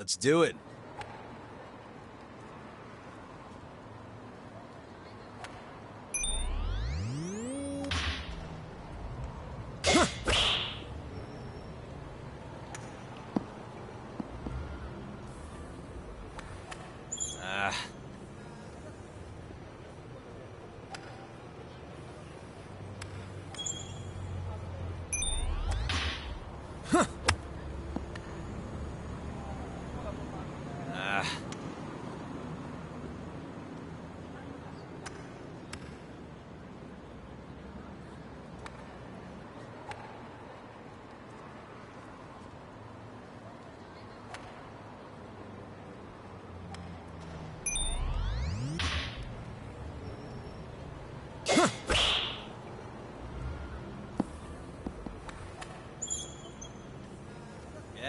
Let's do it. Yeah.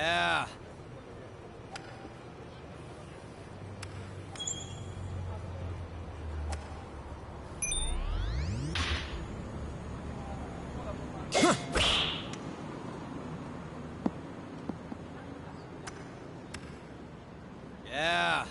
Yeah. Yeah.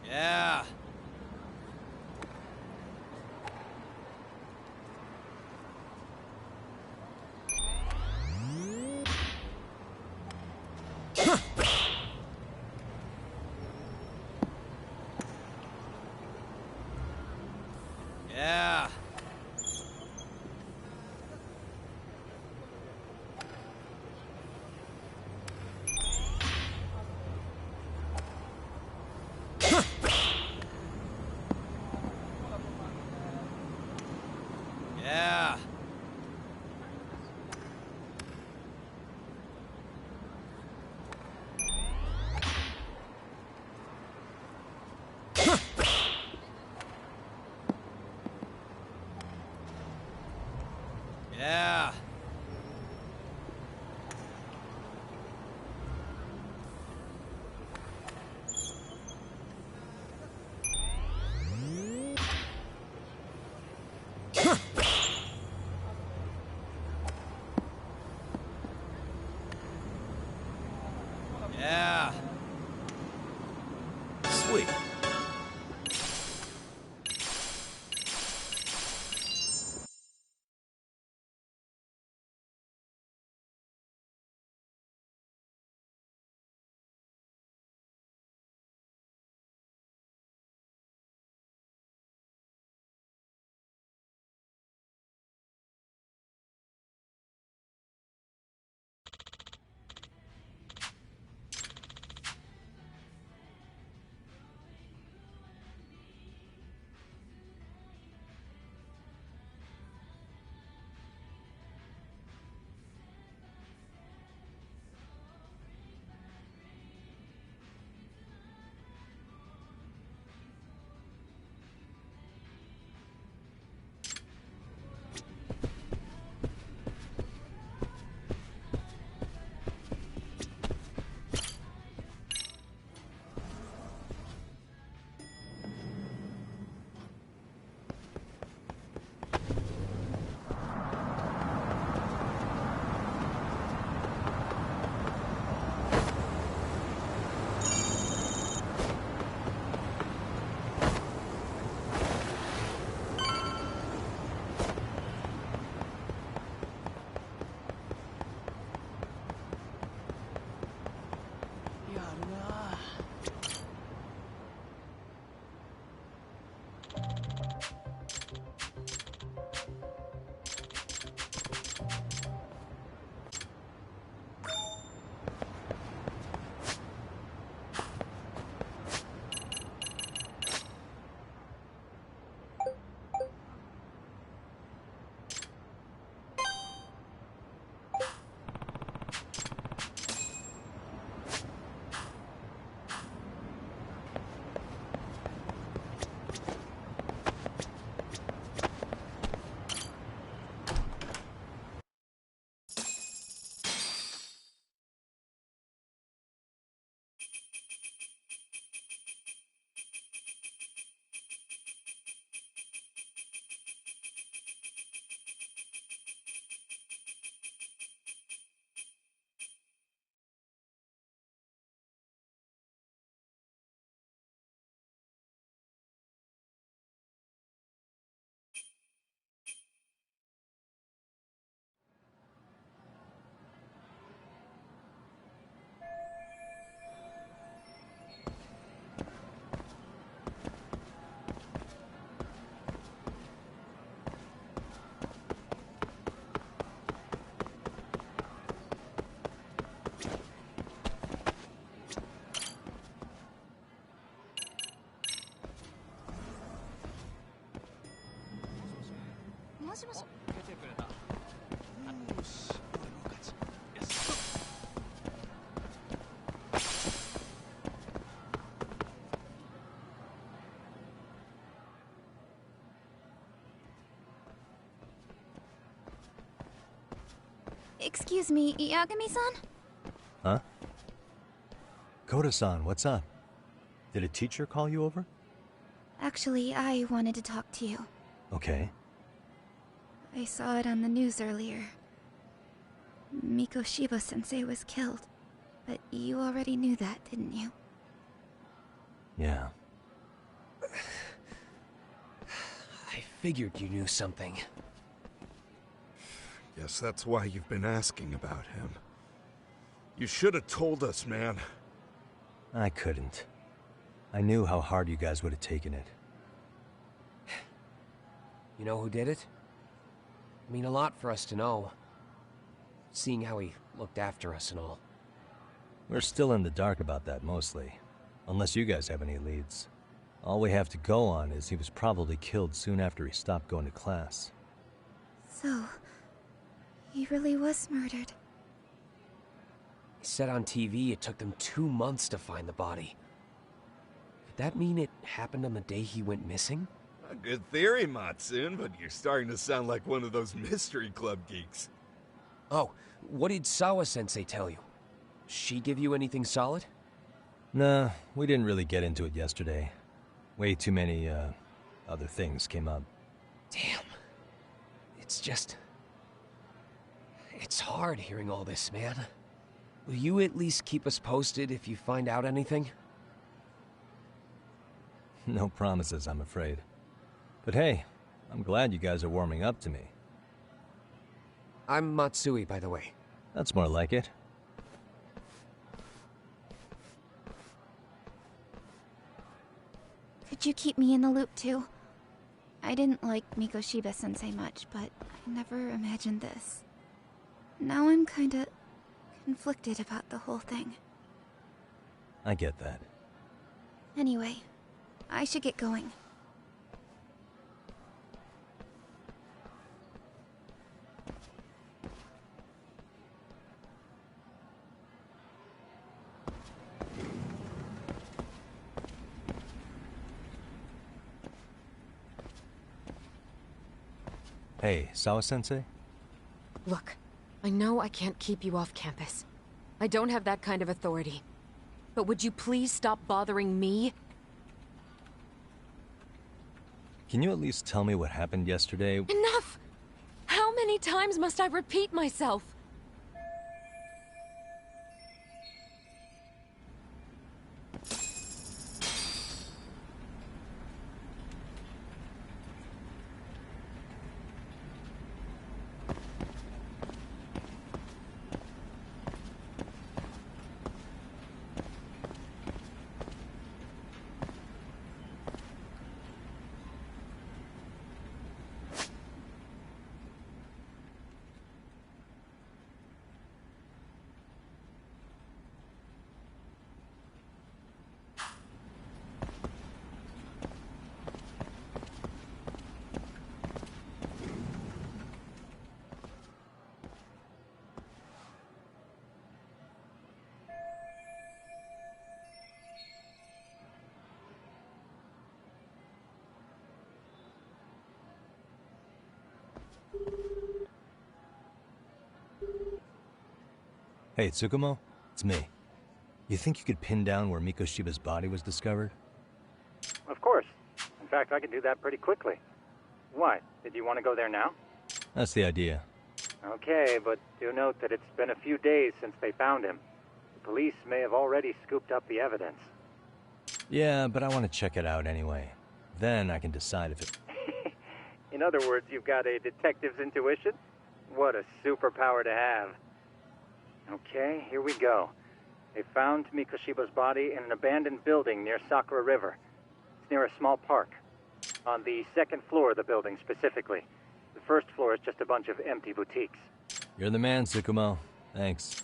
Yeah. Yeah. Yeah. Yeah. Yeah. Sweet. しもし。出てくれた。よし、俺の勝ち。よし。Excuse me, Yagami-san? Huh? Koda-san, what's up? Did a teacher call you over? Actually, I wanted to talk to you. Okay. I saw it on the news earlier. Mikoshiba-sensei was killed. But you already knew that, didn't you? Yeah. I figured you knew something. Guess that's why you've been asking about him. You should have told us, man. I couldn't. I knew how hard you guys would have taken it. You know who did it? I mean a lot for us to know. Seeing how he looked after us and all. We're still in the dark about that, mostly. Unless you guys have any leads. All we have to go on is he was probably killed soon after he stopped going to class. So, he really was murdered. He said on TV it took them 2 months to find the body. Could that mean it happened on the day he went missing? A good theory, Matsun, but you're starting to sound like one of those mystery club geeks. Oh, what did Sawa-sensei tell you? She give you anything solid? Nah, we didn't really get into it yesterday. Way too many, other things came up. Damn. It's just... It's hard hearing all this, man. Will you at least keep us posted if you find out anything? No promises, I'm afraid. But hey, I'm glad you guys are warming up to me. I'm Matsui, by the way. That's more like it. Could you keep me in the loop too? I didn't like Mikoshiba-sensei much, but I never imagined this. Now I'm kinda conflicted about the whole thing. I get that. Anyway, I should get going. Hey, Sawa-sensei? Look, I know I can't keep you off campus. I don't have that kind of authority. But would you please stop bothering me? Can you at least tell me what happened yesterday? Enough! How many times must I repeat myself? Hey, Tsukumo? It's me. You think you could pin down where Mikoshiba's body was discovered? Of course. In fact, I can do that pretty quickly. Why? Did you want to go there now? That's the idea. Okay, but do note that it's been a few days since they found him. The police may have already scooped up the evidence. Yeah, but I want to check it out anyway. Then I can decide if it... In other words, you've got a detective's intuition? What a superpower to have. Okay, here we go. They found Mikoshiba's body in an abandoned building near Sakura River. It's near a small park. On the second floor of the building, specifically. The first floor is just a bunch of empty boutiques. You're the man, Tsukumo. Thanks.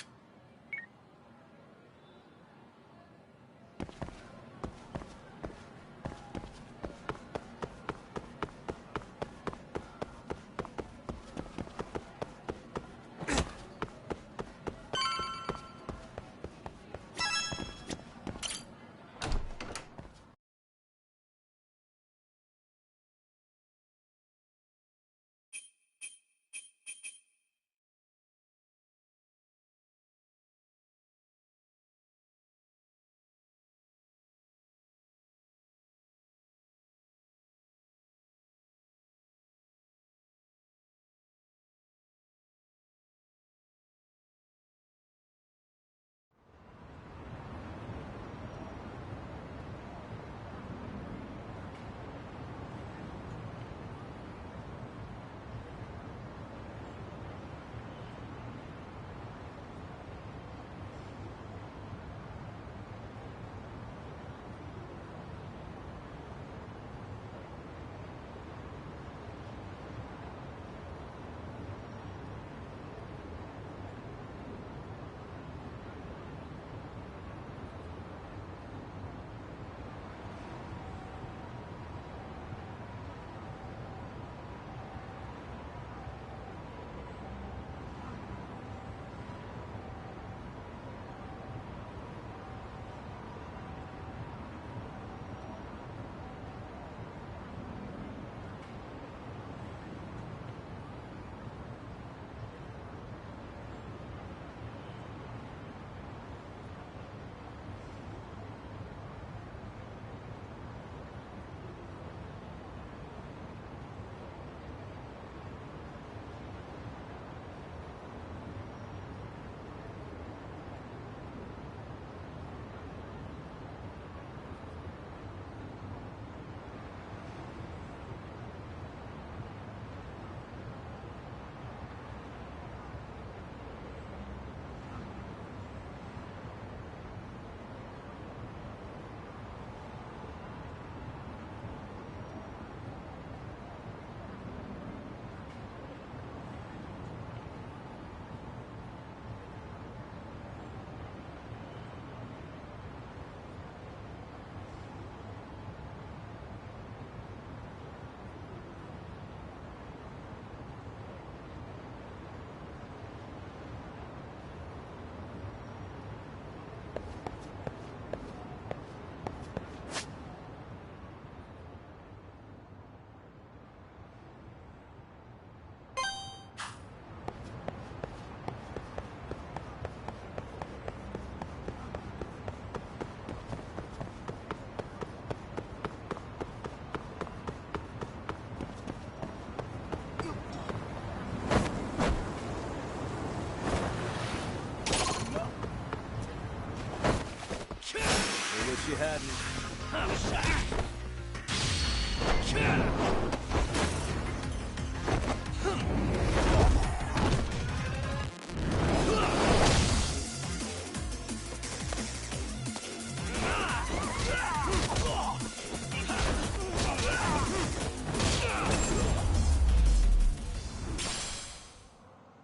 you had me.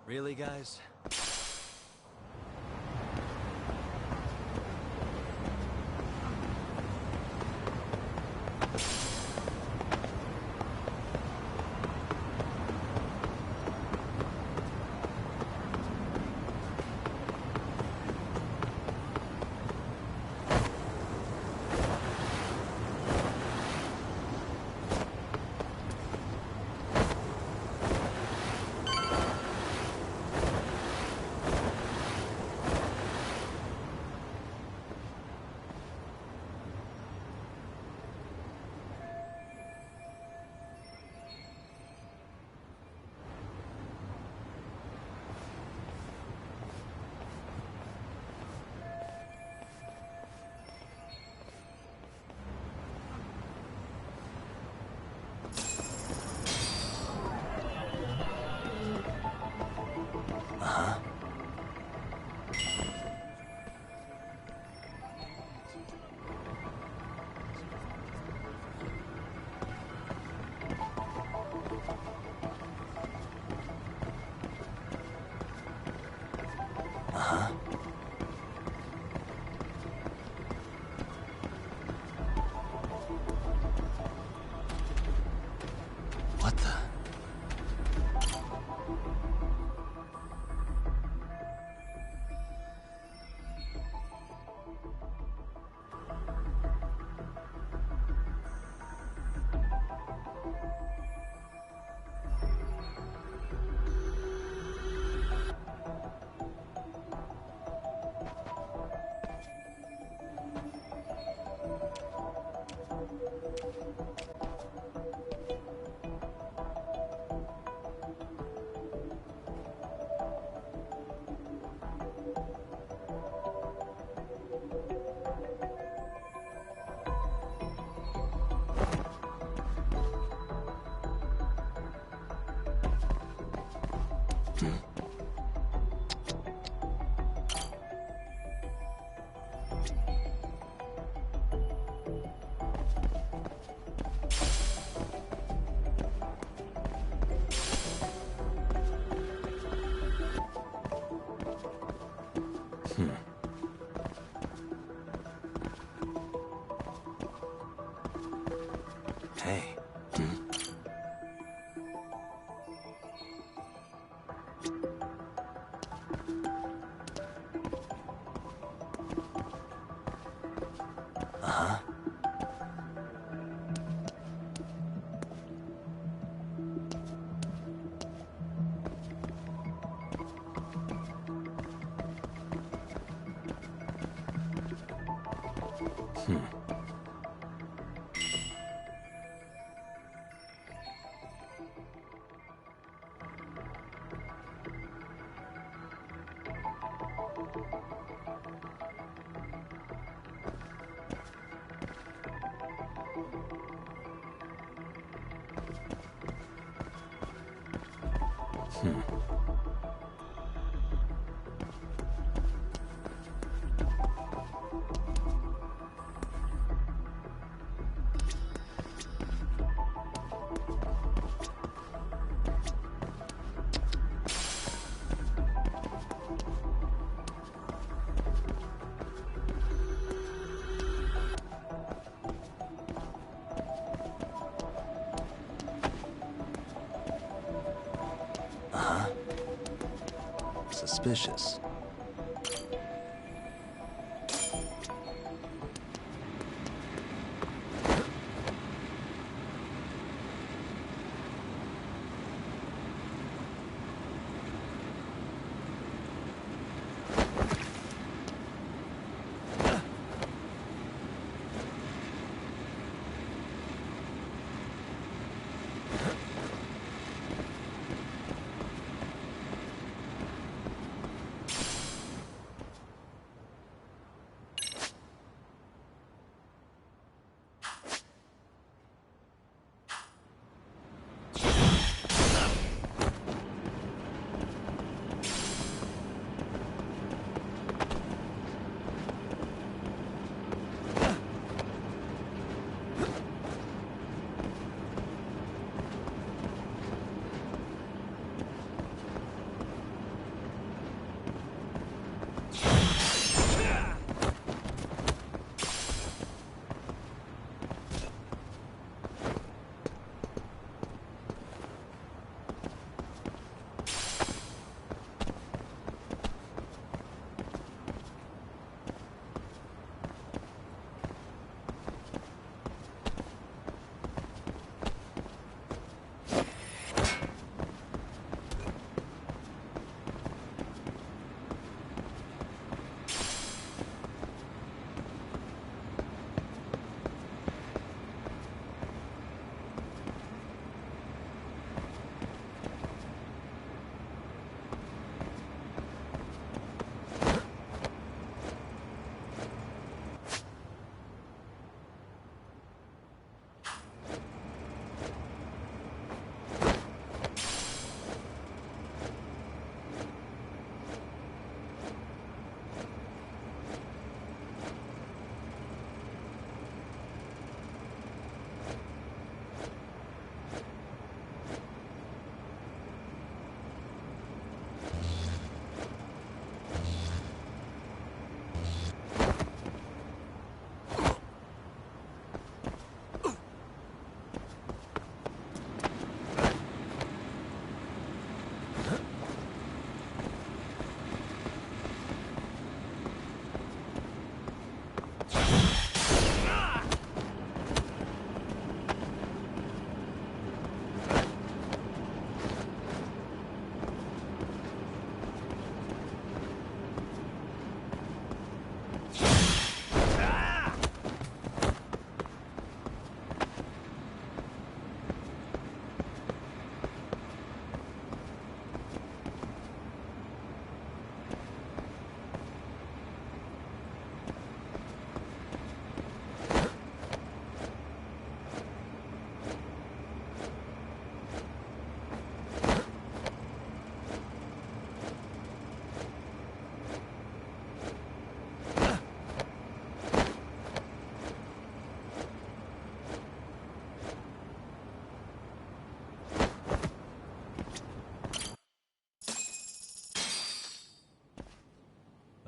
Really, guys? What the? Hey. Uh-huh. Suspicious.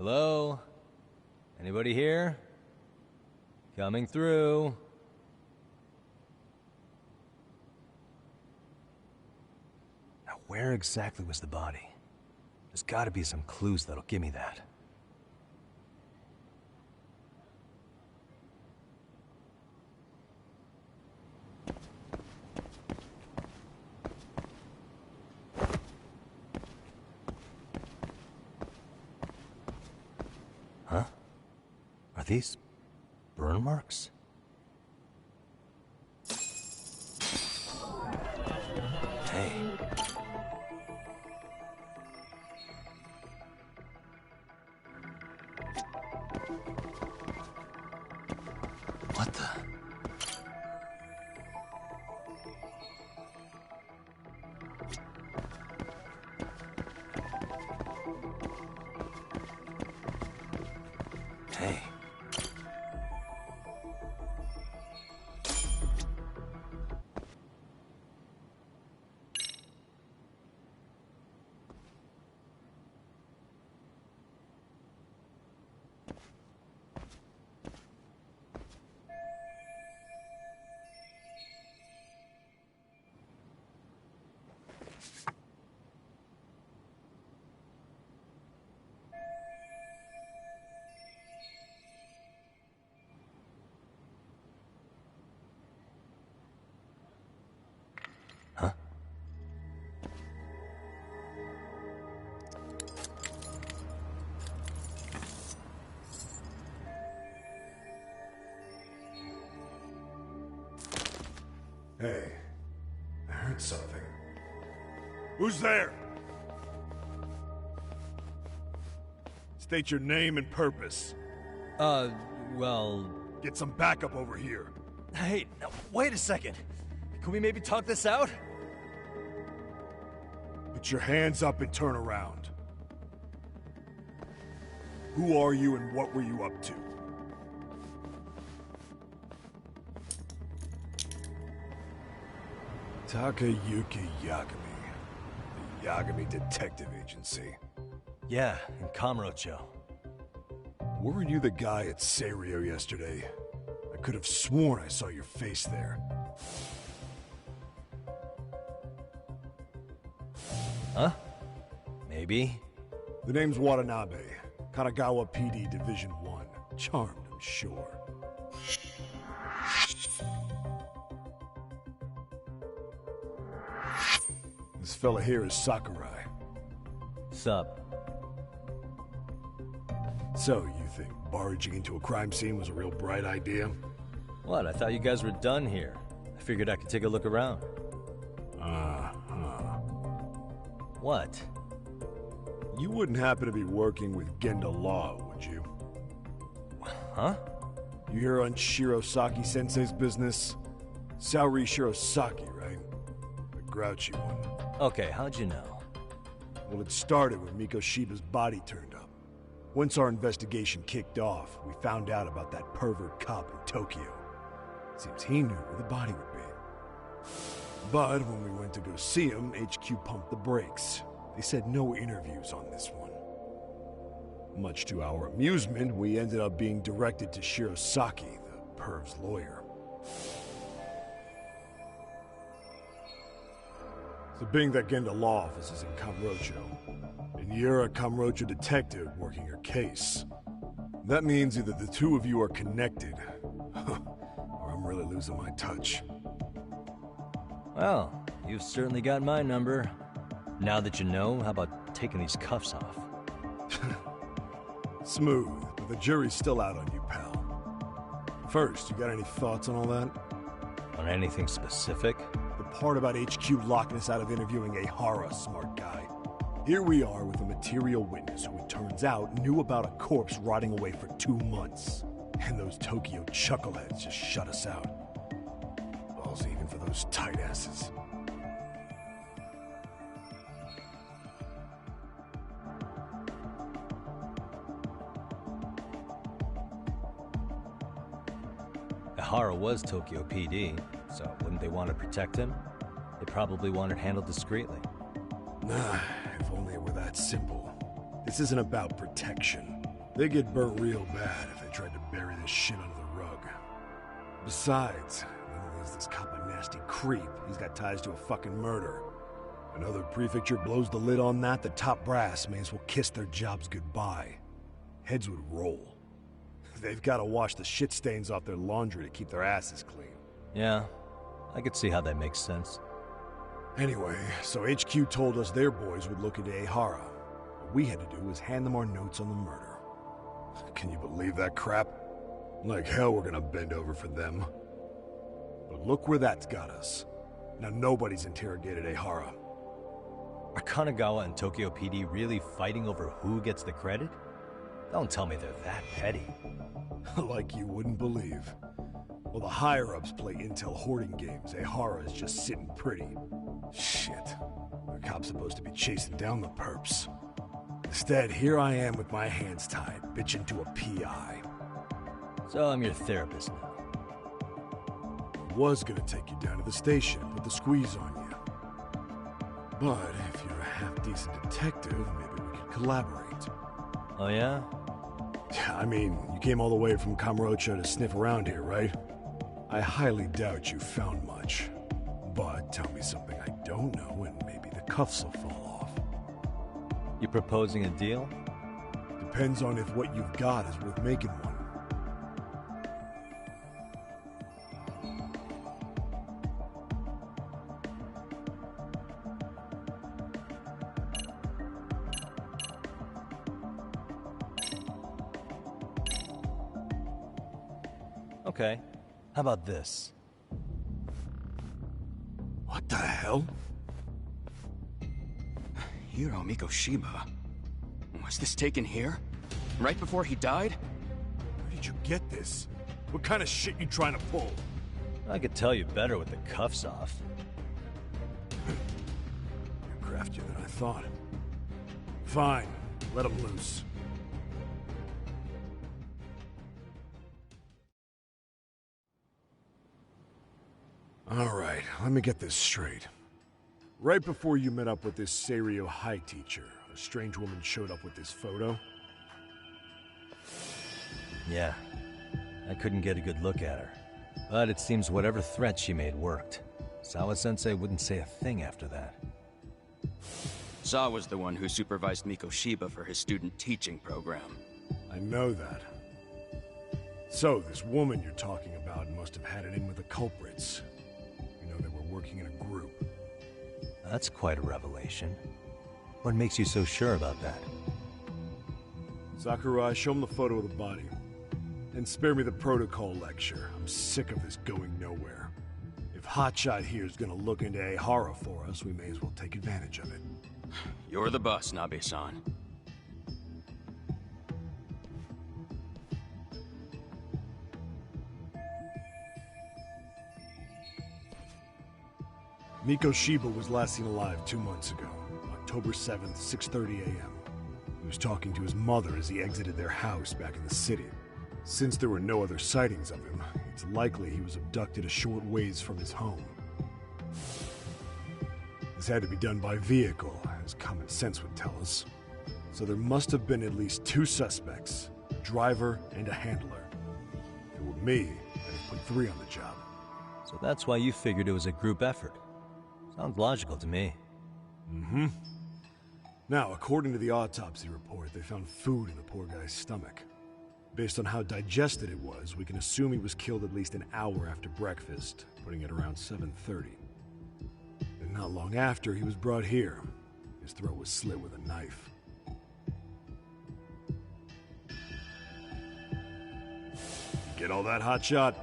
Hello? Anybody here? Coming through. Now, where exactly was the body? There's gotta be some clues that'll give me that. Huh? Are these burn marks? Hey. What the? Hey. Huh? Hey, I heard something. Who's there? State your name and purpose. Well... Get some backup over here. Hey, now, wait a second. Can we maybe talk this out? Put your hands up and turn around. Who are you and what were you up to? Takayuki Yagami. The Yagami Detective Agency. Yeah, in Kamurocho. Weren't you the guy at Seiryo yesterday? I could have sworn I saw your face there. Huh? Maybe. The name's Watanabe. Kanagawa PD Division 1. Charmed, I'm sure. This fella here is Sakurai. Sup? So, you think barging into a crime scene was a real bright idea? What? I thought you guys were done here. I figured I could take a look around. What? You wouldn't happen to be working with Genda Law, would you? Huh? You hear on Shirosaki-sensei's business? Saori Shirosaki, right? The grouchy one. Okay, how'd you know? Well, it started when Mikoshiba's body turned up. Once our investigation kicked off, we found out about that pervert cop in Tokyo. Seems he knew where the body would be. But when we went to go see him, HQ pumped the brakes. They said no interviews on this one. Much to our amusement, we ended up being directed to Shirosaki, the perv's lawyer. So being that Genda Law office is in Kamurocho, and you're a Kamurocho detective working your case, that means either the two of you are connected, or I'm really losing my touch. Well, you've certainly got my number. Now that you know, how about taking these cuffs off? Smooth, but the jury's still out on you, pal. First, you got any thoughts on all that? On anything specific? The part about HQ locking us out of interviewing a Hara smart guy. Here we are with a material witness who it turns out knew about a corpse rotting away for 2 months. And those Tokyo chuckleheads just shut us out. Balls even for those tight asses. Hara was Tokyo PD, so wouldn't they want to protect him? They probably want it handled discreetly. Nah, if only it were that simple. This isn't about protection. They get burnt real bad if they tried to bury this shit under the rug. Besides, not only is this cop a nasty creep, he's got ties to a fucking murder. Another prefecture blows the lid on that, the top brass may as well kiss their jobs goodbye. Heads would roll. They've got to wash the shit stains off their laundry to keep their asses clean. Yeah, I could see how that makes sense. Anyway, so HQ told us their boys would look into Ehara. What we had to do was hand them our notes on the murder. Can you believe that crap? Like hell we're gonna bend over for them. But look where that's got us. Now nobody's interrogated Ehara. Are Kanagawa and Tokyo PD really fighting over who gets the credit? Don't tell me they're that petty. Like you wouldn't believe. While the higher-ups play intel hoarding games, Ehara is just sitting pretty. Shit. The cop's supposed to be chasing down the perps. Instead, here I am with my hands tied, bitching to a PI. So I'm your therapist now. Was gonna take you down to the station, put the squeeze on you. But if you're a half-decent detective, maybe we could collaborate. Oh yeah? I mean, you came all the way from Kamurocho to sniff around here, right? I highly doubt you found much. But tell me something I don't know and maybe the cuffs will fall off. You proposing a deal? Depends on if what you've got is worth making one. Okay. How about this? What the hell? Hiro Mikoshiba. Was this taken here? Right before he died? Where did you get this? What kind of shit you trying to pull? I could tell you better with the cuffs off. You're craftier than I thought. Fine. Let him loose. Alright, let me get this straight. Right before you met up with this Seiryo High teacher, a strange woman showed up with this photo? Yeah. I couldn't get a good look at her. But it seems whatever threat she made worked. Sawa-sensei wouldn't say a thing after that. Saw was the one who supervised Mikoshiba for his student teaching program. I know that. So, this woman you're talking about must have had it in with the culprits. You know, they were working in a group. That's quite a revelation. What makes you so sure about that? Sakurai, show him the photo of the body. And spare me the protocol lecture. I'm sick of this going nowhere. If Hotshot here is gonna look into Ehara for us, we may as well take advantage of it. You're the boss, Nabe-san. Mikoshiba was last seen alive 2 months ago, October 7th, 6:30 a.m. He was talking to his mother as he exited their house back in the city. Since there were no other sightings of him, it's likely he was abducted a short ways from his home. This had to be done by vehicle, as common sense would tell us. So there must have been at least 2 suspects, a driver and a handler. If it were me, I'd have put 3 on the job. So that's why you figured it was a group effort. Sounds logical to me. Mm-hmm. Now, according to the autopsy report, they found food in the poor guy's stomach. Based on how digested it was, we can assume he was killed at least an hour after breakfast, putting it around 7:30. And not long after, he was brought here. His throat was slit with a knife. Get all that, Hotshot?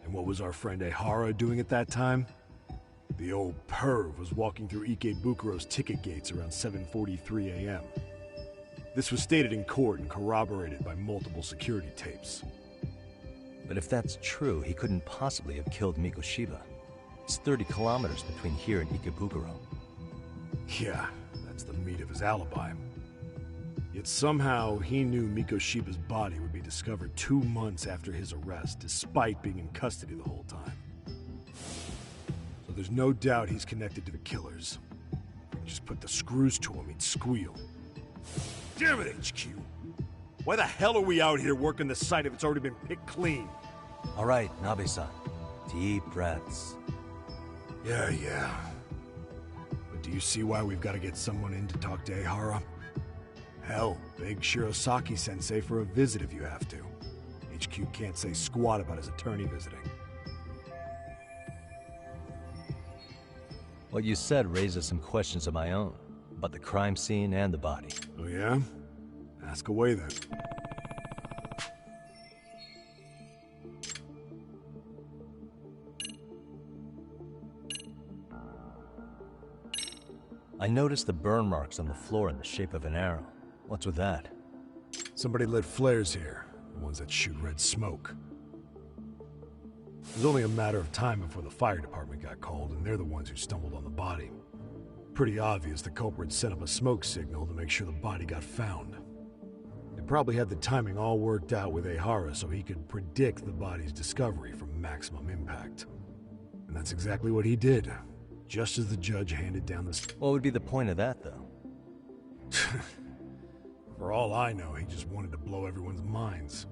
And what was our friend Ehara doing at that time? The old perv was walking through Ikebukuro's ticket gates around 7:43 a.m. This was stated in court and corroborated by multiple security tapes. But if that's true, he couldn't possibly have killed Mikoshiba. It's 30 kilometers between here and Ikebukuro. Yeah, that's the meat of his alibi. Yet somehow he knew Mikoshiba's body would be discovered 2 months after his arrest, despite being in custody the whole time. So there's no doubt he's connected to the killers. just put the screws to him, he'd squeal. Damn it, HQ! Why the hell are we out here working the site if it's already been picked clean? All right, Nabe-san. Deep breaths. Yeah. But do you see why we've got to get someone in to talk to Ehara? Hell, beg Shirosaki-sensei for a visit if you have to. HQ can't say squat about his attorney visiting. What you said raises some questions of my own, about the crime scene and the body. Oh yeah? Ask away then. I noticed the burn marks on the floor in the shape of an arrow. What's with that? Somebody lit flares here, the ones that shoot red smoke. It was only a matter of time before the fire department got called, and they're the ones who stumbled on the body. Pretty obvious the culprit set up a smoke signal to make sure the body got found. They probably had the timing all worked out with Ehara so he could predict the body's discovery from maximum impact. And that's exactly what he did, just as the judge handed down the... What would be the point of that, though? For all I know, he just wanted to blow everyone's minds.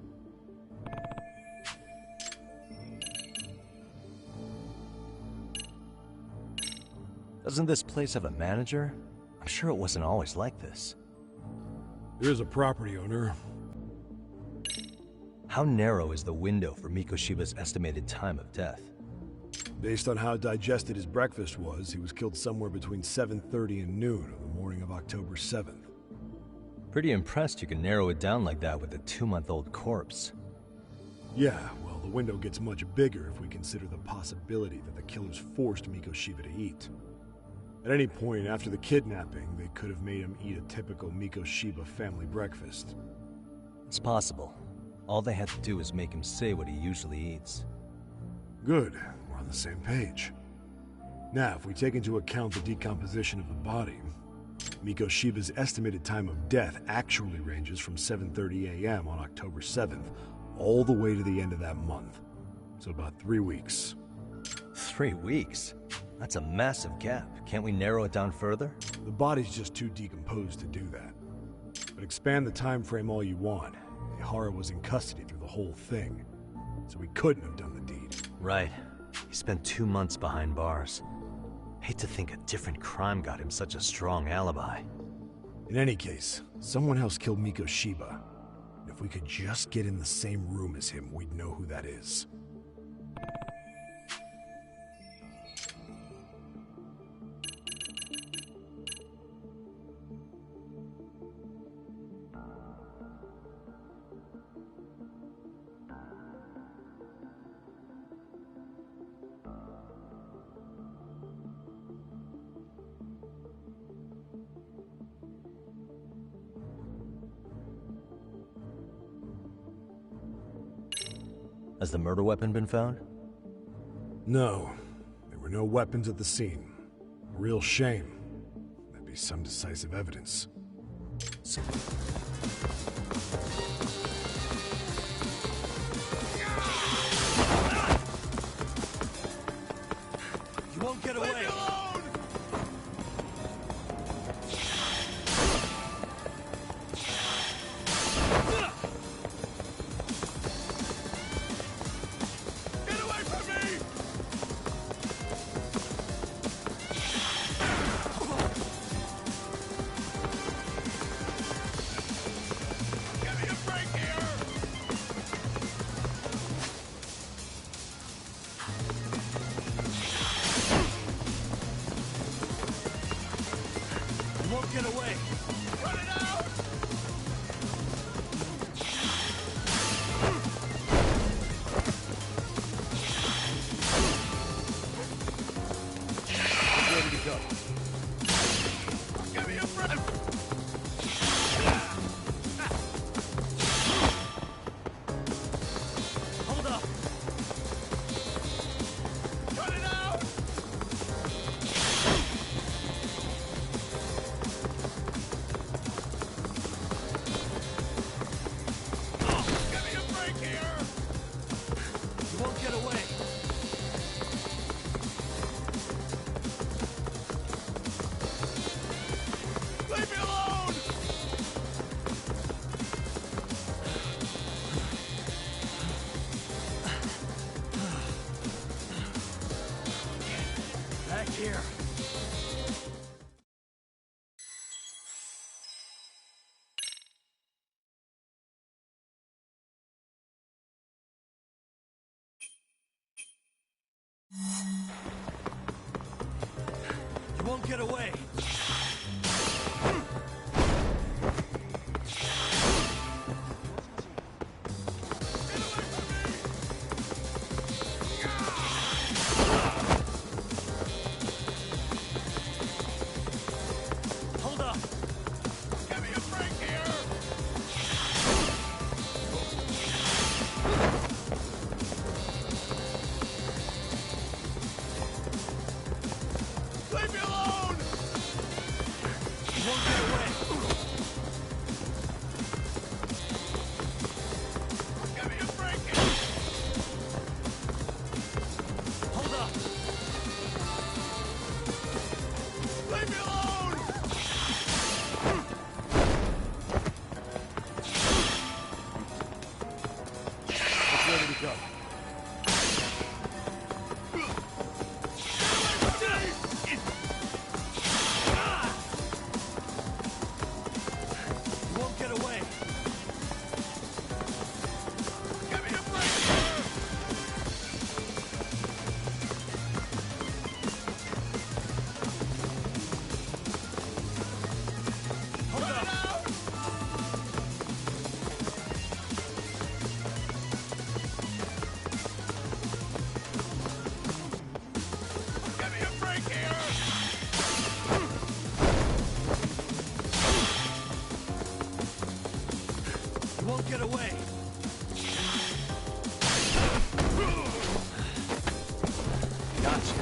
Doesn't this place have a manager? I'm sure it wasn't always like this. There's a property owner. How narrow is the window for Mikoshiba's estimated time of death? Based on how digested his breakfast was, he was killed somewhere between 7:30 and noon on the morning of October 7th. Pretty impressed you can narrow it down like that with a 2-month-old corpse. Yeah, well, the window gets much bigger if we consider the possibility that the killers forced Mikoshiba to eat. At any point after the kidnapping, they could have made him eat a typical Mikoshiba family breakfast. It's possible. All they had to do was make him say what he usually eats. Good. We're on the same page. Now, if we take into account the decomposition of the body, Mikoshiba's estimated time of death actually ranges from 7:30 a.m. on October 7th all the way to the end of that month. So about 3 weeks. 3 weeks? That's a massive gap. Can't we narrow it down further? The body's just too decomposed to do that. But expand the time frame all you want. Ehara was in custody through the whole thing, so he couldn't have done the deed. Right. He spent 2 months behind bars. Hate to think a different crime got him such a strong alibi. In any case, someone else killed Mikoshiba. If we could just get in the same room as him, we'd know who that is. Has the murder weapon been found? No. There were no weapons at the scene. A real shame. That'd be some decisive evidence. You won't get away! Get away! Run it out! Ready to go. Give me a breath! Hold up! Run it out! here. You won't get away. Hold up. Give me a break here! Leave me alone! You won't get away. Give me a break here! Hold up. Leave me alone! It's ready to go. You won't get away. Give me a break here! Hold up. Give me a break here! You won't get away. Gotcha.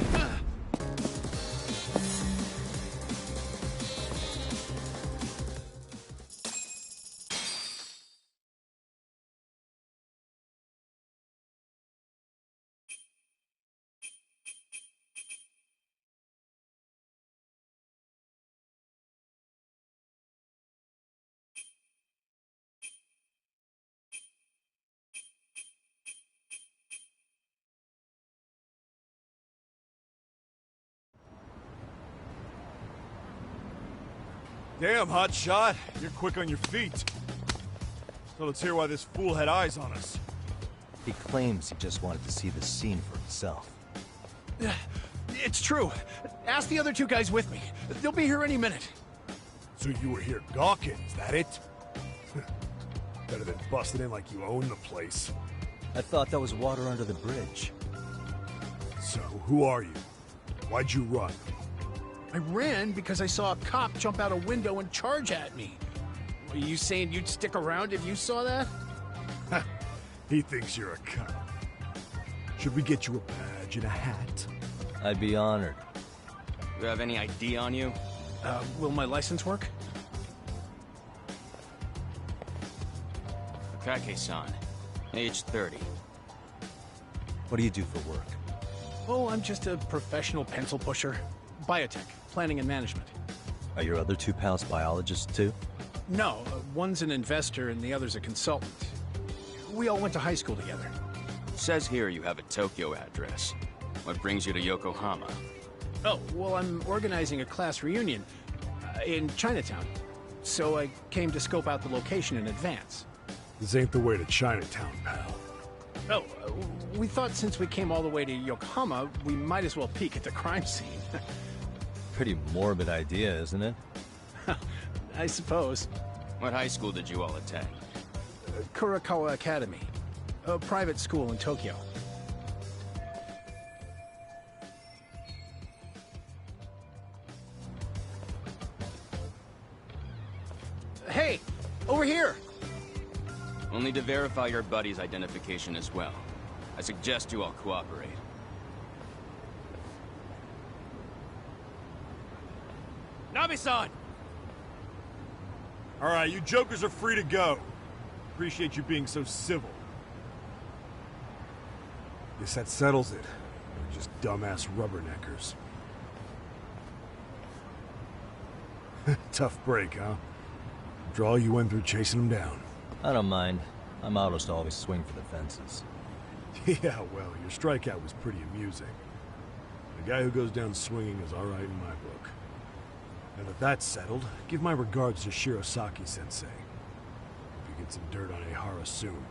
Damn, hot shot. You're quick on your feet. So let's hear why this fool had eyes on us. He claims he just wanted to see the scene for himself. It's true. Ask the other two guys with me. They'll be here any minute. So you were here gawking, is that it? Better than busting in like you own the place. I thought that was water under the bridge. So, who are you? Why'd you run? I ran because I saw a cop jump out a window and charge at me. Are you saying you'd stick around if you saw that? He thinks you're a cop. Should we get you a badge and a hat? I'd be honored. You have any ID on you? Will my license work? Akake-san, age 30. What do you do for work? Oh, I'm just a professional pencil pusher. Biotech, planning and management. Are your other two pals biologists too? No, one's an investor and the other's a consultant. We all went to high school together. Says here you have a Tokyo address. What brings you to Yokohama? Oh, well, I'm organizing a class reunion in Chinatown. So I came to scope out the location in advance. This ain't the way to Chinatown, pal. Oh, we thought since we came all the way to Yokohama, we might as well peek at the crime scene. Pretty morbid idea, isn't it? I suppose. What high school did you all attend? Kurakawa Academy, a private school in Tokyo. Hey, over here! Only to verify your buddy's identification as well. I suggest you all cooperate. Nabe-san! All right, you jokers are free to go. Appreciate you being so civil. Guess that settles it. We're just dumbass rubberneckers. Tough break, huh? After all you went through chasing them down. I don't mind. My motto's to always swing for the fences. Yeah, well, your strikeout was pretty amusing. The guy who goes down swinging is alright in my book. Now that that's settled, give my regards to Shirosaki-sensei. Hope you get some dirt on Ehara soon.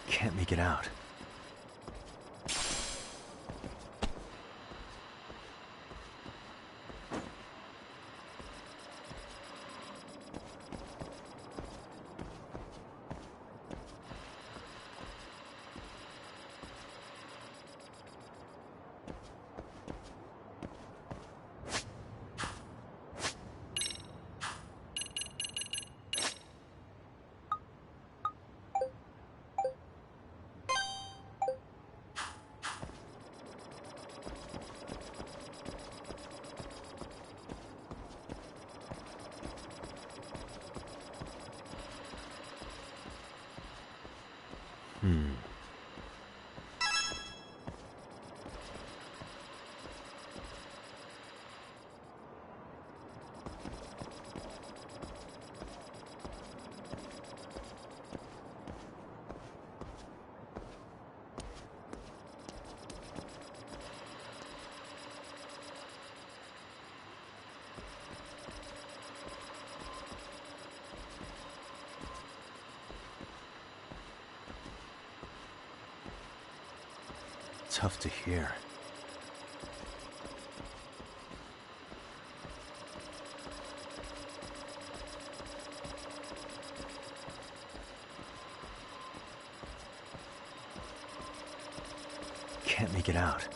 Can't make it out. Tough to hear. Can't make it out.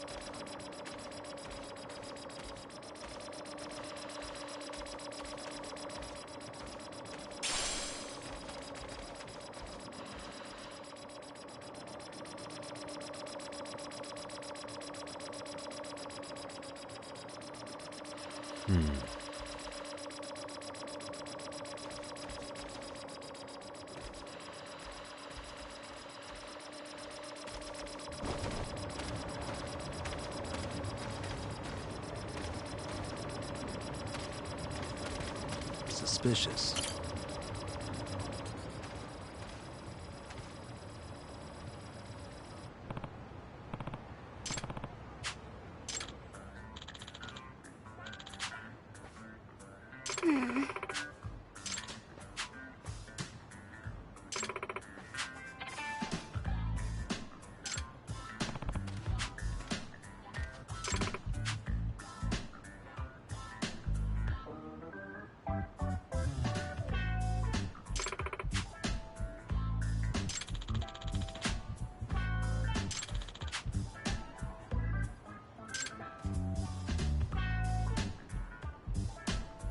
Suspicious.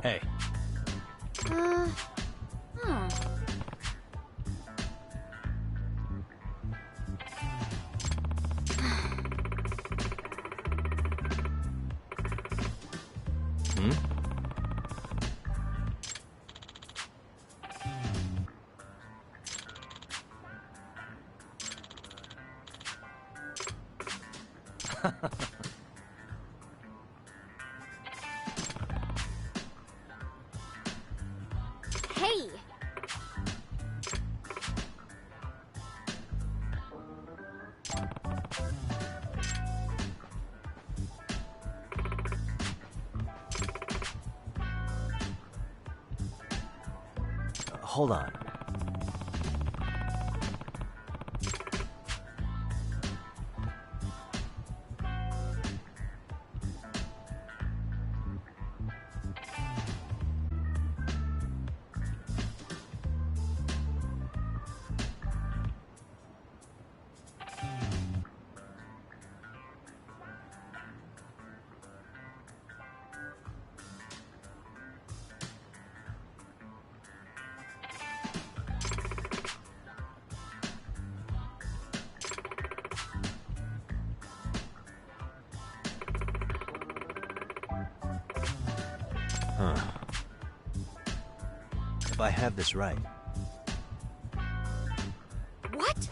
Hey. Huh. Hmm? Hey! Hold on. Huh. If I have this right. What?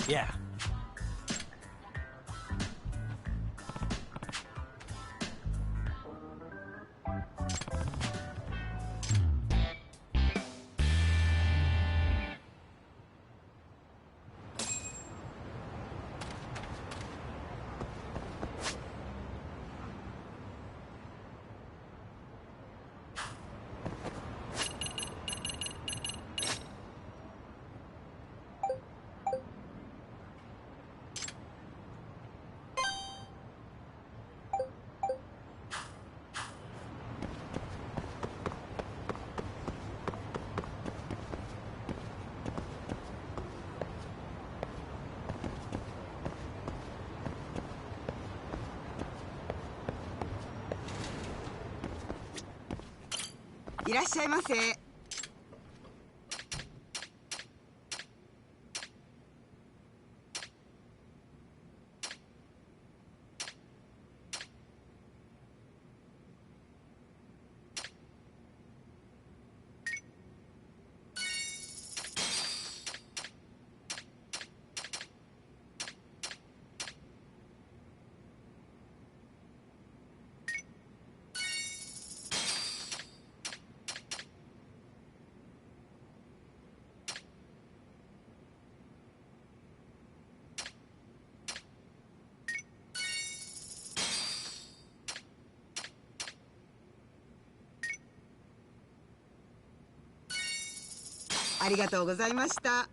Yeah.いらっしゃいませ。ありがとうございました。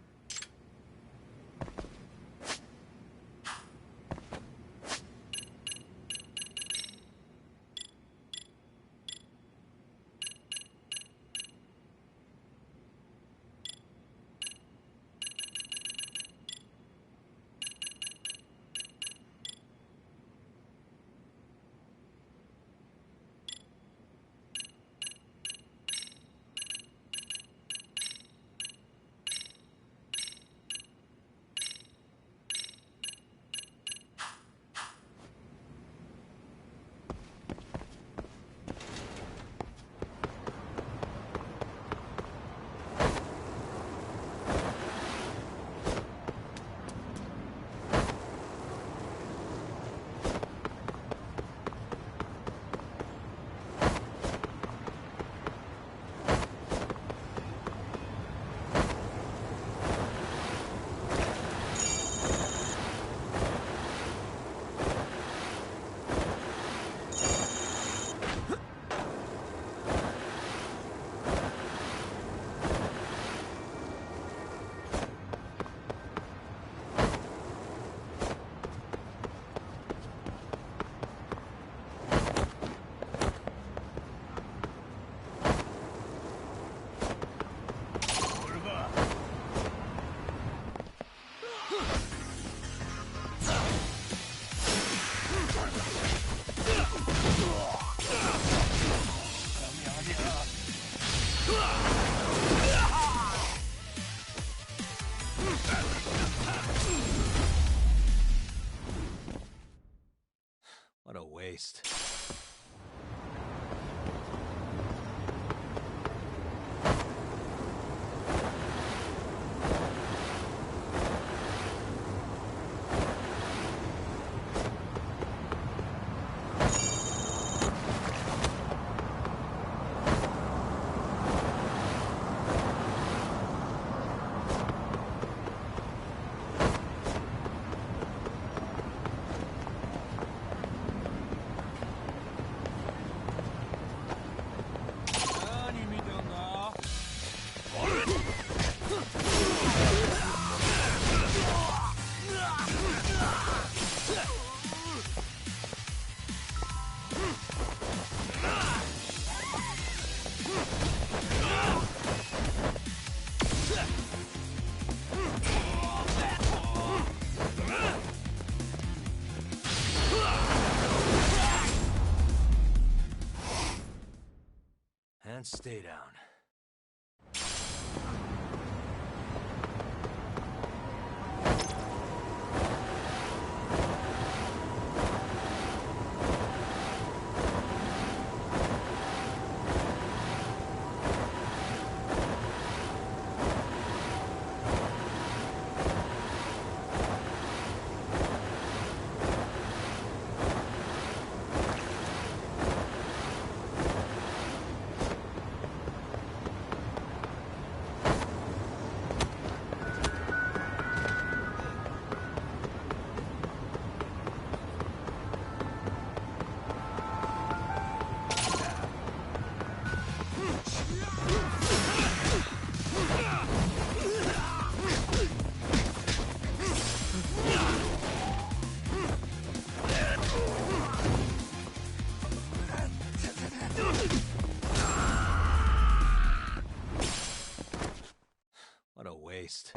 And stay down. What a waste.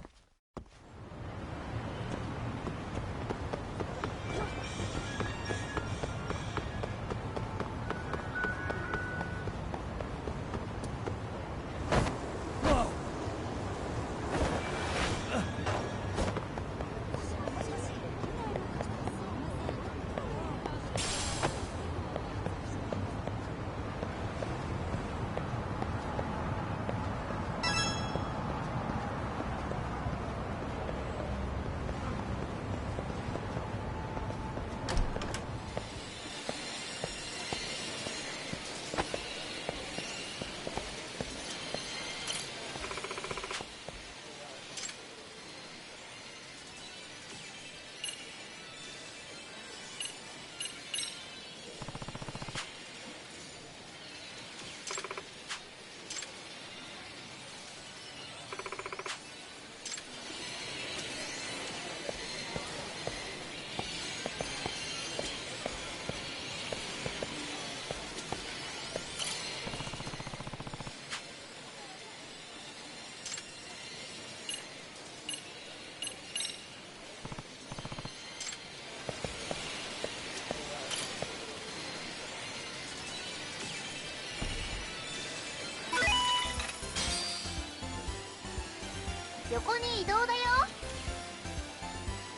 横に移動だよ。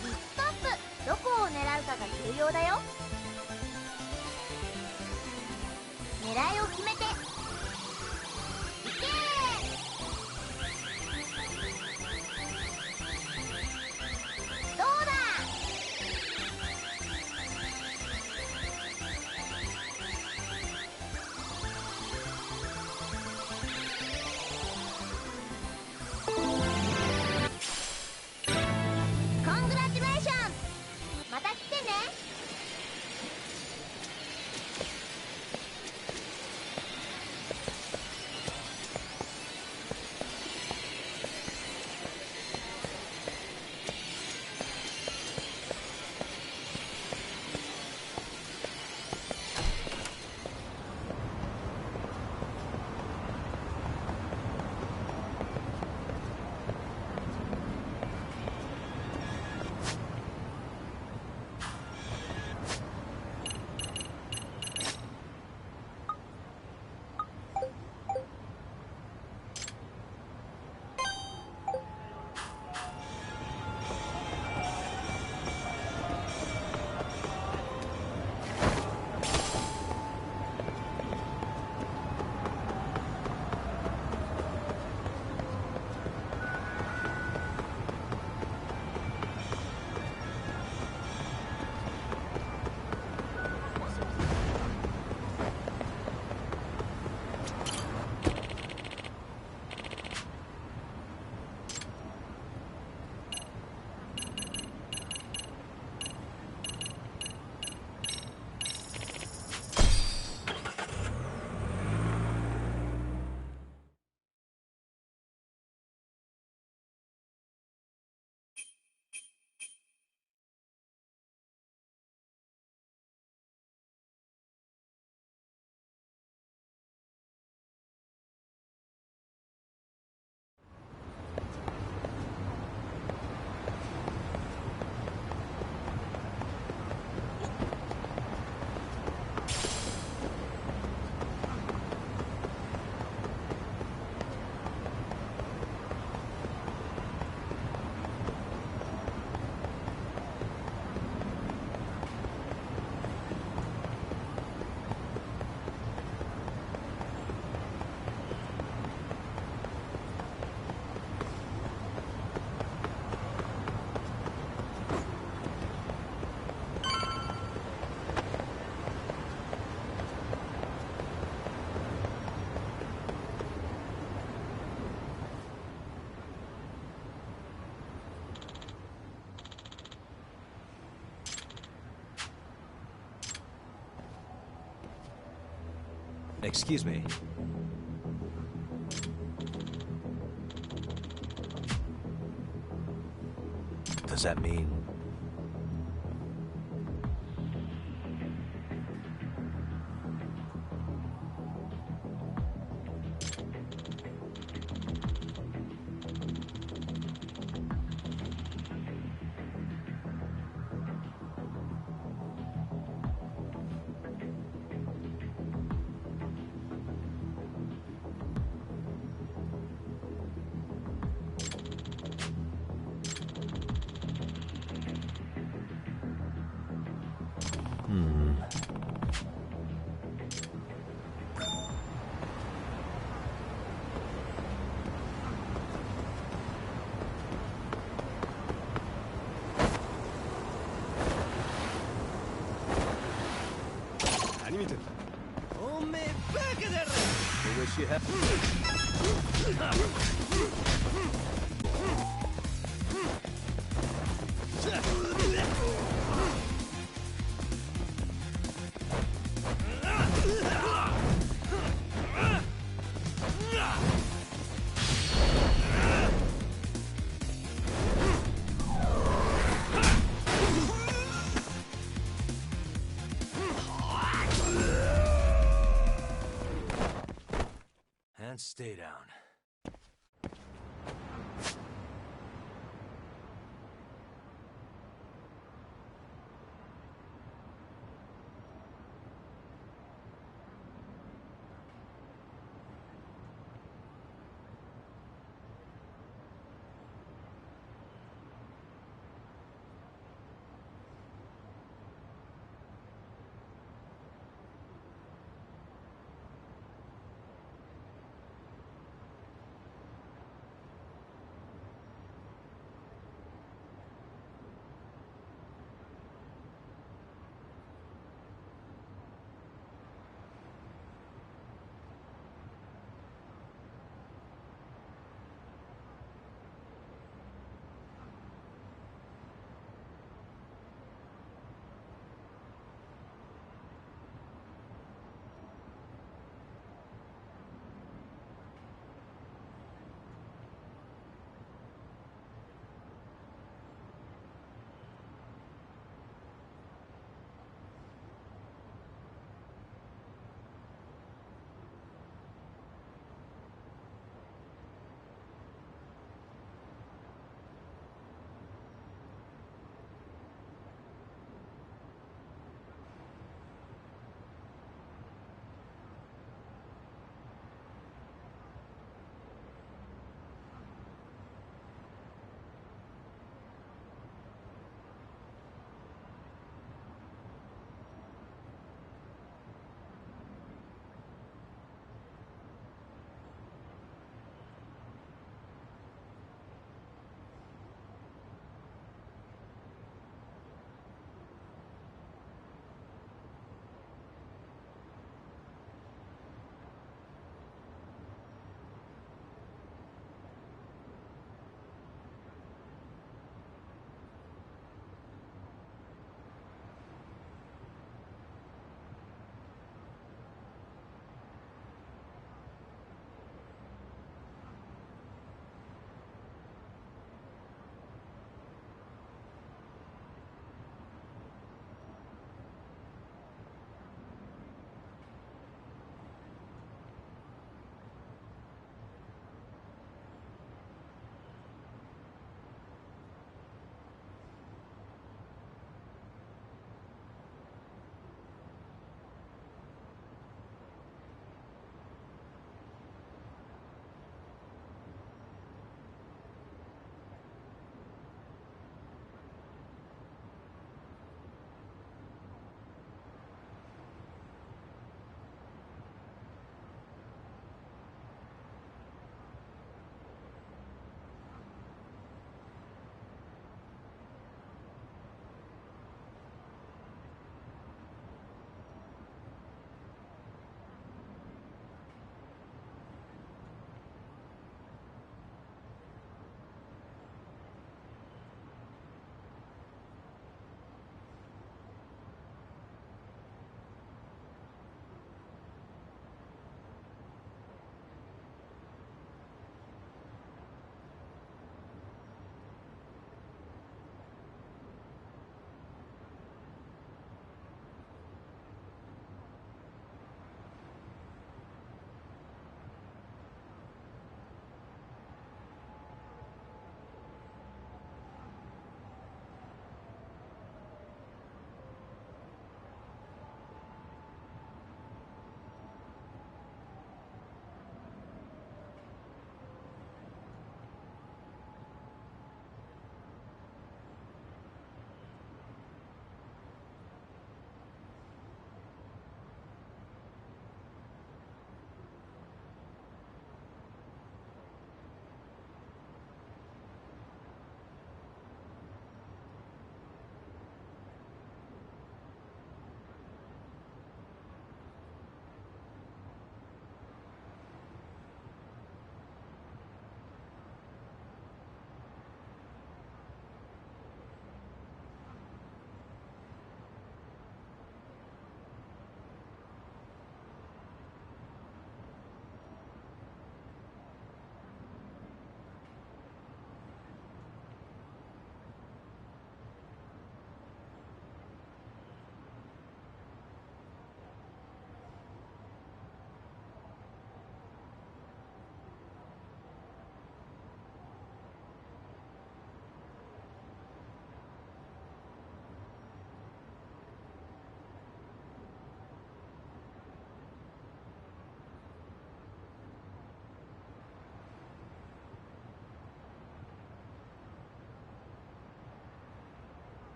ピックアップ、どこを狙うかが重要だよ。狙いを決めていけー。どうだ。また来てね。Excuse me. Does that mean... wish you had... And stay down.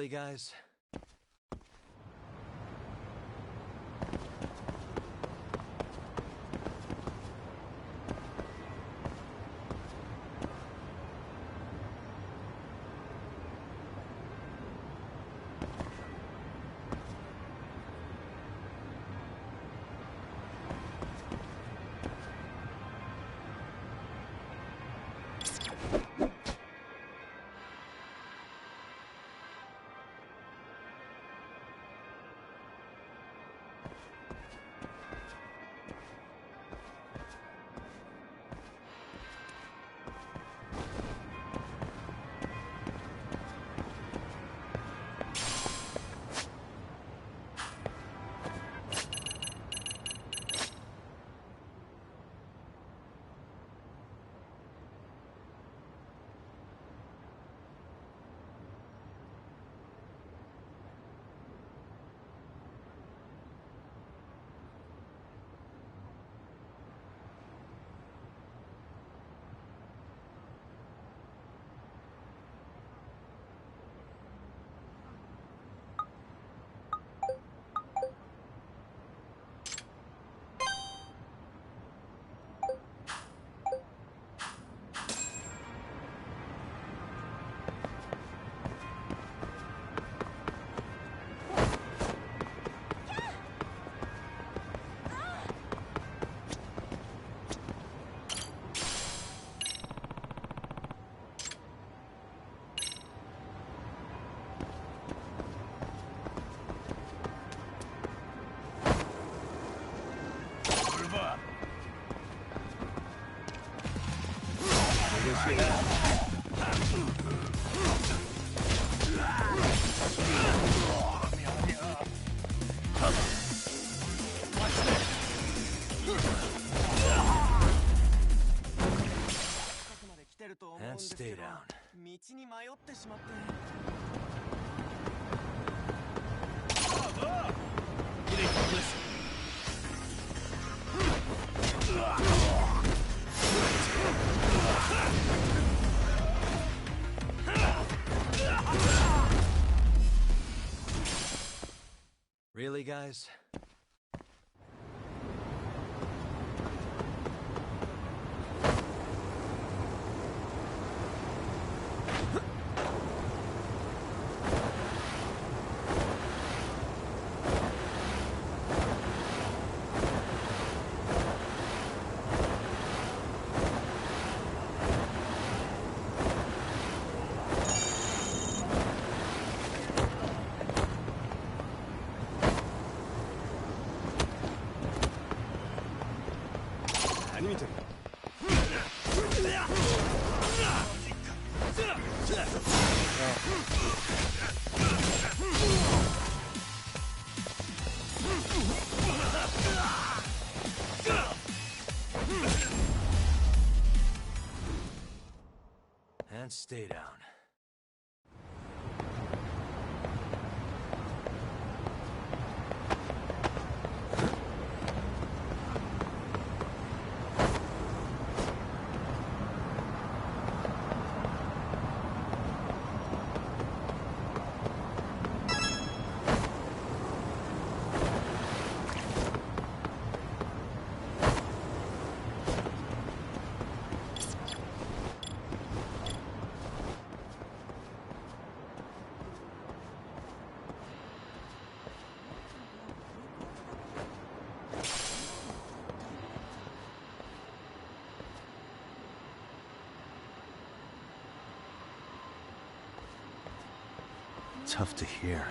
Really, guys? And stay down. Really, guys? And stay down. Tough to hear.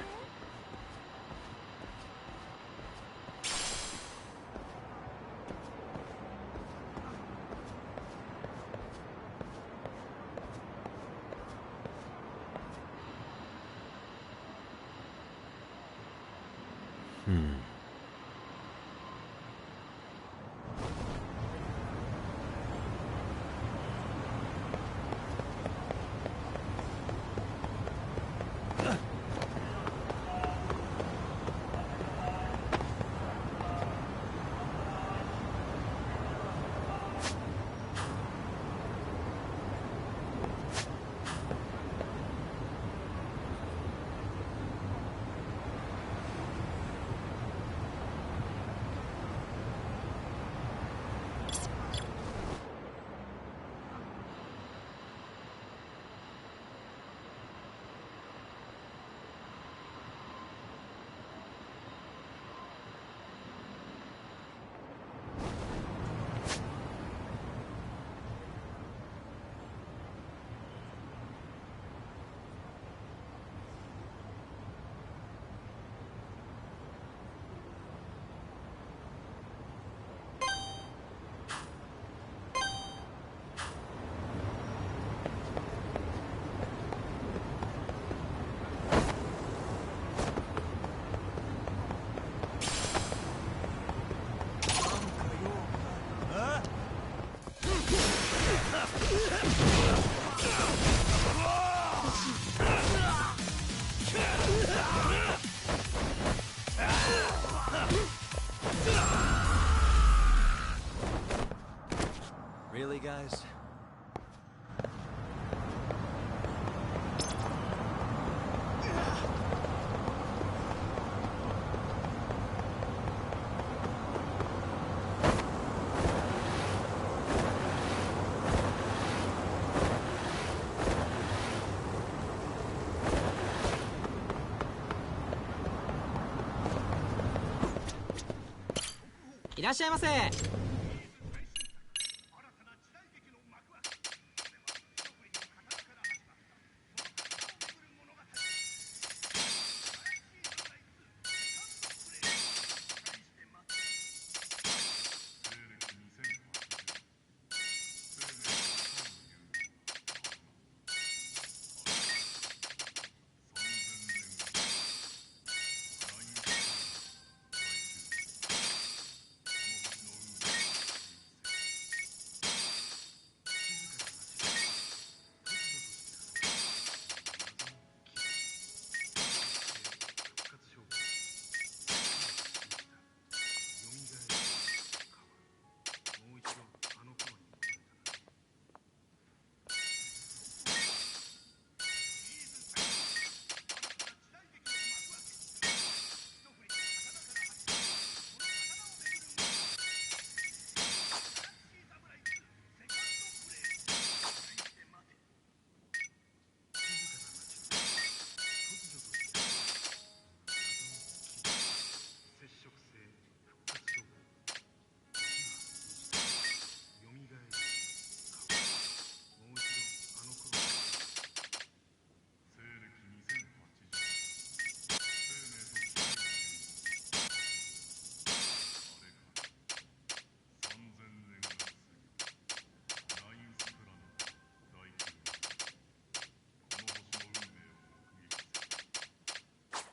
いらっしゃいませ。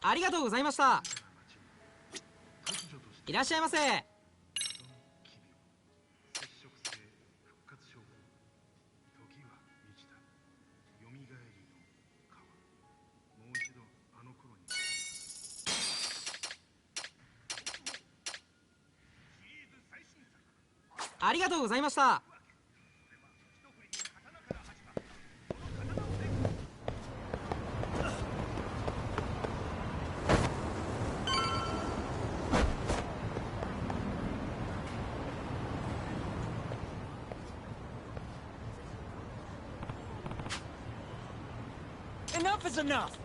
ありがとうございました。いらっしゃいませ。ありがとうございました。Enough is enough!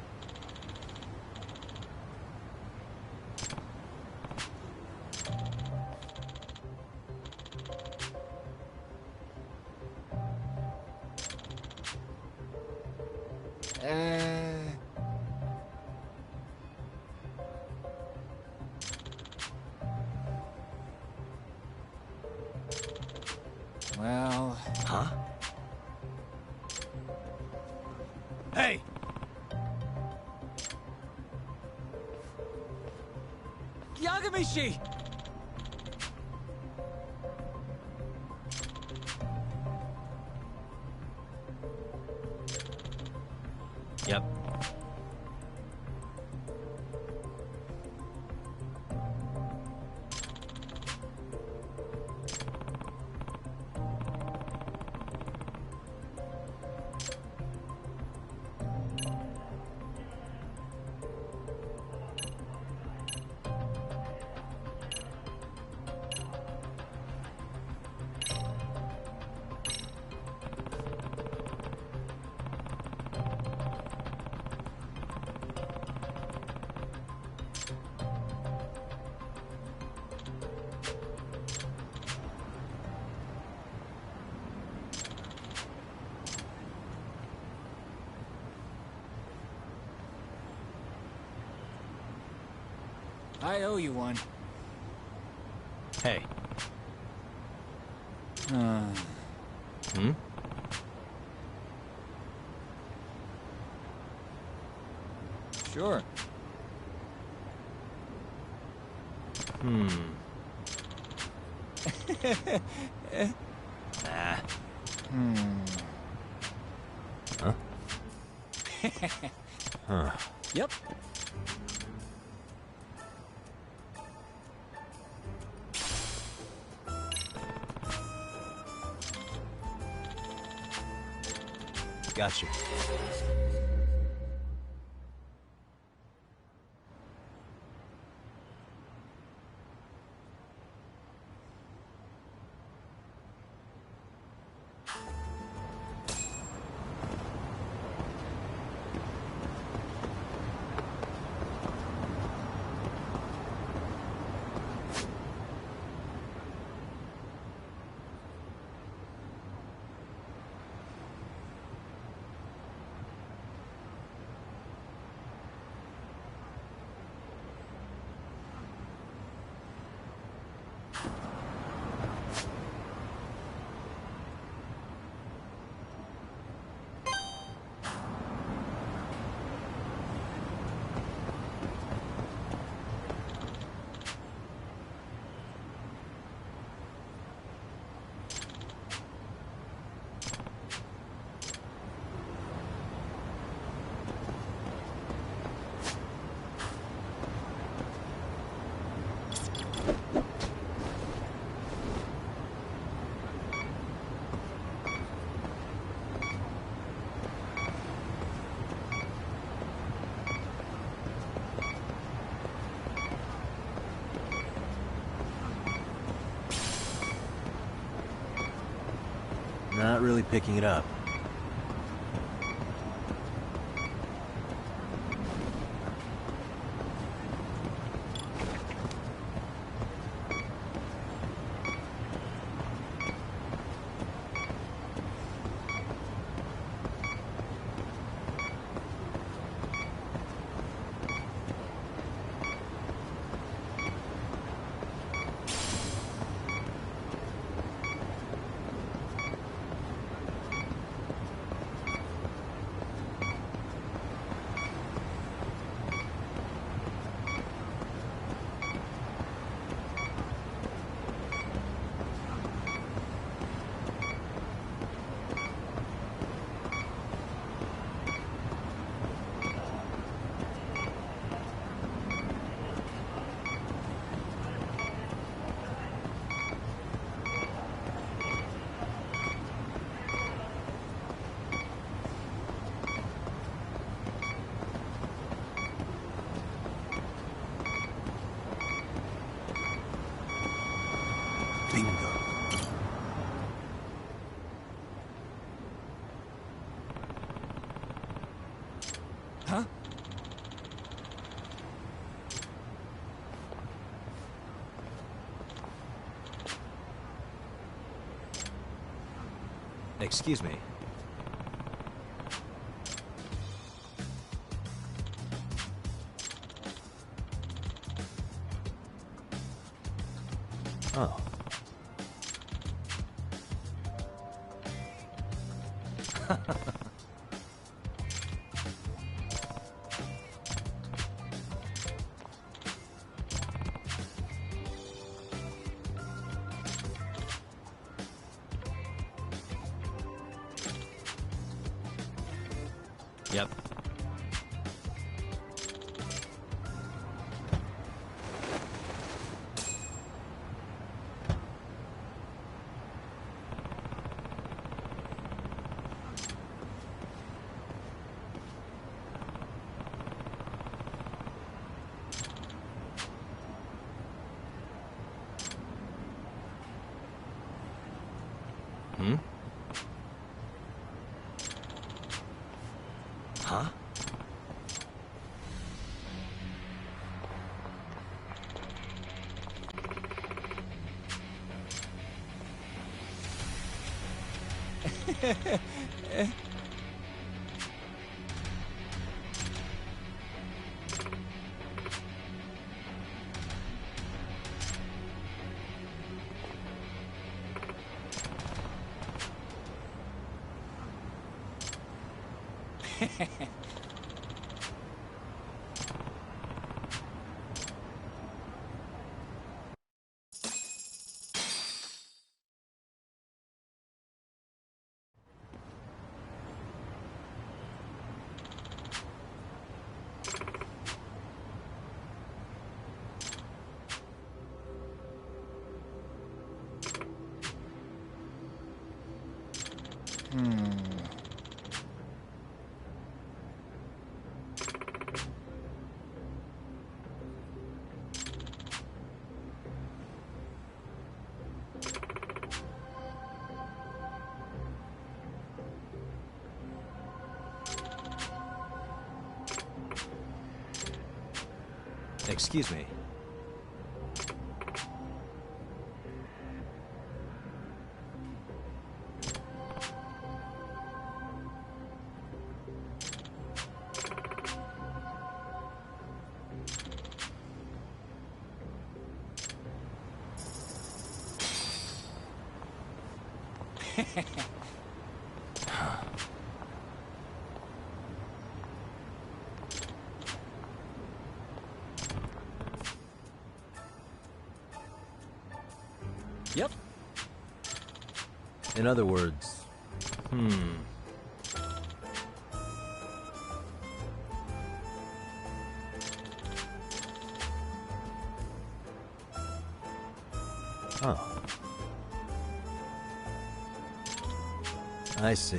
Well... Huh? Hey! Yagamishi! Yep. I owe you one. Hey. Hmm? Sure. Hmm. Nah. Huh? Huh. Yep. Gotcha. Not really picking it up. Bingo. Huh? Excuse me. Oh. Yep. Hmm? Huh? Excuse me. Yep. In other words, Oh. I see.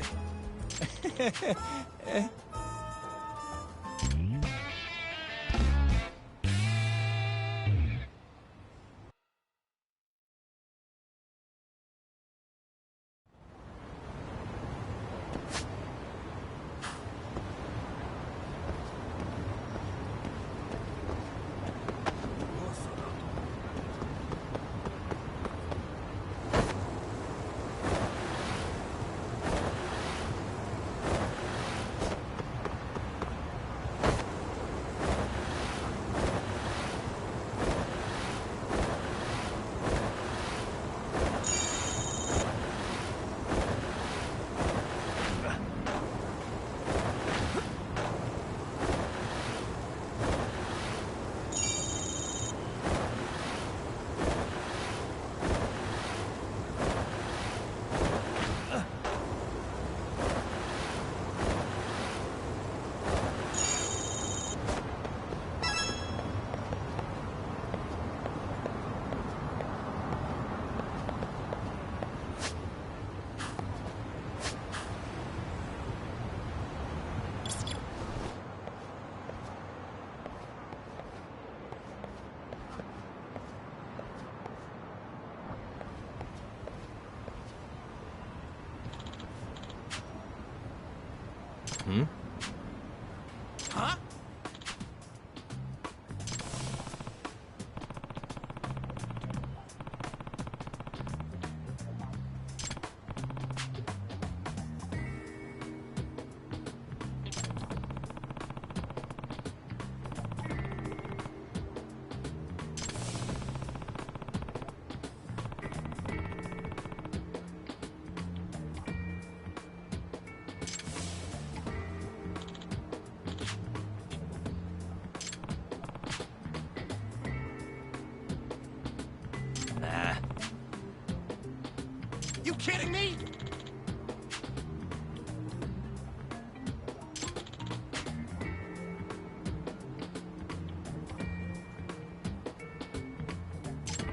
kidding me?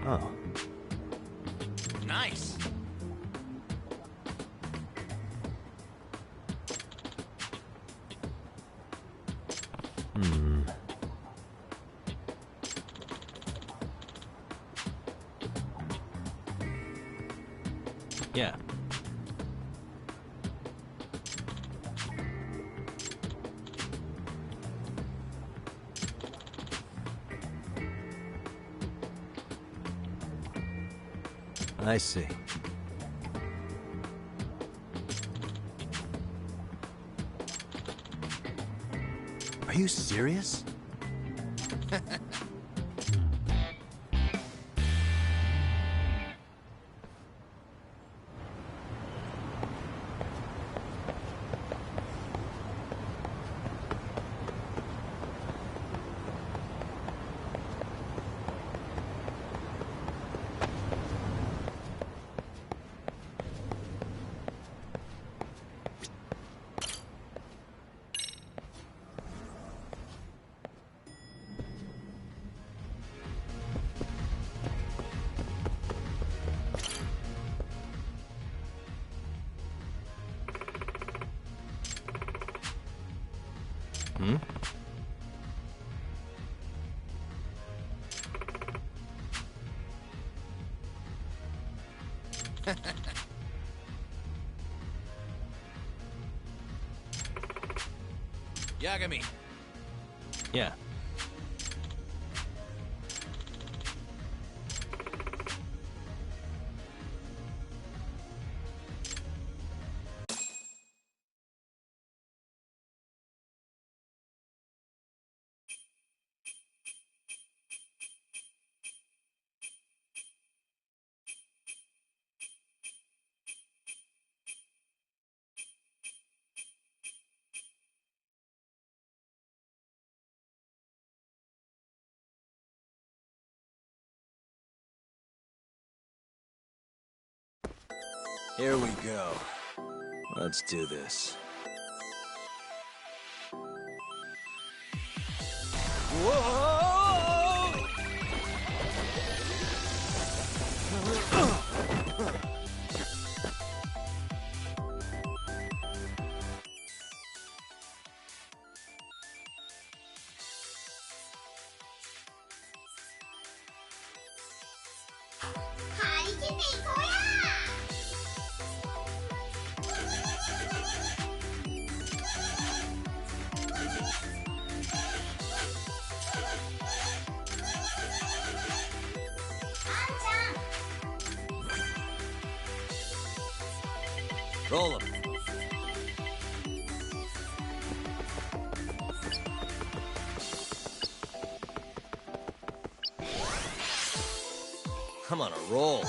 Oh. Nice. Hmm. Yeah. I see. Are you serious? Hmm? Yagami. Yeah. Here we go. Let's do this. Roll 'em. I'm on a roll.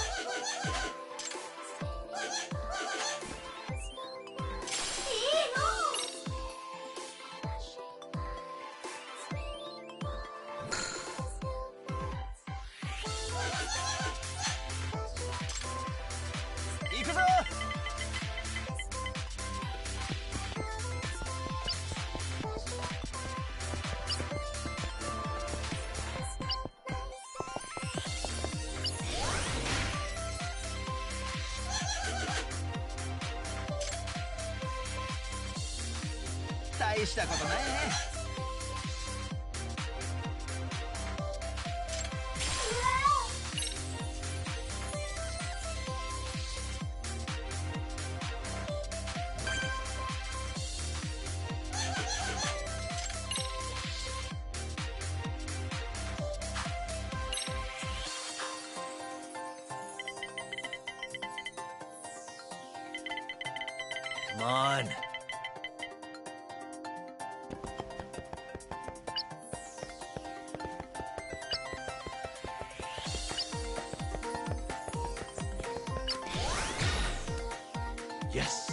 Come on. Yes.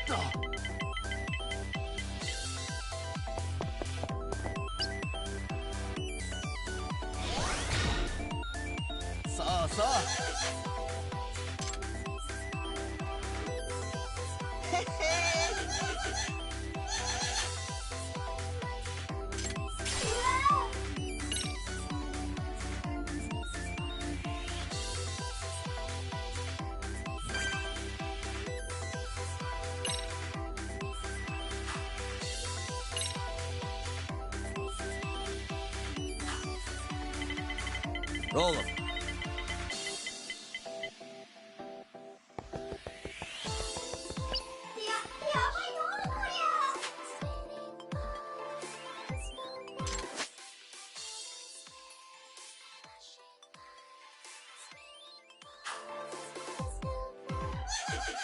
そうそうへへRoll them.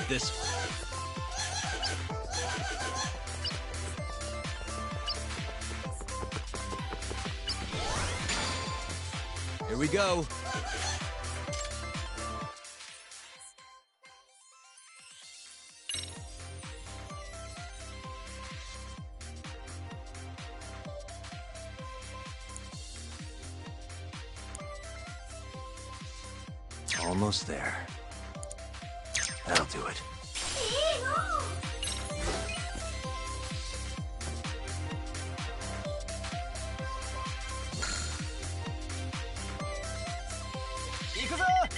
This one. Here we go. Almost there. That'll do it. Come on.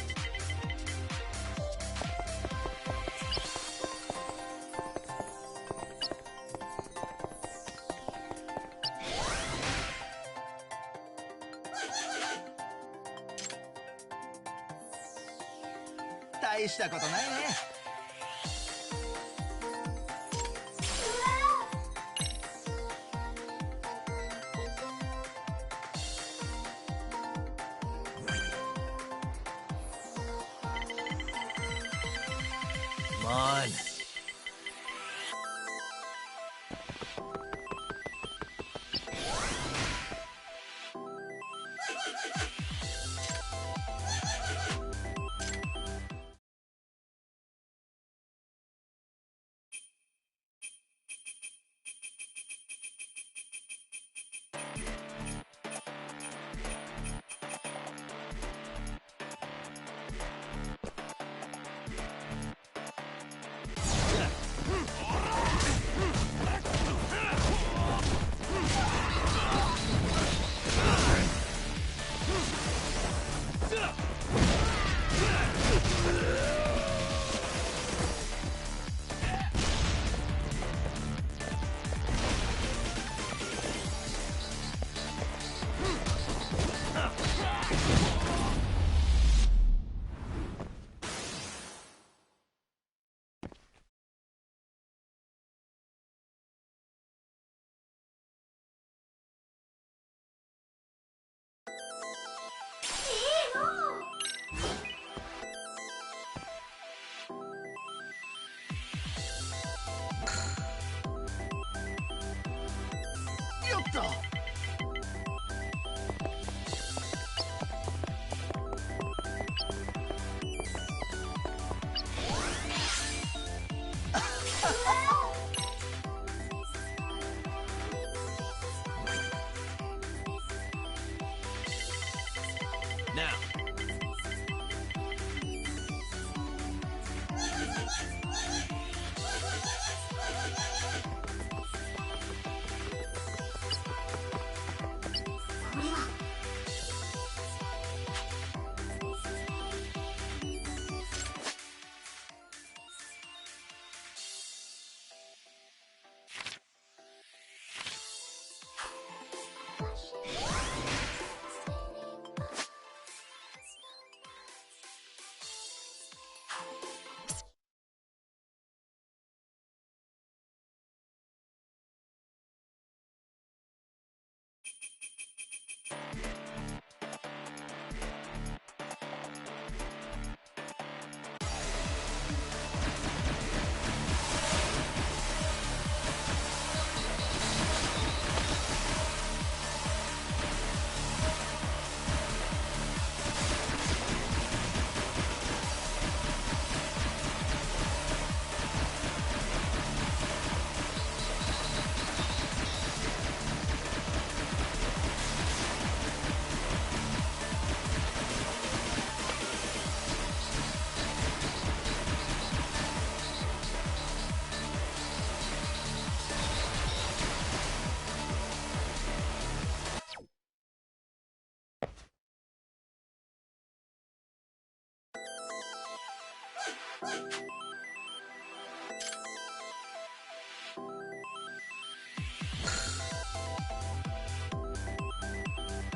Now.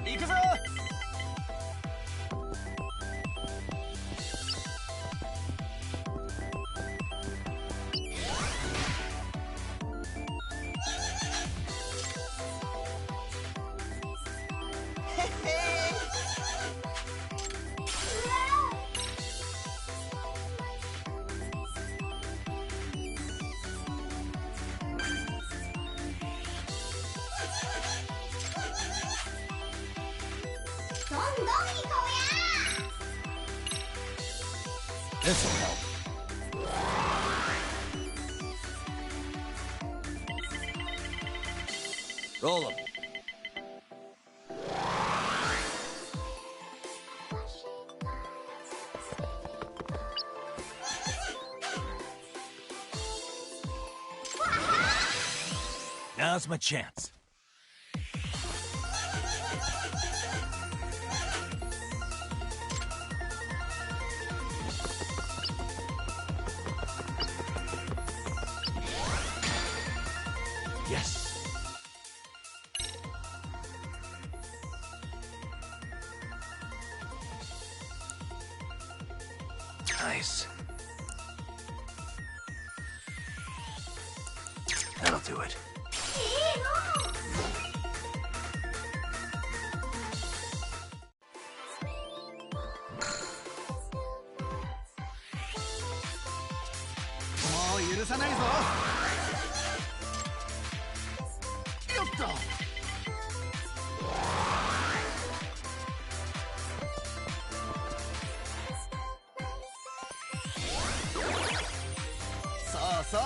行くぞ。どんどん行こうや。 This'll help. Roll them. Now's my chance. Yes. Nice. That'll do it. もう許さないぞ。よっと。そうそう。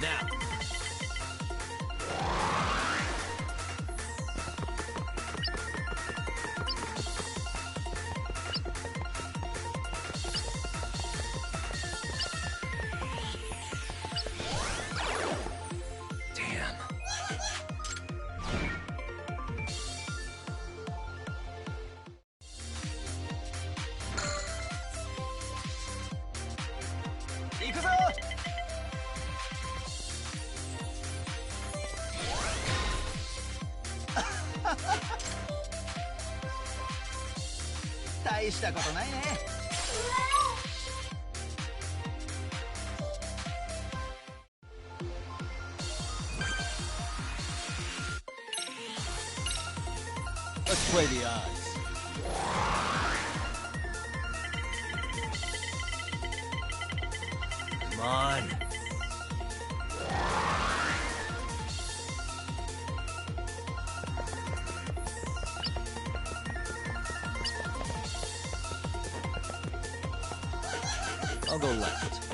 Now. Damn. 行くぞ。大したことないね。Let's play the odds. Come on. I'll go left.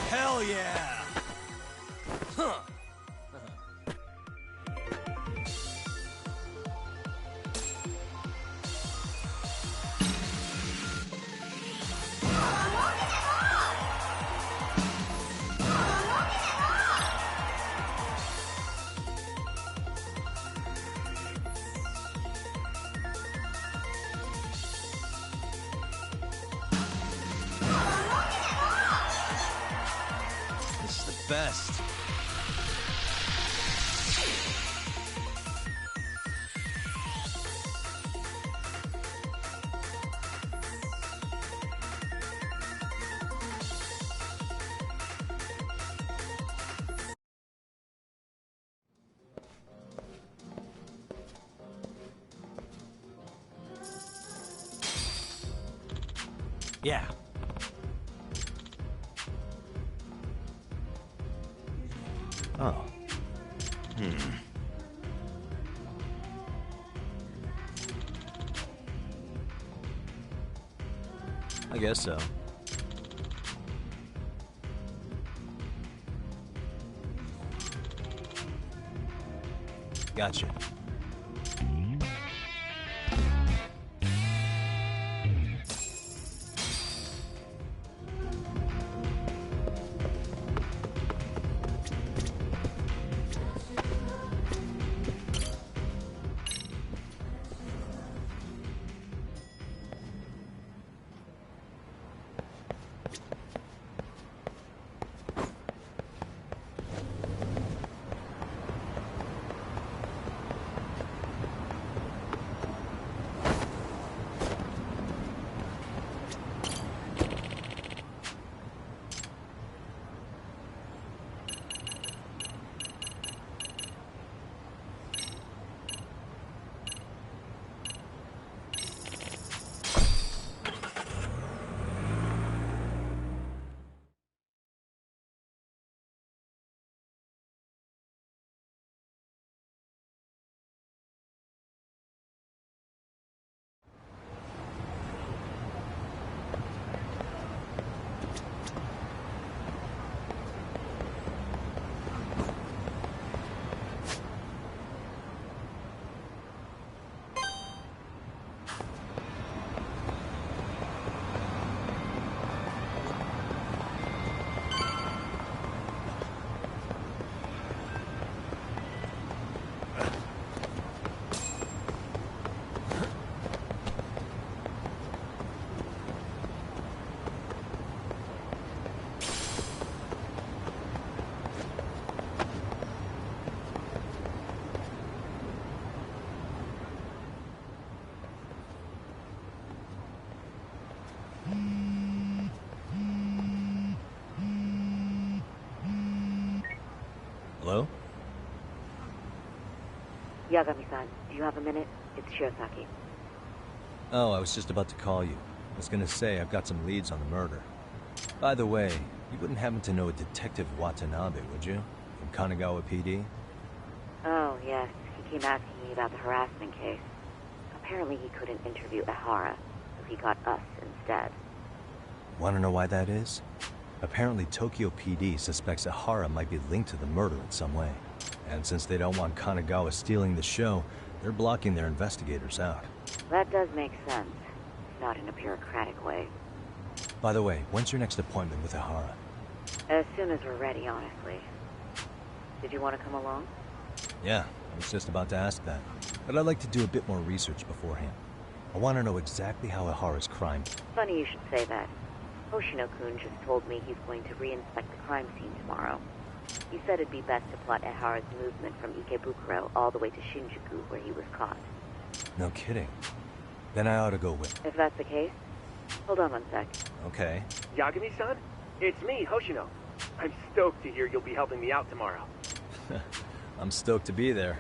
Hell yeah! Huh. This is the best. Yeah. Oh. I guess so. Gotcha. Hello? Yagami-san, do you have a minute? It's Shiosaki. Oh, I was just about to call you. I was gonna say, I've got some leads on the murder. By the way, you wouldn't happen to know a Detective Watanabe, would you? From Kanagawa PD? Oh, yes. He came asking me about the harassment case. Apparently he couldn't interview Ehara, so he got us instead. Wanna know why that is? Apparently Tokyo PD suspects Ehara might be linked to the murder in some way. And since they don't want Kanagawa stealing the show, they're blocking their investigators out. That does make sense. Not in a bureaucratic way. By the way, when's your next appointment with Ehara? As soon as we're ready, honestly. Did you want to come along? Yeah, I was just about to ask that. But I'd like to do a bit more research beforehand. I want to know exactly how Ehara's crime... Funny you should say that. Hoshino-kun just told me he's going to re-inspect the crime scene tomorrow. He said it'd be best to plot Ehara's movement from Ikebukuro all the way to Shinjuku, where he was caught. No kidding. Then I ought to go with... If that's the case, hold on one sec. Okay. Yagami-san? It's me, Hoshino. I'm stoked to hear you'll be helping me out tomorrow. I'm stoked to be there.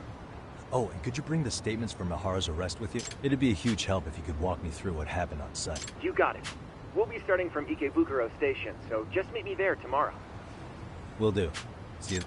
Oh, and could you bring the statements from Ehara's arrest with you? It'd be a huge help if you could walk me through what happened on site. You got it. We'll be starting from Ikebukuro Station, so just meet me there tomorrow. Will do. See you...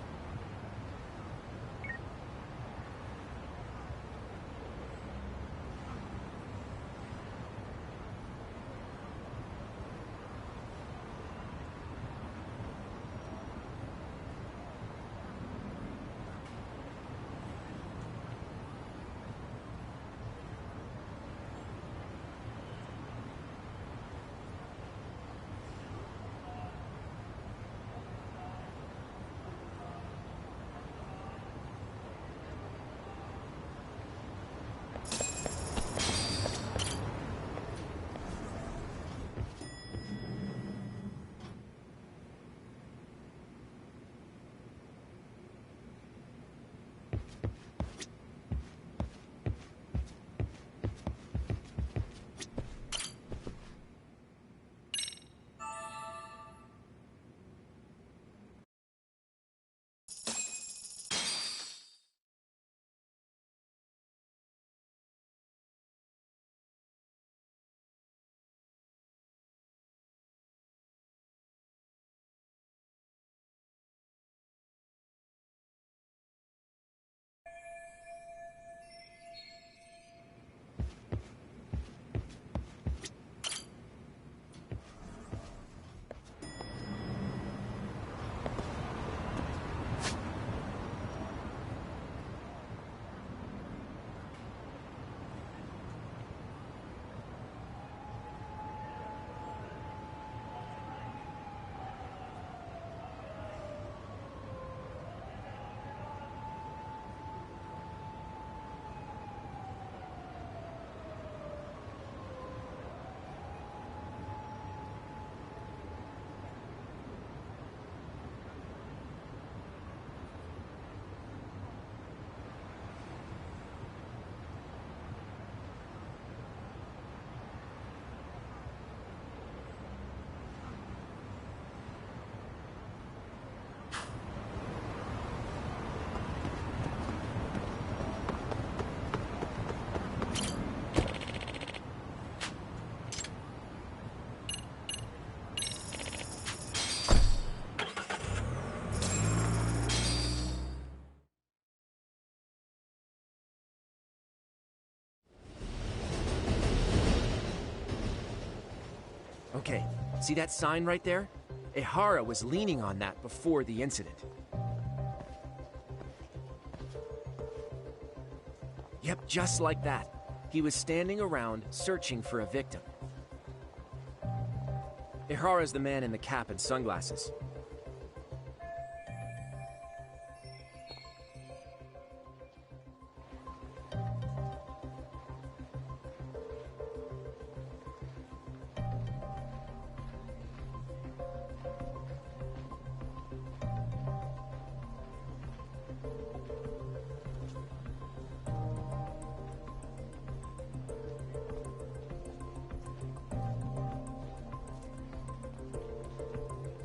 Okay, see that sign right there? Ehara was leaning on that before the incident. Yep, just like that. He was standing around searching for a victim. Ehara's the man in the cap and sunglasses.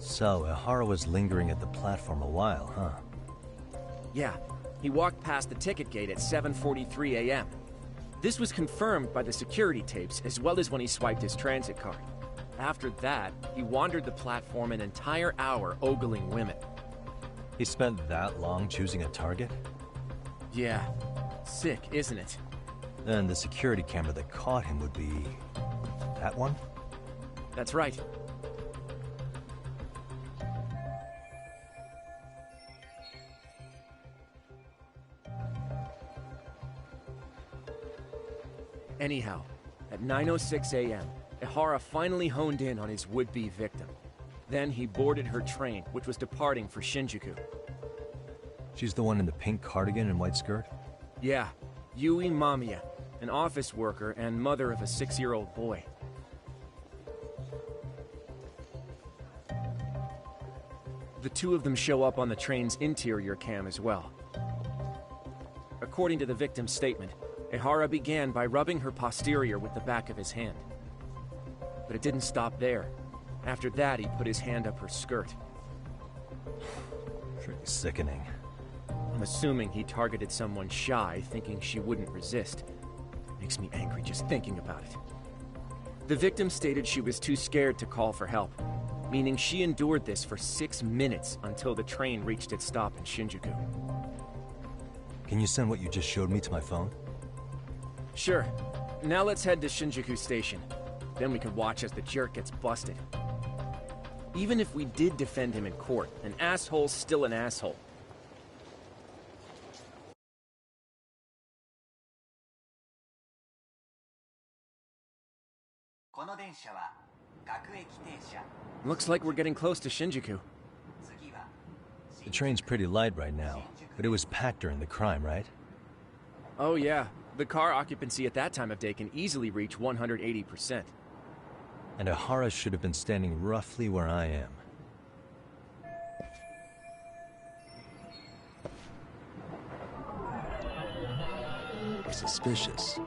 So, Ehara was lingering at the platform a while, huh? Yeah, he walked past the ticket gate at 7:43 a.m. This was confirmed by the security tapes as well as when he swiped his transit card. After that, he wandered the platform an entire hour ogling women. He spent that long choosing a target? Yeah, sick, isn't it? Then the security camera that caught him would be... that one? That's right. Anyhow, at 9:06 a.m., Ehara finally honed in on his would-be victim. Then he boarded her train, which was departing for Shinjuku. She's the one in the pink cardigan and white skirt? Yeah, Yui Mamiya, an office worker and mother of a 6-year-old boy. The two of them show up on the train's interior cam as well. According to the victim's statement, Ehara began by rubbing her posterior with the back of his hand. But it didn't stop there. After that, he put his hand up her skirt. Pretty sickening. I'm assuming he targeted someone shy, thinking she wouldn't resist. Makes me angry just thinking about it. The victim stated she was too scared to call for help, meaning she endured this for 6 minutes until the train reached its stop in Shinjuku. Can you send what you just showed me to my phone? Sure. Now let's head to Shinjuku Station. Then we can watch as the jerk gets busted. Even if we did defend him in court, an asshole's still an asshole. Looks like we're getting close to Shinjuku. The train's pretty light right now, but it was packed during the crime, right? Oh yeah, the car occupancy at that time of day can easily reach 180%. And Ehara should have been standing roughly where I am. Suspicious.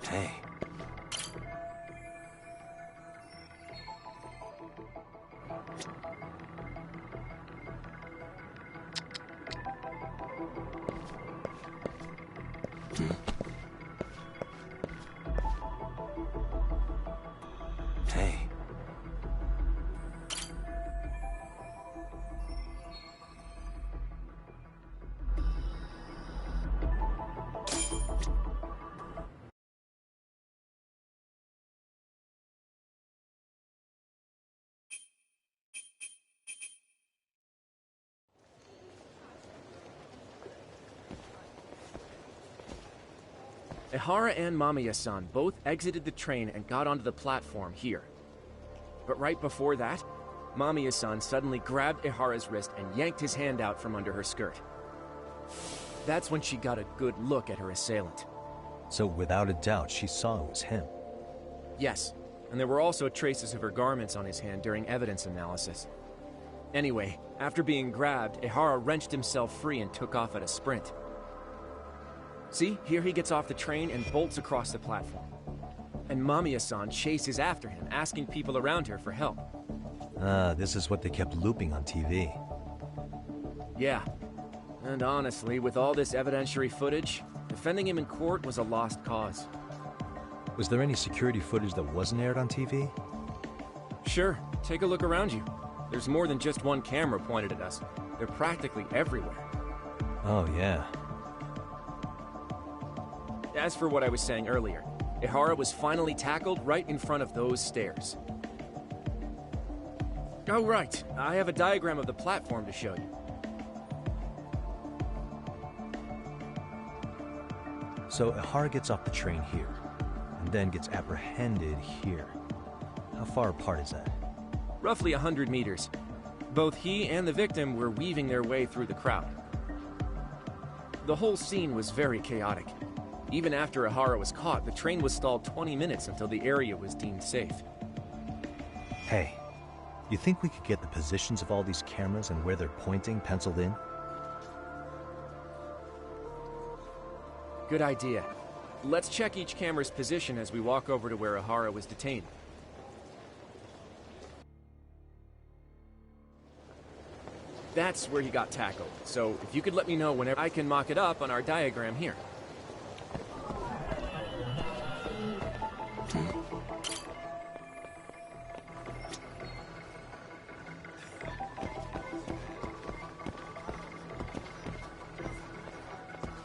Hey. Hey. Ehara and Mamiya-san both exited the train and got onto the platform here. But right before that, Mamiya-san suddenly grabbed Ehara's wrist and yanked his hand out from under her skirt. That's when she got a good look at her assailant. So without a doubt, she saw it was him. Yes, and there were also traces of her garments on his hand during evidence analysis. Anyway, after being grabbed, Ehara wrenched himself free and took off at a sprint. See, here he gets off the train and bolts across the platform. And Mamiya-san chases after him, asking people around her for help. Ah, this is what they kept looping on TV. Yeah. And honestly, with all this evidentiary footage, defending him in court was a lost cause. Was there any security footage that wasn't aired on TV? Sure. Take a look around you. There's more than just one camera pointed at us. They're practically everywhere. Oh, yeah. as for what I was saying earlier, Ihara was finally tackled right in front of those stairs. Oh, right. I have a diagram of the platform to show you. So Ihara gets off the train here, and then gets apprehended here. How far apart is that? Roughly 100 meters. Both he and the victim were weaving their way through the crowd. The whole scene was very chaotic. Even after Ihara was caught, the train was stalled 20 minutes until the area was deemed safe. Hey, you think we could get the positions of all these cameras and where they're pointing penciled in? Good idea. Let's check each camera's position as we walk over to where Ihara was detained. That's where he got tackled, so if you could let me know whenever I can mock it up on our diagram here.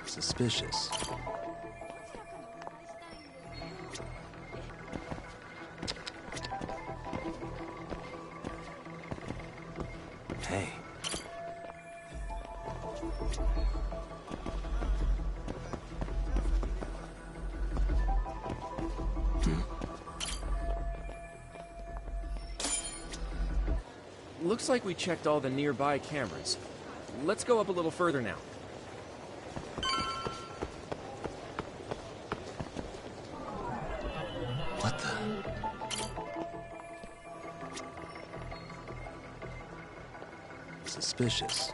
Suspicious. Hey. Looks like we checked all the nearby cameras. Let's go up a little further now. What the? Suspicious.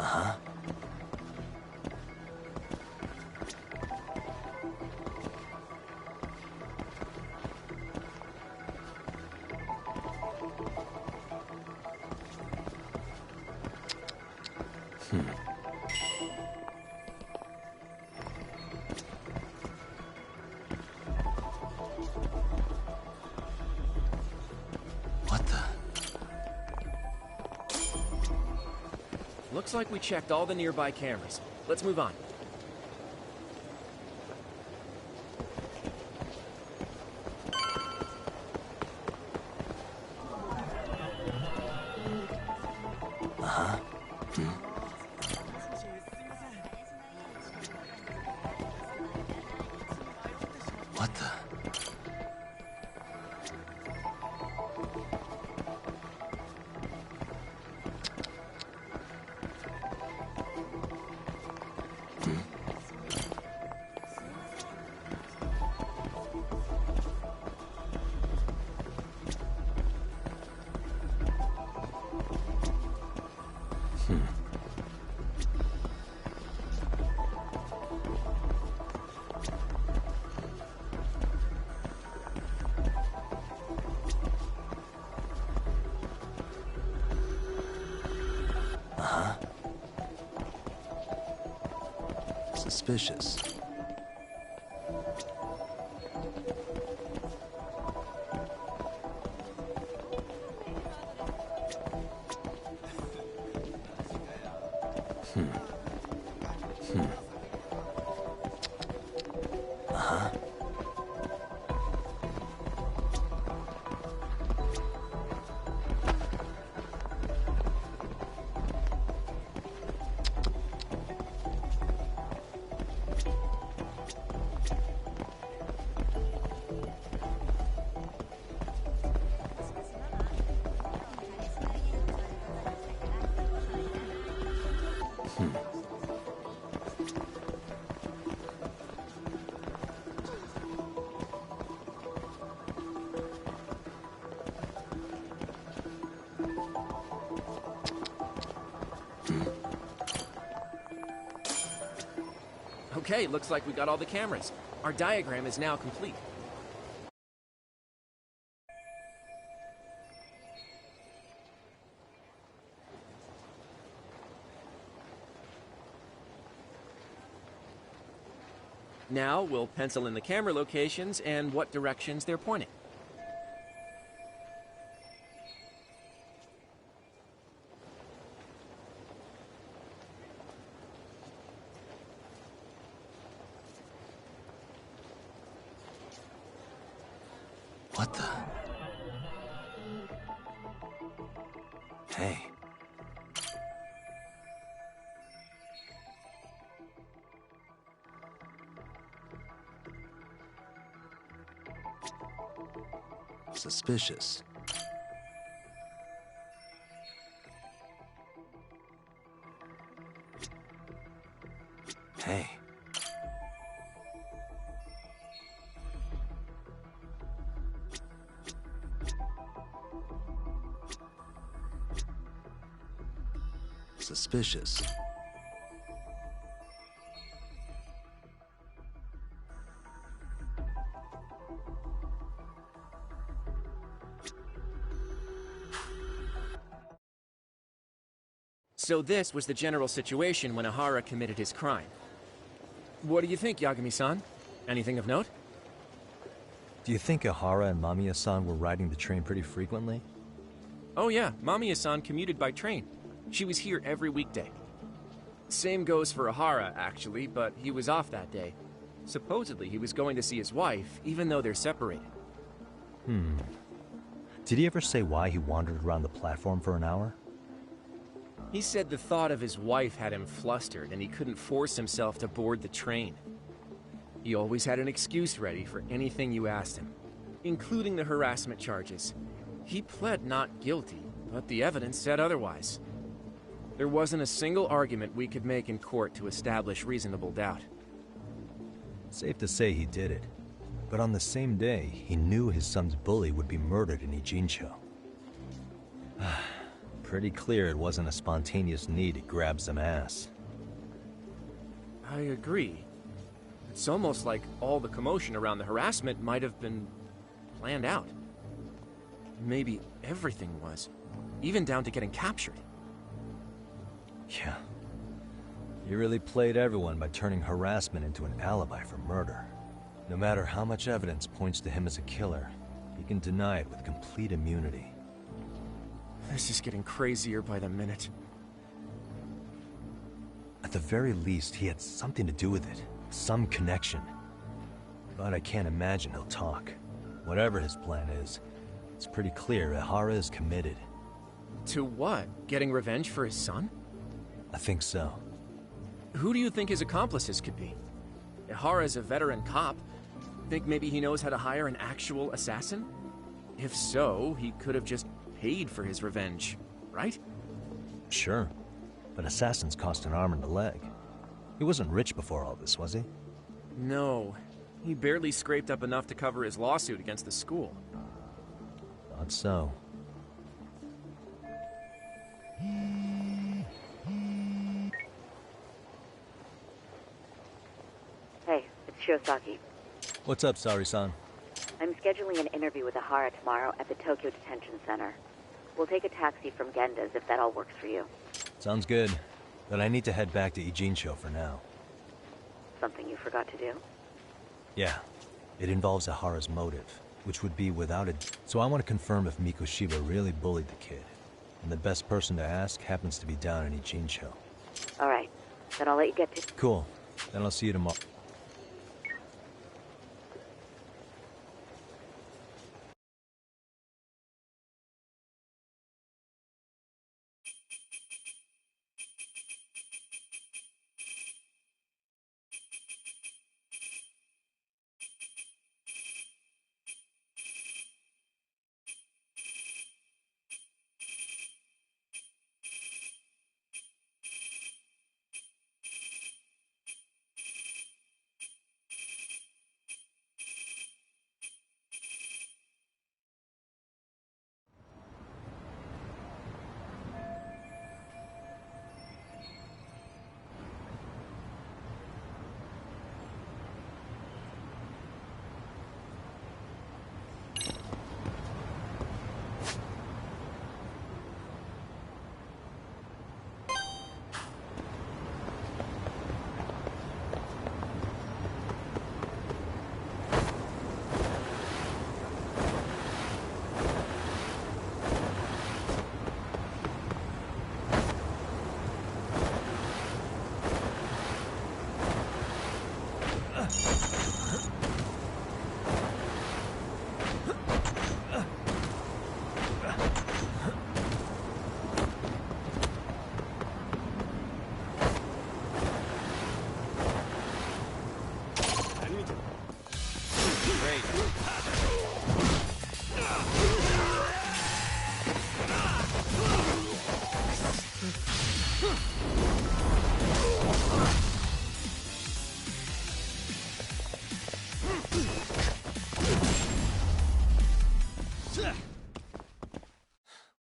Uh-huh. What the? Looks like we checked all the nearby cameras. Let's move on. What the? Suspicious. Okay, looks like we got all the cameras. Our diagram is now complete. Now we'll pencil in the camera locations and what directions they're pointing. What the? Hey. Suspicious. Hey. Suspicious. So this was the general situation when Ihara committed his crime. What do you think, Yagami-san? Anything of note? Do you think Ihara and Mamiya-san were riding the train pretty frequently? Oh yeah, Mamiya-san commuted by train. She was here every weekday. Same goes for Ihara, actually, but he was off that day. Supposedly, he was going to see his wife, even though they're separated. Did he ever say why he wandered around the platform for an hour? He said the thought of his wife had him flustered, and he couldn't force himself to board the train. He always had an excuse ready for anything you asked him, including the harassment charges. He pled not guilty, but the evidence said otherwise. There wasn't a single argument we could make in court to establish reasonable doubt. Safe to say he did it. But on the same day, he knew his son's bully would be murdered in Ijincho. Pretty clear it wasn't a spontaneous need to grab some ass. I agree. It's almost like all the commotion around the harassment might have been planned out. Maybe everything was, even down to getting captured. Yeah. He really played everyone by turning harassment into an alibi for murder. No matter how much evidence points to him as a killer, he can deny it with complete immunity. This is getting crazier by the minute. At the very least, he had something to do with it. Some connection. But I can't imagine he'll talk. Whatever his plan is, it's pretty clear Ihara is committed. To what? Getting revenge for his son? I think so. Who do you think his accomplices could be? Ihara's a veteran cop. Think maybe he knows how to hire an actual assassin? If so, he could have just paid for his revenge, right? Sure. But assassins cost an arm and a leg. He wasn't rich before all this, was he? No. He barely scraped up enough to cover his lawsuit against the school. Thought so. Hey, it's Shiosaki. What's up, Sari-san? I'm scheduling an interview with Ihara tomorrow at the Tokyo Detention Center. We'll take a taxi from Genda's if that all works for you. Sounds good. But I need to head back to Ijincho for now. Something you forgot to do? Yeah. It involves Ahara's motive, which would be without a... So I want to confirm if Mikoshiba really bullied the kid. And the best person to ask happens to be down in Ichincho. Alright, then I'll let you get to... Cool. Then I'll see you tomorrow.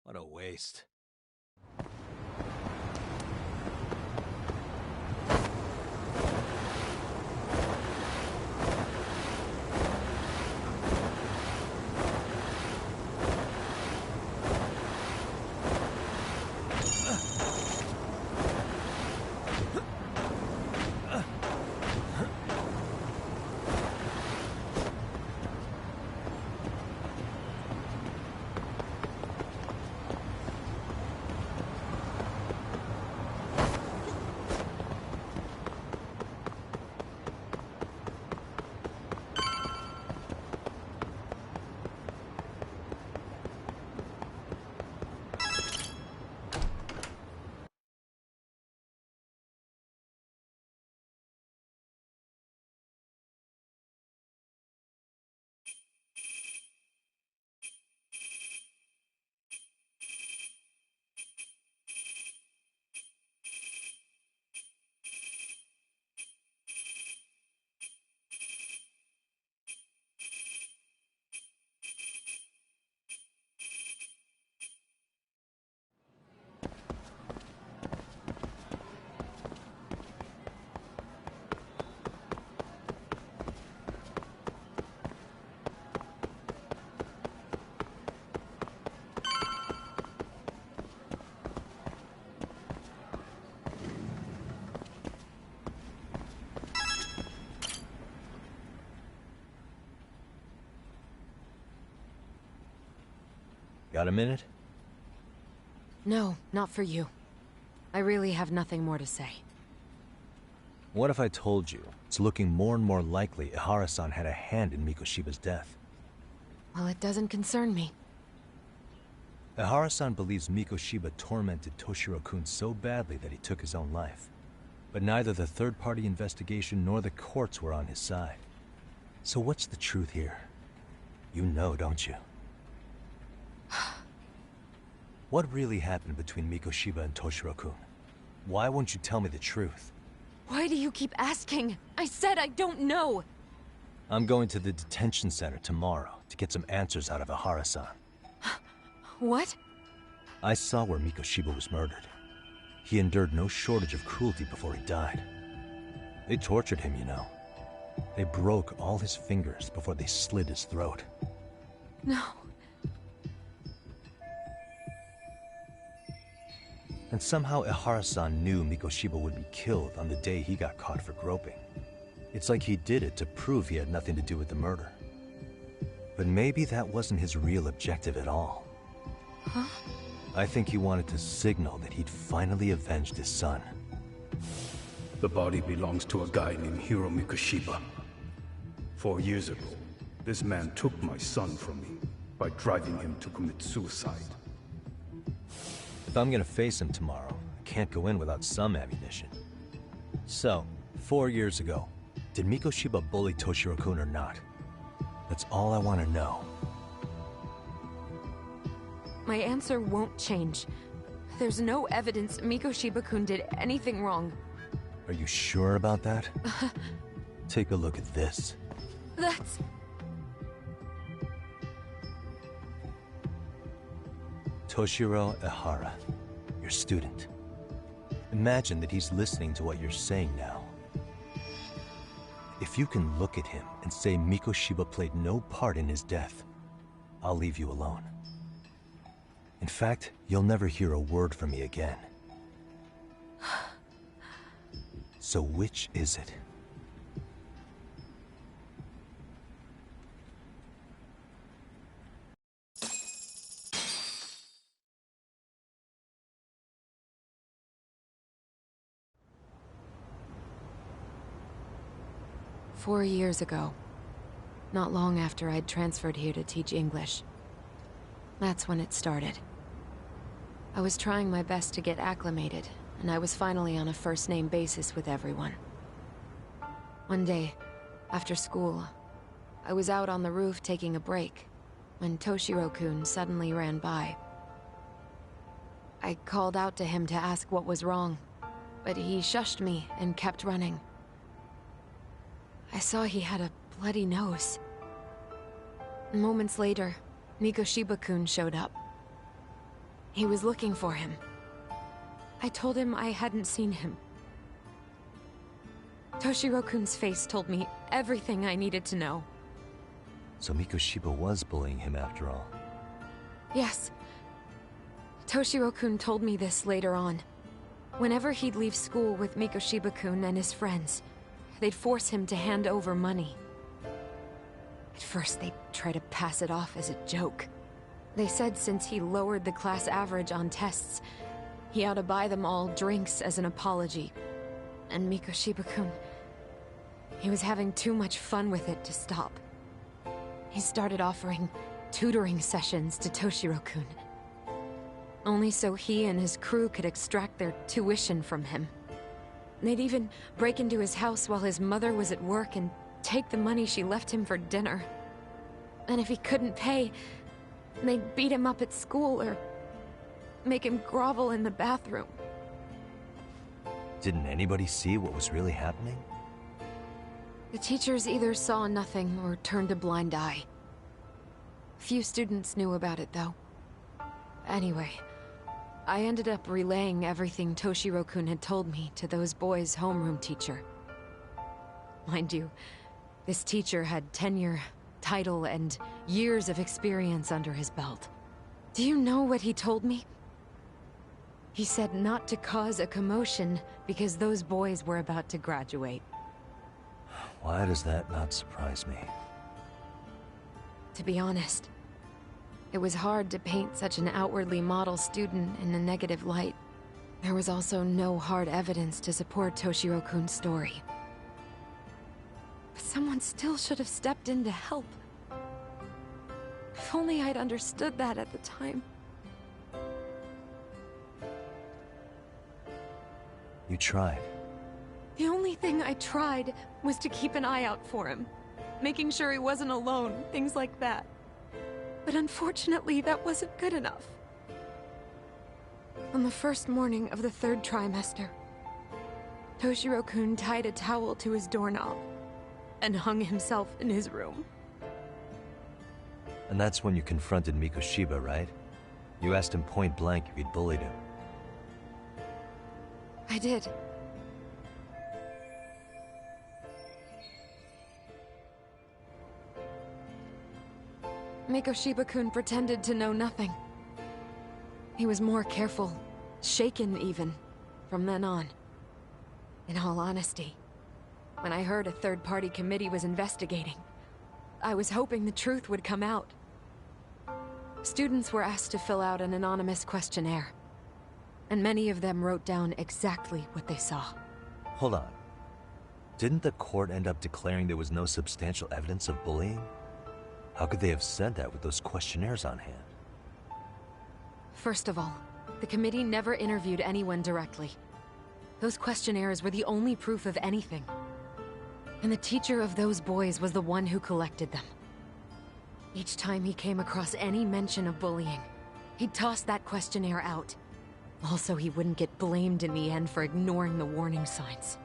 What a waste. Got a minute? No, not for you. I really have nothing more to say. What if I told you it's looking more and more likely Ihara-san had a hand in Mikoshiba's death? Well, it doesn't concern me. Ihara-san believes Mikoshiba tormented Toshiro-kun so badly that he took his own life. But neither the third-party investigation nor the courts were on his side. So what's the truth here? You know, don't you? What really happened between Mikoshiba and Toshiro-kun? Why won't you tell me the truth? Why do you keep asking? I said I don't know! I'm going to the detention center tomorrow to get some answers out of Ihara-san. What? I saw where Mikoshiba was murdered. He endured no shortage of cruelty before he died. They tortured him, you know. They broke all his fingers before they slit his throat. No. And somehow Ihara-san knew Mikoshiba would be killed on the day he got caught for groping. It's like he did it to prove he had nothing to do with the murder. But maybe that wasn't his real objective at all. Huh? I think he wanted to signal that he'd finally avenged his son. The body belongs to a guy named Hiro Mikoshiba. 4 years ago, this man took my son from me by driving him to commit suicide. If I'm gonna face him tomorrow, I can't go in without some ammunition. So, 4 years ago, did Mikoshiba bully Toshiro-kun or not? That's all I want to know. My answer won't change. There's no evidence Mikoshiba-kun did anything wrong. Are you sure about that? Take a look at this. That's... Toshiro Ehara, your student. Imagine that he's listening to what you're saying now. If you can look at him and say Mikoshiba played no part in his death, I'll leave you alone. In fact, you'll never hear a word from me again. So which is it? "4 years ago, not long after I'd transferred here to teach English. That's when it started. I was trying my best to get acclimated, and I was finally on a first-name basis with everyone. One day, after school, I was out on the roof taking a break, when Toshiro-kun suddenly ran by. I called out to him to ask what was wrong, but he shushed me and kept running. I saw he had a bloody nose. Moments later, Mikoshiba-kun showed up. He was looking for him. I told him I hadn't seen him. Toshiro-kun's face told me everything I needed to know. So Mikoshiba was bullying him after all. Yes. Toshiro-kun told me this later on. Whenever he'd leave school with Mikoshiba-kun and his friends, they'd force him to hand over money. At first, they'd try to pass it off as a joke. They said since he lowered the class average on tests, he ought to buy them all drinks as an apology. And Mikoshiba-kun, he was having too much fun with it to stop. He started offering tutoring sessions to Toshiro-kun. Only so he and his crew could extract their tuition from him. They'd even break into his house while his mother was at work and take the money she left him for dinner. And if he couldn't pay, they'd beat him up at school or make him grovel in the bathroom. Didn't anybody see what was really happening? The teachers either saw nothing or turned a blind eye. Few students knew about it, though. Anyway, I ended up relaying everything Toshiro-kun had told me to those boys' homeroom teacher. Mind you, this teacher had tenure, title, and years of experience under his belt. Do you know what he told me? He said not to cause a commotion because those boys were about to graduate. Why does that not surprise me? To be honest, it was hard to paint such an outwardly model student in a negative light. There was also no hard evidence to support Toshiro-kun's story. But someone still should have stepped in to help. If only I'd understood that at the time. You tried. The only thing I tried was to keep an eye out for him, making sure he wasn't alone, things like that. But unfortunately, that wasn't good enough. On the first morning of the 3rd trimester, Toshiro-kun tied a towel to his doorknob and hung himself in his room. And that's when you confronted Mikoshiba, right? You asked him point blank if he'd bullied him. I did. Mikoshiba-kun pretended to know nothing. He was more careful, shaken even, from then on. In all honesty, When I heard a third-party committee was investigating, I was hoping the truth would come out. Students were asked to fill out an anonymous questionnaire, and many of them wrote down exactly what they saw. Hold on. Didn't the court end up declaring there was no substantial evidence of bullying? How could they have said that with those questionnaires on hand? First of all, the committee never interviewed anyone directly. Those questionnaires were the only proof of anything. And the teacher of those boys was the one who collected them. Each time he came across any mention of bullying, he'd toss that questionnaire out. Also, he wouldn't get blamed in the end for ignoring the warning signs.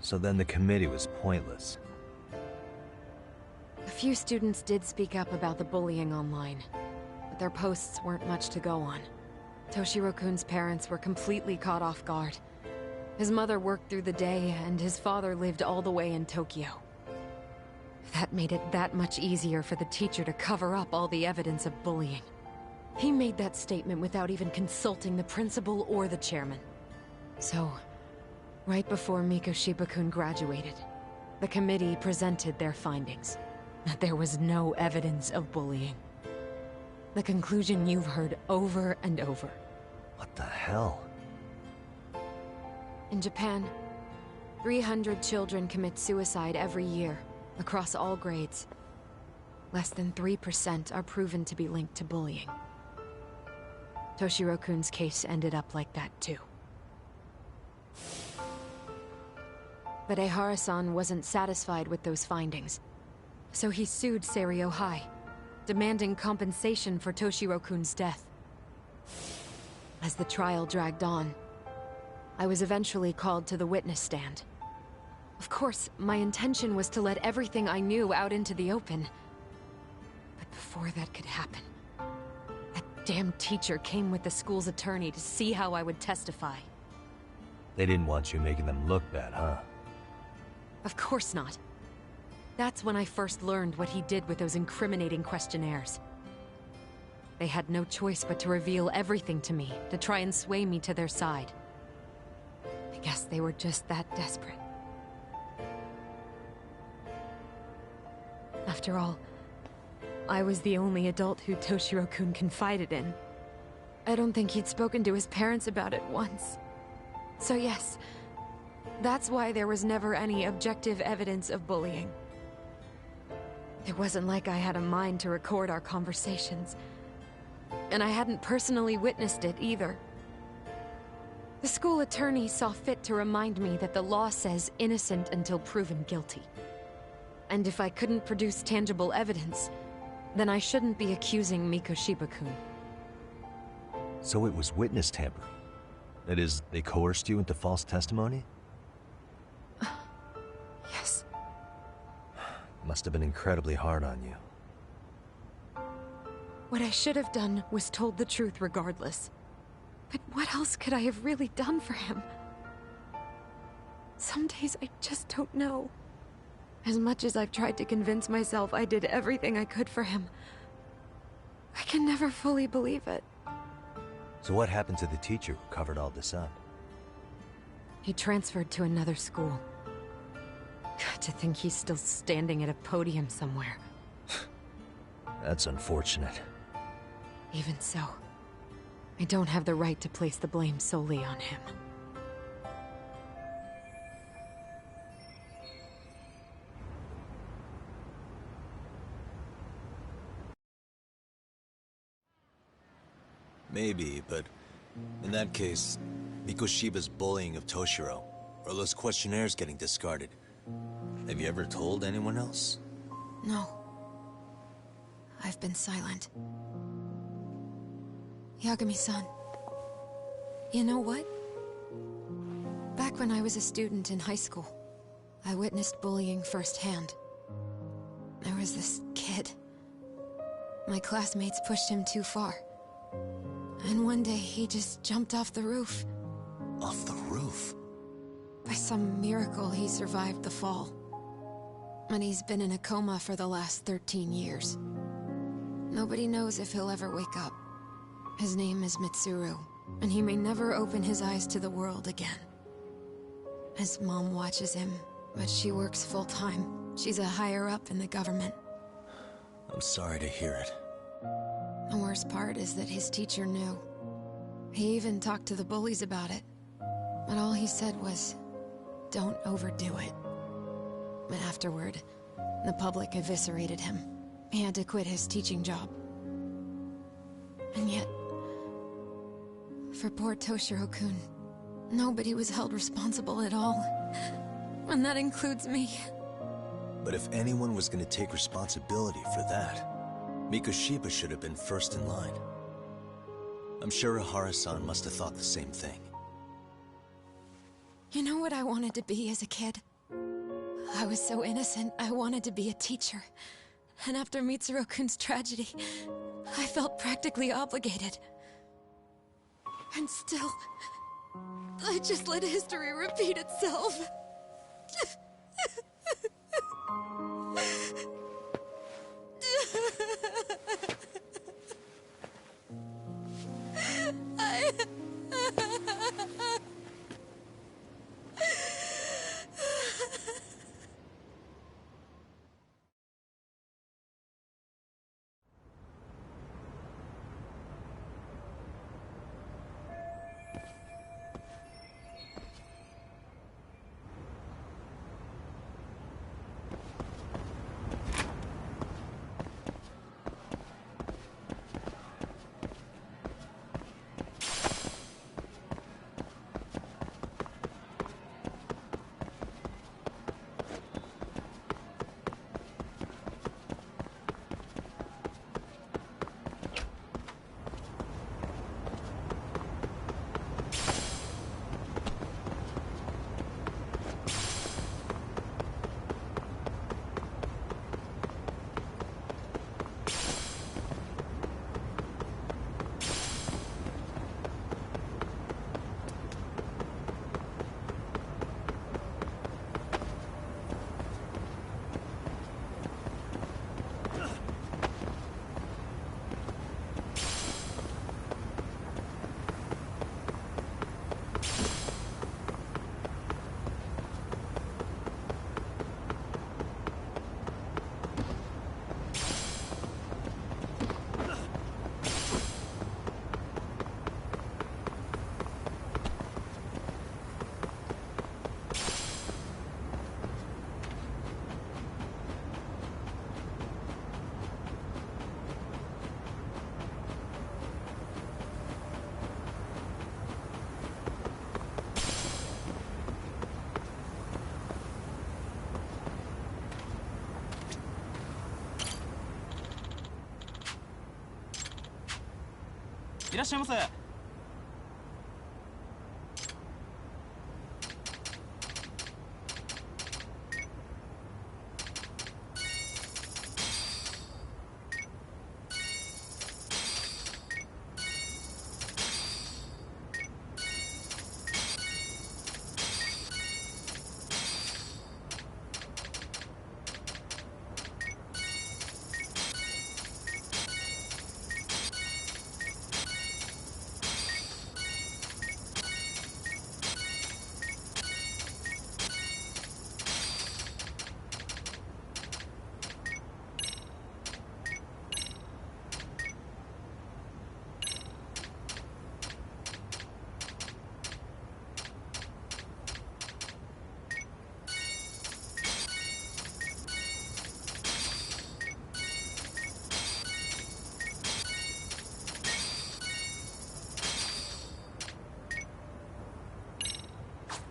So then the committee was pointless. A few students did speak up about the bullying online, but their posts weren't much to go on. Toshiro-kun's parents were completely caught off guard. His mother worked through the day, and his father lived all the way in Tokyo. That made it that much easier for the teacher to cover up all the evidence of bullying. He made that statement without even consulting the principal or the chairman. So, right before Mikoshiba-kun graduated, the committee presented their findings. That there was no evidence of bullying. The conclusion you've heard over and over. What the hell? In Japan, 300 children commit suicide every year, across all grades. Less than 3% are proven to be linked to bullying. Toshiro-kun's case ended up like that too. But Ehara-san wasn't satisfied with those findings, so he sued Seiryo High, demanding compensation for Toshiro-kun's death. As the trial dragged on, I was eventually called to the witness stand. Of course, my intention was to let everything I knew out into the open. But before that could happen, that damn teacher came with the school's attorney to see how I would testify. They didn't want you making them look bad, huh? Of course not. That's when I first learned what he did with those incriminating questionnaires. They had no choice but to reveal everything to me, to try and sway me to their side. I guess they were just that desperate. After all, I was the only adult who Toshiro-kun confided in. I don't think he'd spoken to his parents about it once. So yes, that's why there was never any objective evidence of bullying. It wasn't like I had a mind to record our conversations. And I hadn't personally witnessed it either. The school attorney saw fit to remind me that the law says innocent until proven guilty. And if I couldn't produce tangible evidence, then I shouldn't be accusing Mikoshiba-kun. So it was witness tampering. That is, they coerced you into false testimony? Yes. Must have been incredibly hard on you. What I should have done was told the truth regardless. But what else could I have really done for him? Some days I just don't know. As much as I've tried to convince myself I did everything I could for him, I can never fully believe it. So what happened to the teacher who covered all this up? He transferred to another school. God, to think he's still standing at a podium somewhere. That's unfortunate. Even so, I don't have the right to place the blame solely on him. Maybe, but in that case, Mikoshiba's bullying of Toshiro, or those questionnaires getting discarded. Have you ever told anyone else? No. I've been silent. Yagami-san, you know what? Back when I was a student in high school, I witnessed bullying firsthand. There was this kid. My classmates pushed him too far. And one day he just jumped off the roof. Off the roof? By some miracle, he survived the fall. And he's been in a coma for the last 13 years. Nobody knows if he'll ever wake up. His name is Mitsuru, and he may never open his eyes to the world again. His mom watches him, but she works full-time. She's a higher-up in the government. I'm sorry to hear it. The worst part is that his teacher knew. He even talked to the bullies about it. But all he said was, don't overdo it. But afterward, the public eviscerated him. He had to quit his teaching job. And yet, for poor Toshiro-kun, nobody was held responsible at all. And that includes me. But if anyone was going to take responsibility for that, Mikoshiba should have been first in line. I'm sure Ihara-san must have thought the same thing. You know what I wanted to be as a kid? I was so innocent, I wanted to be a teacher. And after Mitsuru-kun's tragedy, I felt practically obligated. And still, I just let history repeat itself.いらっしゃいませ。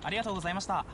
ありがとうございました。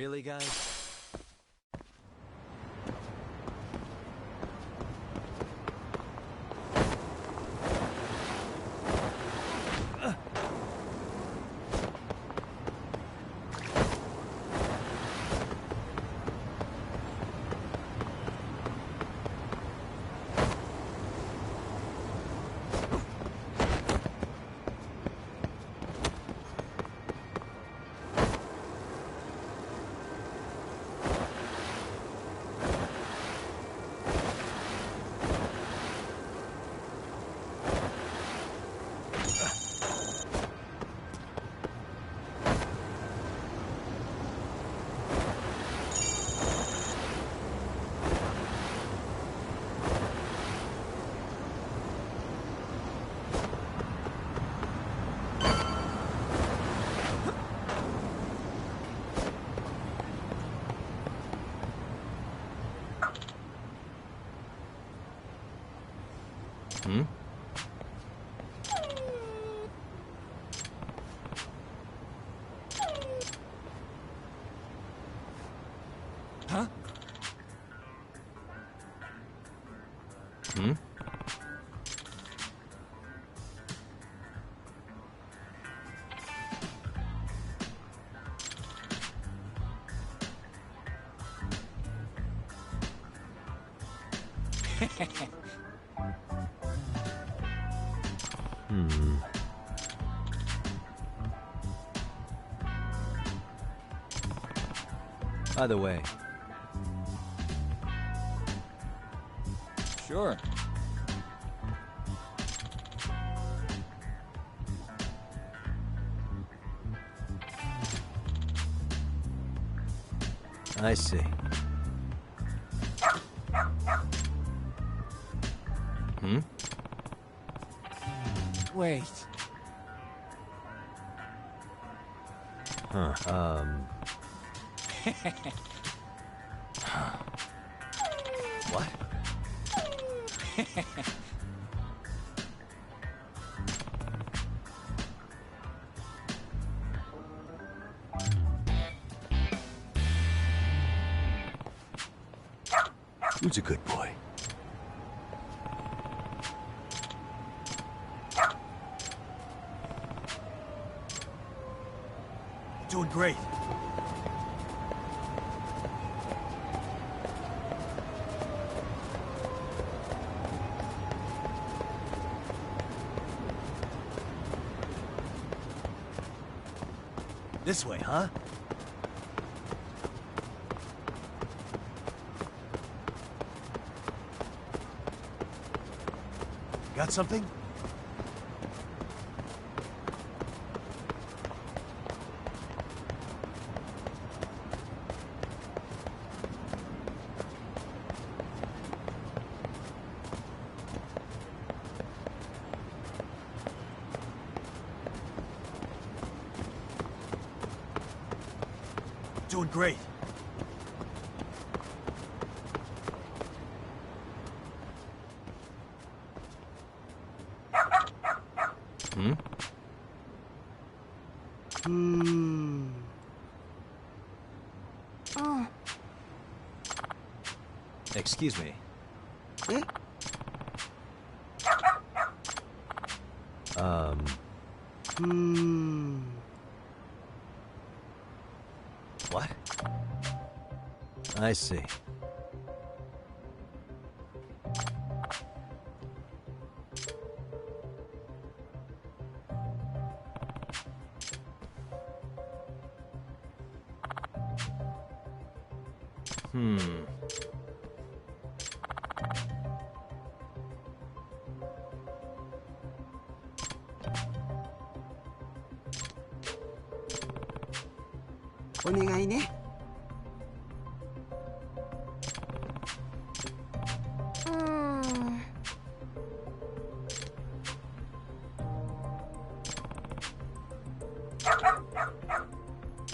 Really, guys? Hmm? Huh? Hmm? Hmm. By the way. Sure. I see. Hmm? Wait. Huh, What? Who's a good boy? Doing great. This way, huh? Got something? Doing great. Hmm? Oh. Excuse me. Eh? What? I see. Hmm.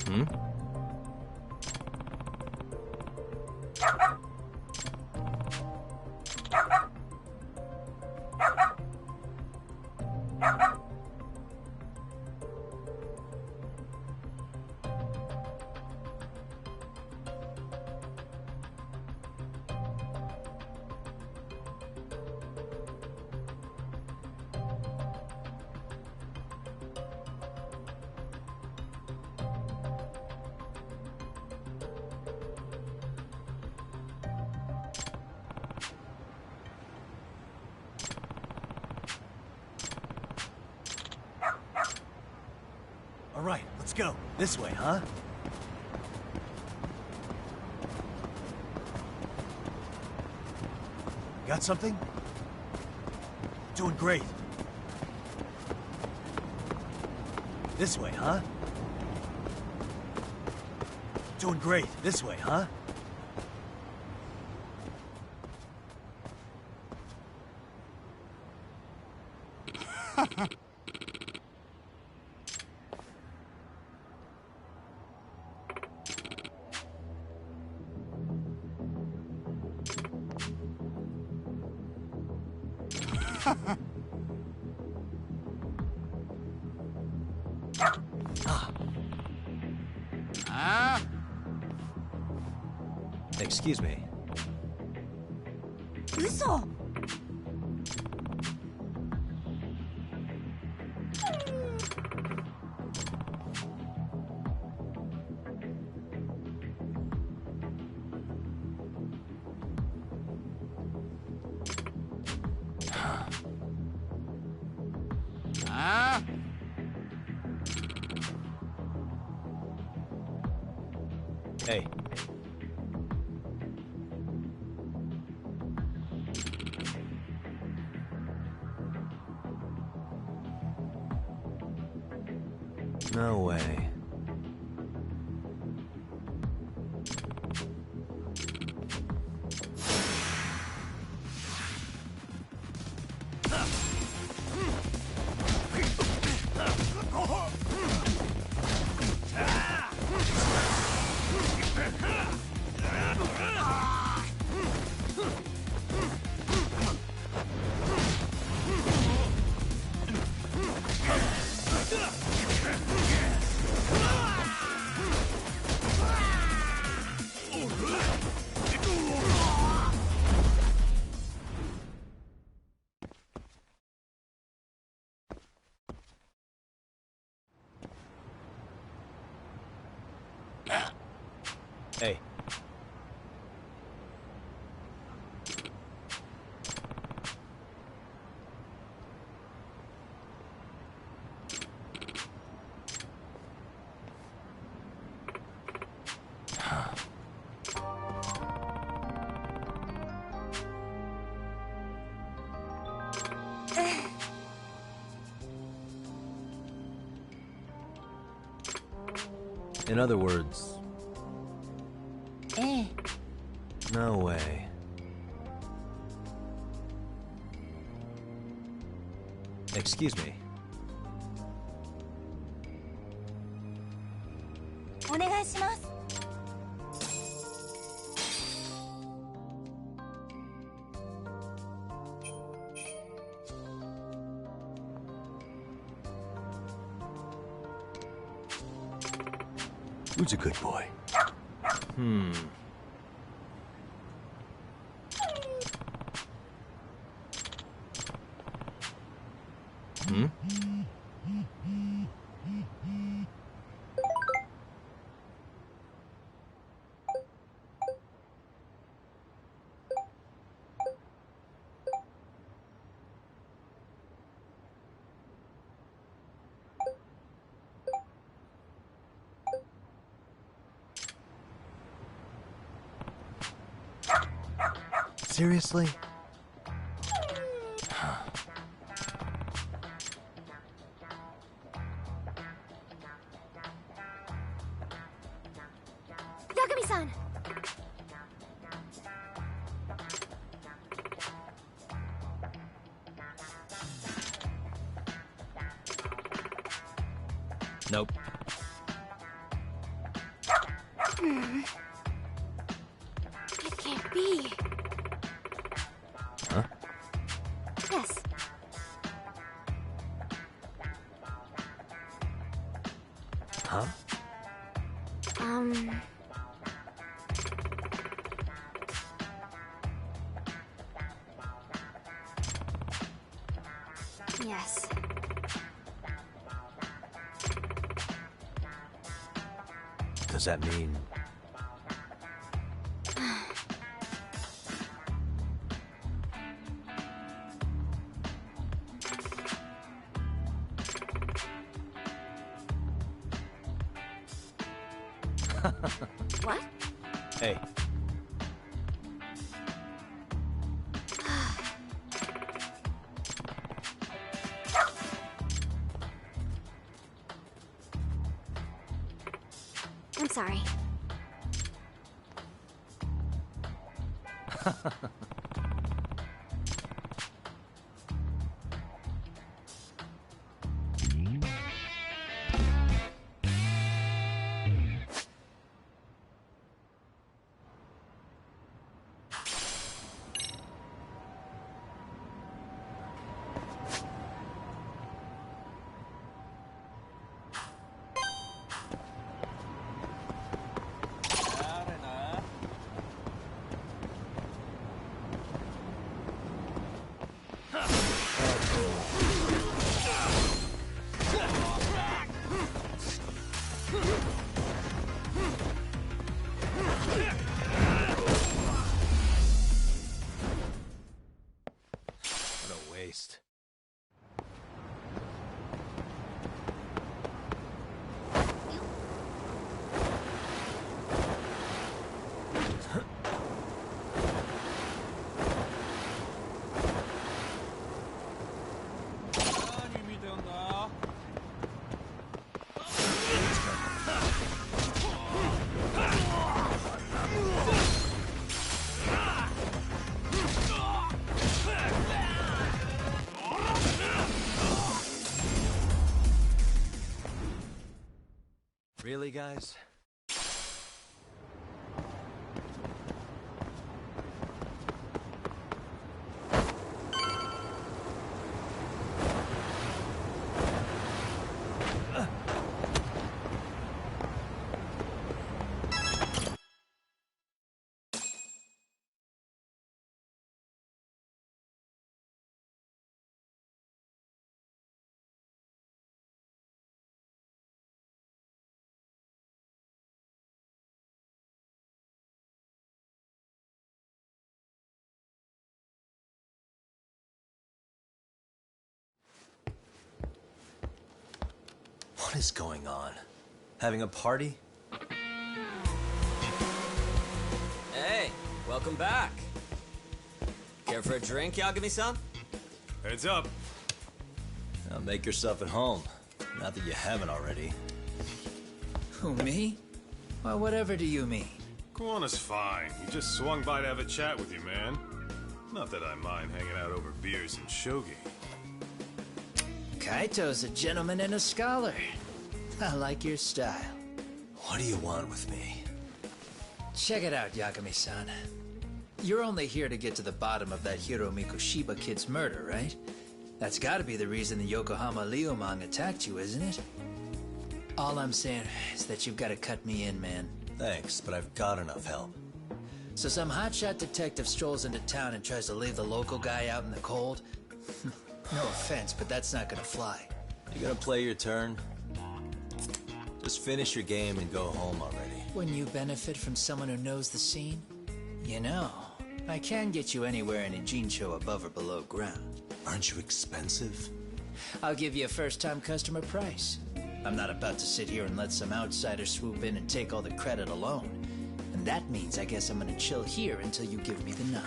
Hmm? Let's go. This way, huh? Got something? Doing great. This way, huh? Doing great. This way, huh? Excuse me. 嘘。Hey. No way. Hey. In other words... No way. Excuse me. お願いします。Who's a good boy? Hmm. Hmm? Seriously? Yagami-san! Nope. It can't be. Huh? Yes. Huh? Yes. Does that mean... What? Hey. I'm sorry. What a waste. Really, guys? What is going on? Having a party? Hey, welcome back. Care for a drink, Yagami-san? Heads up. Now make yourself at home. Not that you haven't already. Who, me? Well, whatever do you mean? Kuwana's fine. He just swung by to have a chat with you, man. Not that I mind hanging out over beers and shogi. Kaito's a gentleman and a scholar. I like your style. What do you want with me? Check it out, Yagami-san. You're only here to get to the bottom of that Hiro Mikoshiba kid's murder, right? That's gotta be the reason the Yokohama Liumang attacked you, isn't it? All I'm saying is that you've gotta cut me in, man. Thanks, but I've got enough help. So some hotshot detective strolls into town and tries to leave the local guy out in the cold? No offense, but that's not gonna fly. You gonna play your turn? Just finish your game and go home already. Wouldn't you benefit from someone who knows the scene? You know, I can get you anywhere in a Jincho above or below ground. Aren't you expensive? I'll give you a first-time customer price. I'm not about to sit here and let some outsider swoop in and take all the credit alone. And that means I guess I'm gonna chill here until you give me the nod.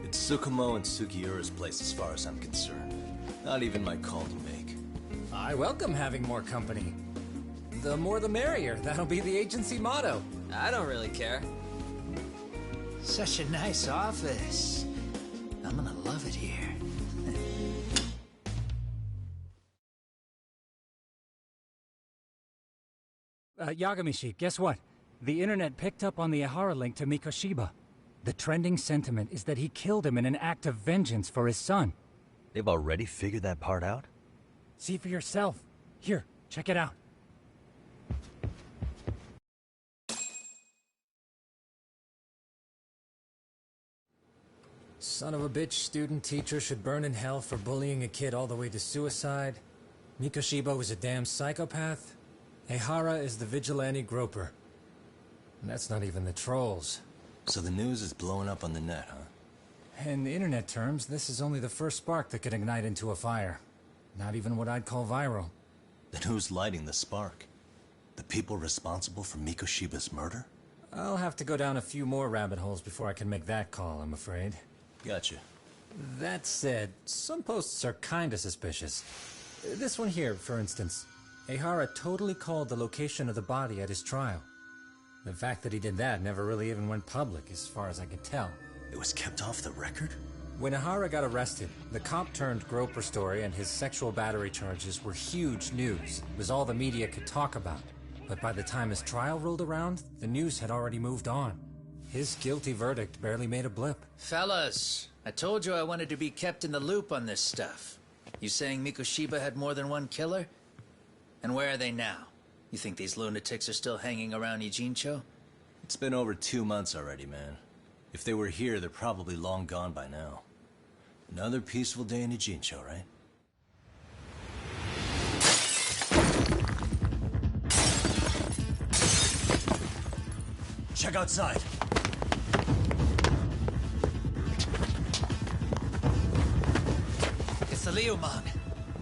It's Tsukumo and Sugiura's place as far as I'm concerned. Not even my call to make. I welcome having more company. The more the merrier. That'll be the agency motto. I don't really care. Such a nice office. I'm gonna love it here. Yagami-shi, guess what? The internet picked up on the Ihara link to Mikoshiba. The trending sentiment is that he killed him in an act of vengeance for his son. They've already figured that part out? See for yourself. Here, check it out. Son of a bitch student teacher should burn in hell for bullying a kid all the way to suicide. Mikoshiba was a damn psychopath. Ehara is the vigilante groper. And that's not even the trolls. So the news is blowing up on the net, huh? In the internet terms, this is only the first spark that could ignite into a fire. Not even what I'd call viral. Then who's lighting the spark? The people responsible for Mikoshiba's murder? I'll have to go down a few more rabbit holes before I can make that call, I'm afraid. Gotcha. That said, some posts are kinda suspicious. This one here, for instance. Ehara totally called the location of the body at his trial. The fact that he did that never really even went public, as far as I can tell. It was kept off the record? When Ehara got arrested, the cop-turned-groper story and his sexual battery charges were huge news. It was all the media could talk about. But by the time his trial rolled around, the news had already moved on. His guilty verdict barely made a blip. Fellas, I told you I wanted to be kept in the loop on this stuff. You saying Mikoshiba had more than one killer? And where are they now? You think these lunatics are still hanging around Ijincho? It's been over 2 months already, man. If they were here, they're probably long gone by now. Another peaceful day in Ijincho, right? Check outside. It's the Liumang.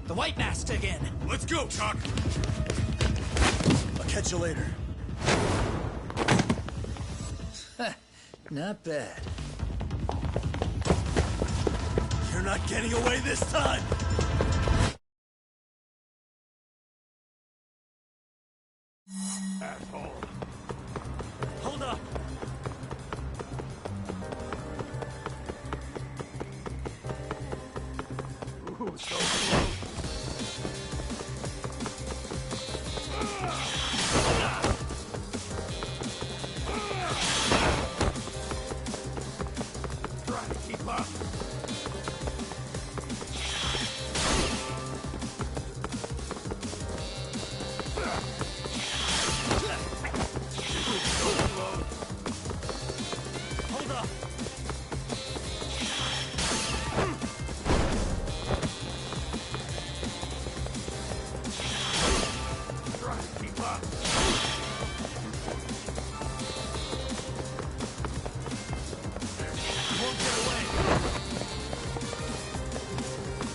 The White Mask again. Let's go, Chuck! I'll catch you later. Not bad. You're not getting away this time! Asshole. Hold up! Ooh, so close. Try to keep up. Hold up! Try to keep up. You won't get away!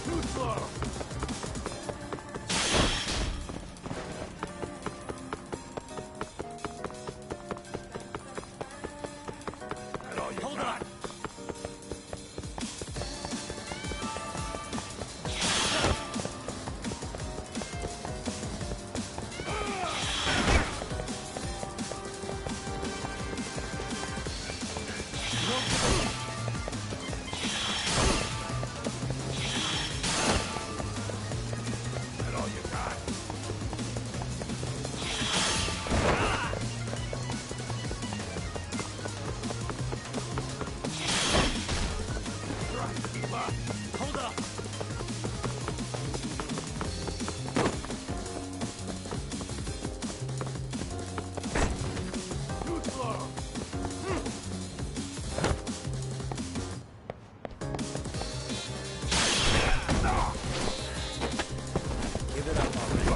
Too slow. That all you Hold got? on! That all you got? Try to keep up. Hold up! Too slow. Give it up already.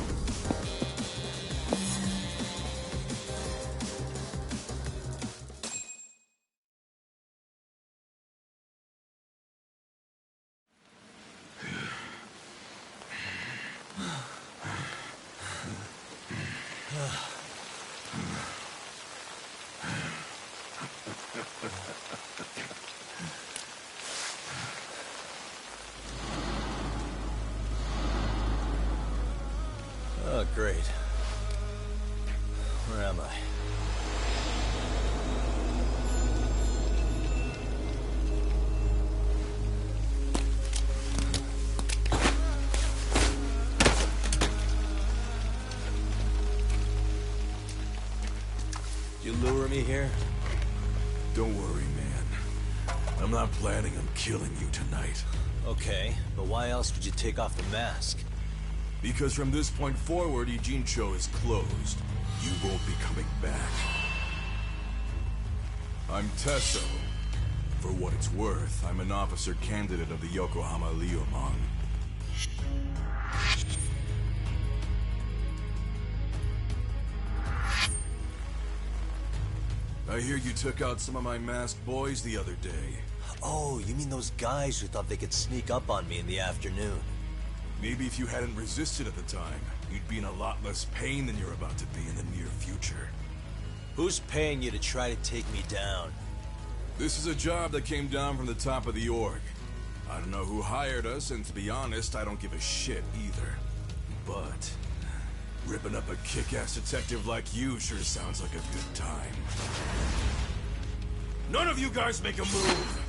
Oh, great. Where am I? You lure me here? Don't worry, man. I'm not planning on killing you tonight. Okay, but why else would you take off the mask? Because from this point forward, Ijincho is closed. You won't be coming back. I'm Tesso. For what it's worth, I'm an officer candidate of the Yokohama Liumang. I hear you took out some of my masked boys the other day. Oh, you mean those guys who thought they could sneak up on me in the afternoon? Maybe if you hadn't resisted at the time, you'd be in a lot less pain than you're about to be in the near future. Who's paying you to try to take me down? This is a job that came down from the top of the org. I don't know who hired us, and to be honest, I don't give a shit either. But ripping up a kick-ass detective like you sure sounds like a good time. None of you guys make a move!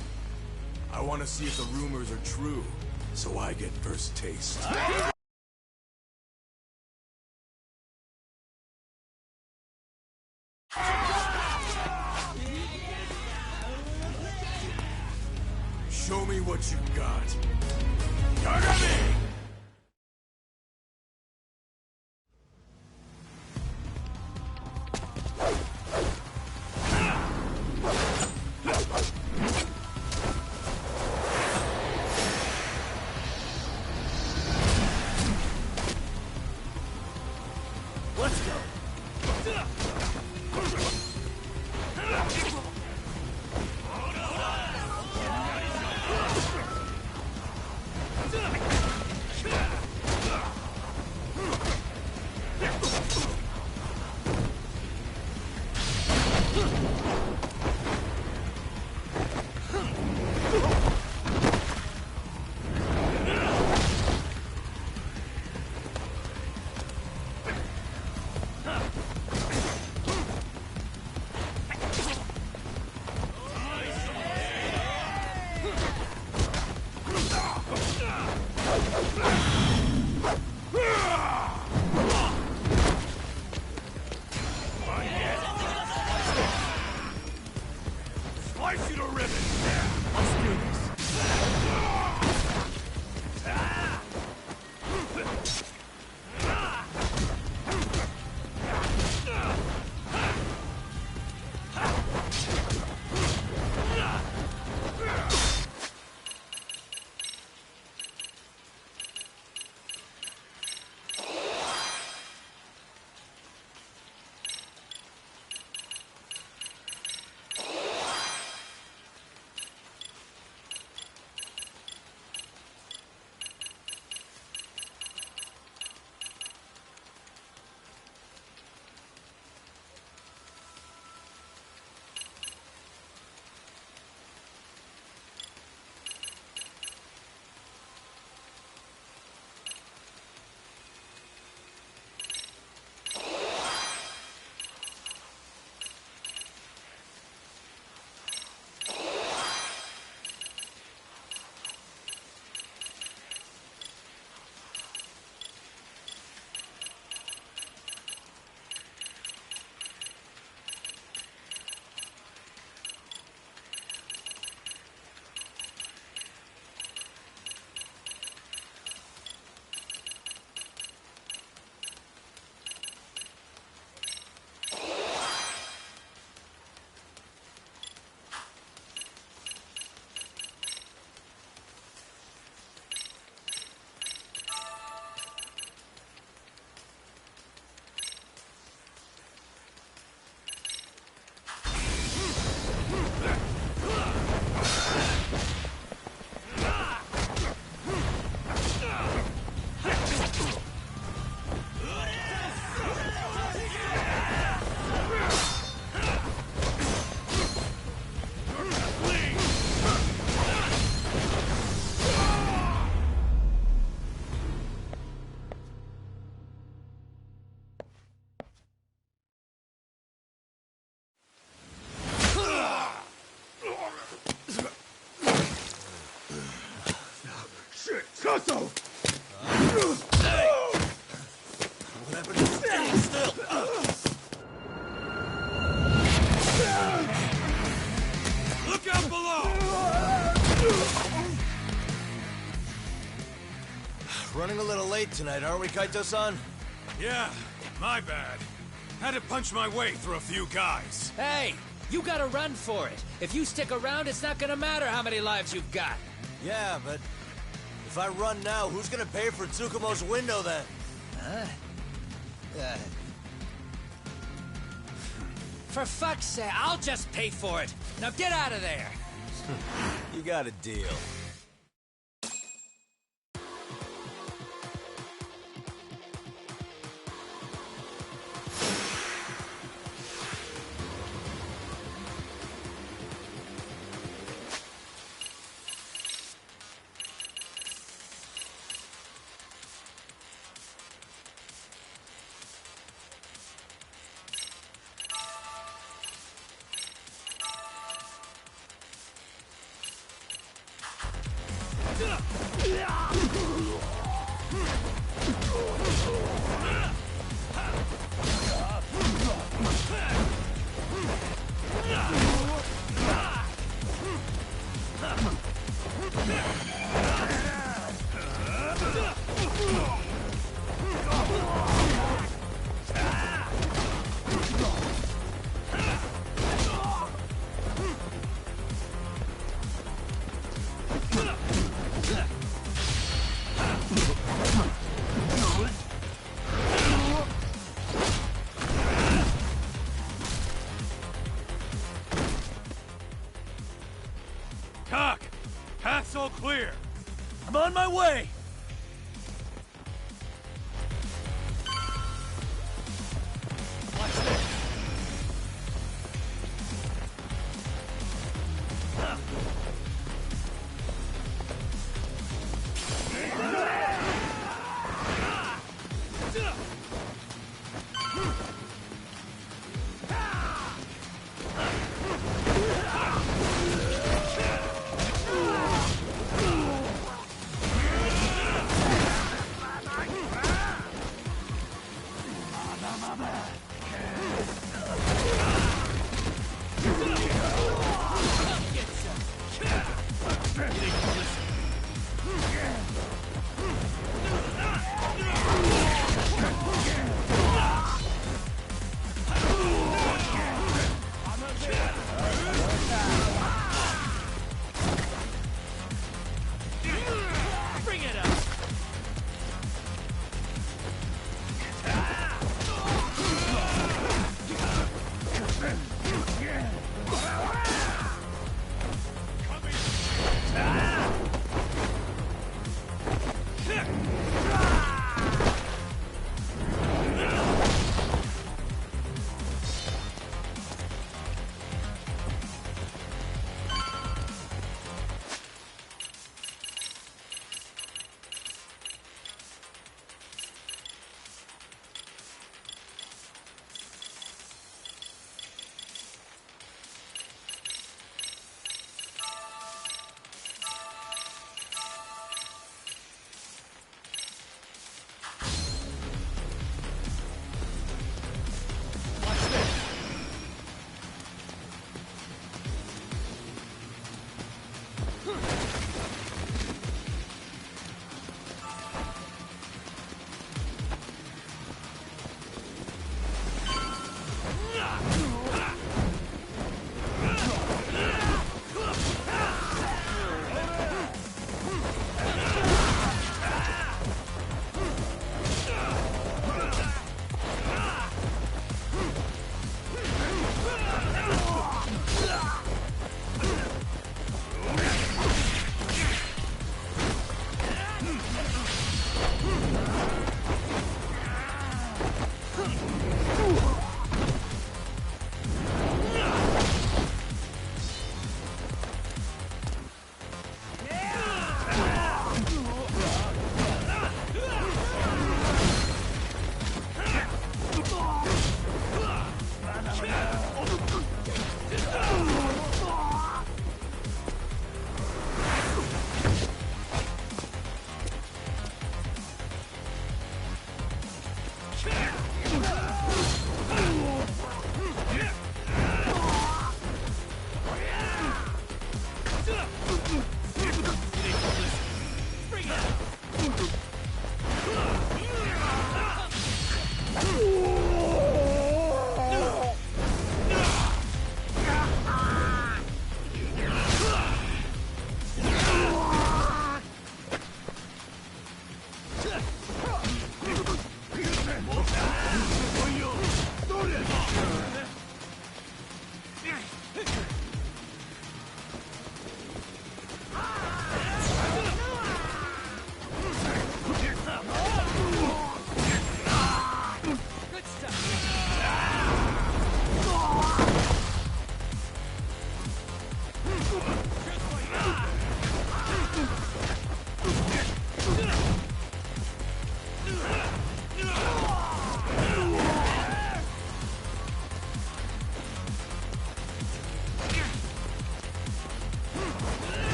I want to see if the rumors are true, so I get first taste. Show me what you got. Yagami! Let's go. Slice you to ribbons! Let's do this. Coso! What happened to standing still? Look out below! Running a little late tonight, aren't we, Kaito-san? Yeah, my bad. Had to punch my way through a few guys. Hey! You gotta run for it. If you stick around, it's not gonna matter how many lives you've got. Yeah, but if I run now, who's gonna pay for Tsukumo's window then? Huh? For fuck's sake, I'll just pay for it. Now get out of there. You got a deal. Cock! Path's all clear. I'm on my way!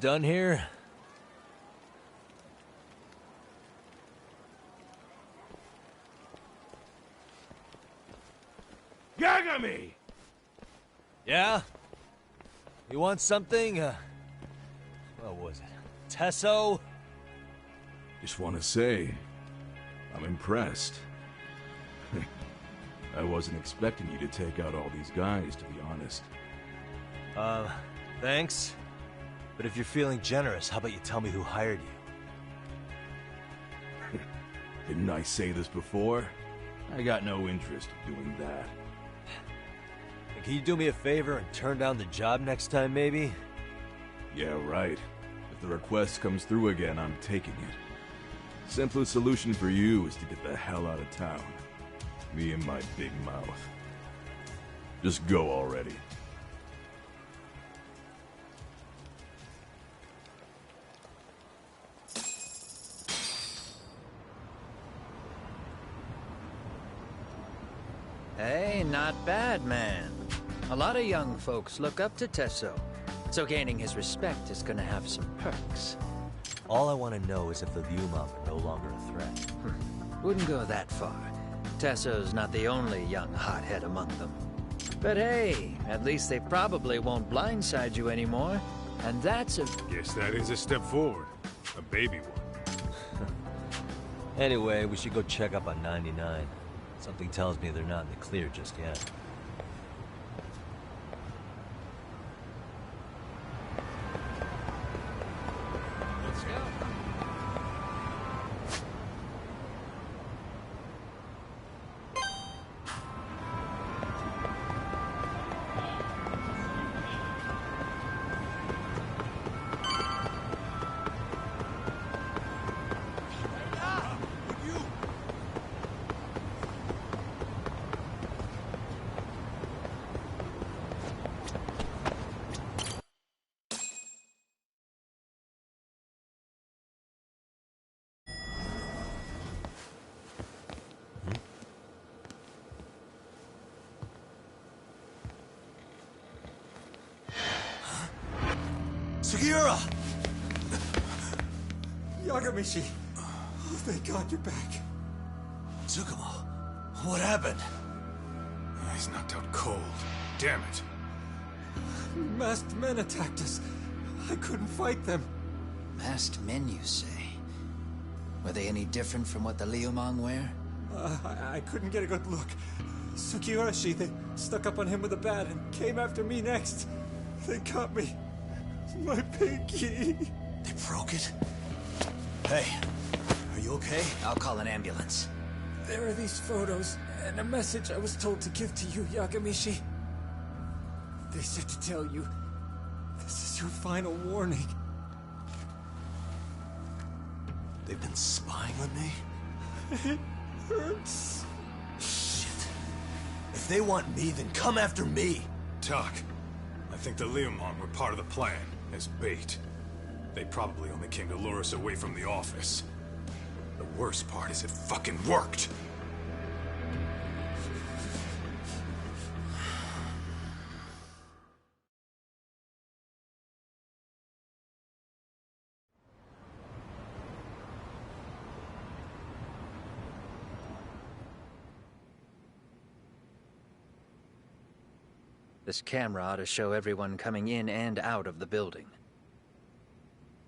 done here? Yagami! Yeah? You want something? What was it? Tesso? Just want to say, I'm impressed. I wasn't expecting you to take out all these guys, to be honest. Thanks. But if you're feeling generous, how about you tell me who hired you? Didn't I say this before? I got no interest in doing that. And can you do me a favor and turn down the job next time, maybe? Yeah, right. If the request comes through again, I'm taking it. Simplest solution for you is to get the hell out of town. Me and my big mouth. Just go already. Hey, not bad, man. A lot of young folks look up to Tesso, so gaining his respect is gonna have some perks. All I want to know is if the Liumang are no longer a threat. Wouldn't go that far. Tesso's not the only young hothead among them. But hey, at least they probably won't blindside you anymore, and that's a... Guess that is a step forward. A baby one. Anyway, we should go check up on 99. Something tells me they're not in the clear just yet. Let's go. Sugiura! Yagamishi! Oh, thank God you're back. Tsukumo, what happened? He's knocked out cold. Damn it. Masked men attacked us. I couldn't fight them. Masked men, you say? Were they any different from what the Liumang wear? I couldn't get a good look. Sugiura, they stuck up on him with a bat and came after me next. They got me. My pinky. They broke it? Hey, are you okay? I'll call an ambulance. There are these photos and a message I was told to give to you, Yagamishi. They said to tell you, this is your final warning. They've been spying on me? It hurts. Shit. If they want me, then come after me. Talk. I think the Liumang were part of the plan, as bait. They probably only came to lure us away from the office. The worst part is it fucking worked! This camera ought to show everyone coming in and out of the building.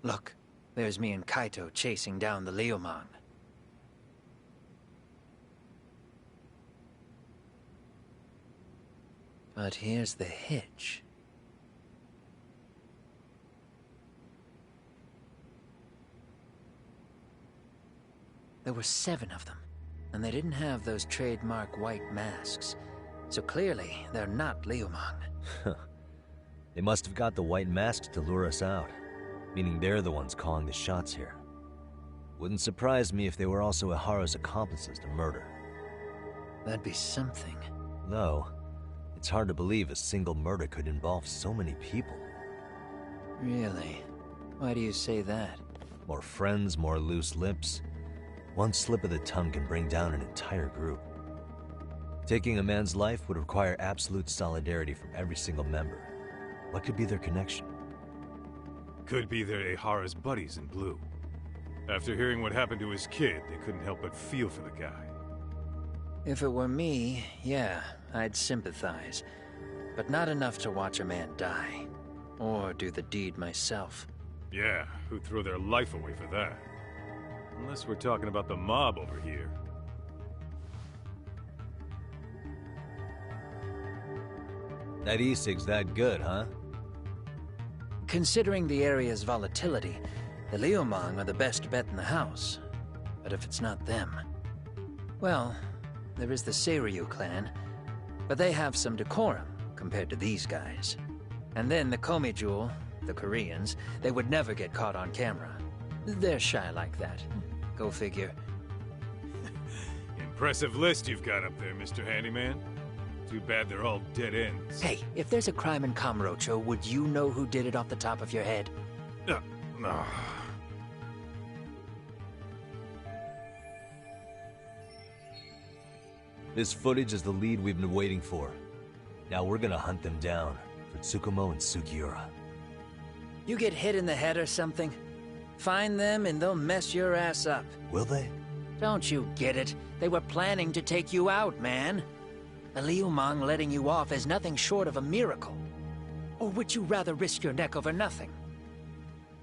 Look, there's me and Kaito chasing down the Liumang. But here's the hitch. There were 7 of them, and they didn't have those trademark white masks. So clearly, they're not Liumang. They must have got the white masks to lure us out, meaning they're the ones calling the shots here. Wouldn't surprise me if they were also Ihara's accomplices to murder. That'd be something. Though, it's hard to believe a single murder could involve so many people. Really? Why do you say that? More friends, more loose lips. One slip of the tongue can bring down an entire group. Taking a man's life would require absolute solidarity from every single member. What could be their connection? Could be they're Ehara's buddies in blue. After hearing what happened to his kid, they couldn't help but feel for the guy. If it were me, yeah, I'd sympathize. But not enough to watch a man die. Or do the deed myself. Yeah, who'd throw their life away for that? Unless we're talking about the mob over here. That e-cig's that good, huh? Considering the area's volatility, the Liumang are the best bet in the house. But if it's not them... Well, there is the Seiryu clan, but they have some decorum compared to these guys. And then the Komijul, the Koreans, they would never get caught on camera. They're shy like that. Go figure. Impressive list you've got up there, Mr. Handyman. Too bad they're all dead ends. Hey, if there's a crime in Kamurocho, would you know who did it off the top of your head? No. This footage is the lead we've been waiting for. Now we're gonna hunt them down for Tsukumo and Sugiura. You get hit in the head or something? Find them and they'll mess your ass up. Will they? Don't you get it? They were planning to take you out, man. The Liumang letting you off is nothing short of a miracle. Or would you rather risk your neck over nothing?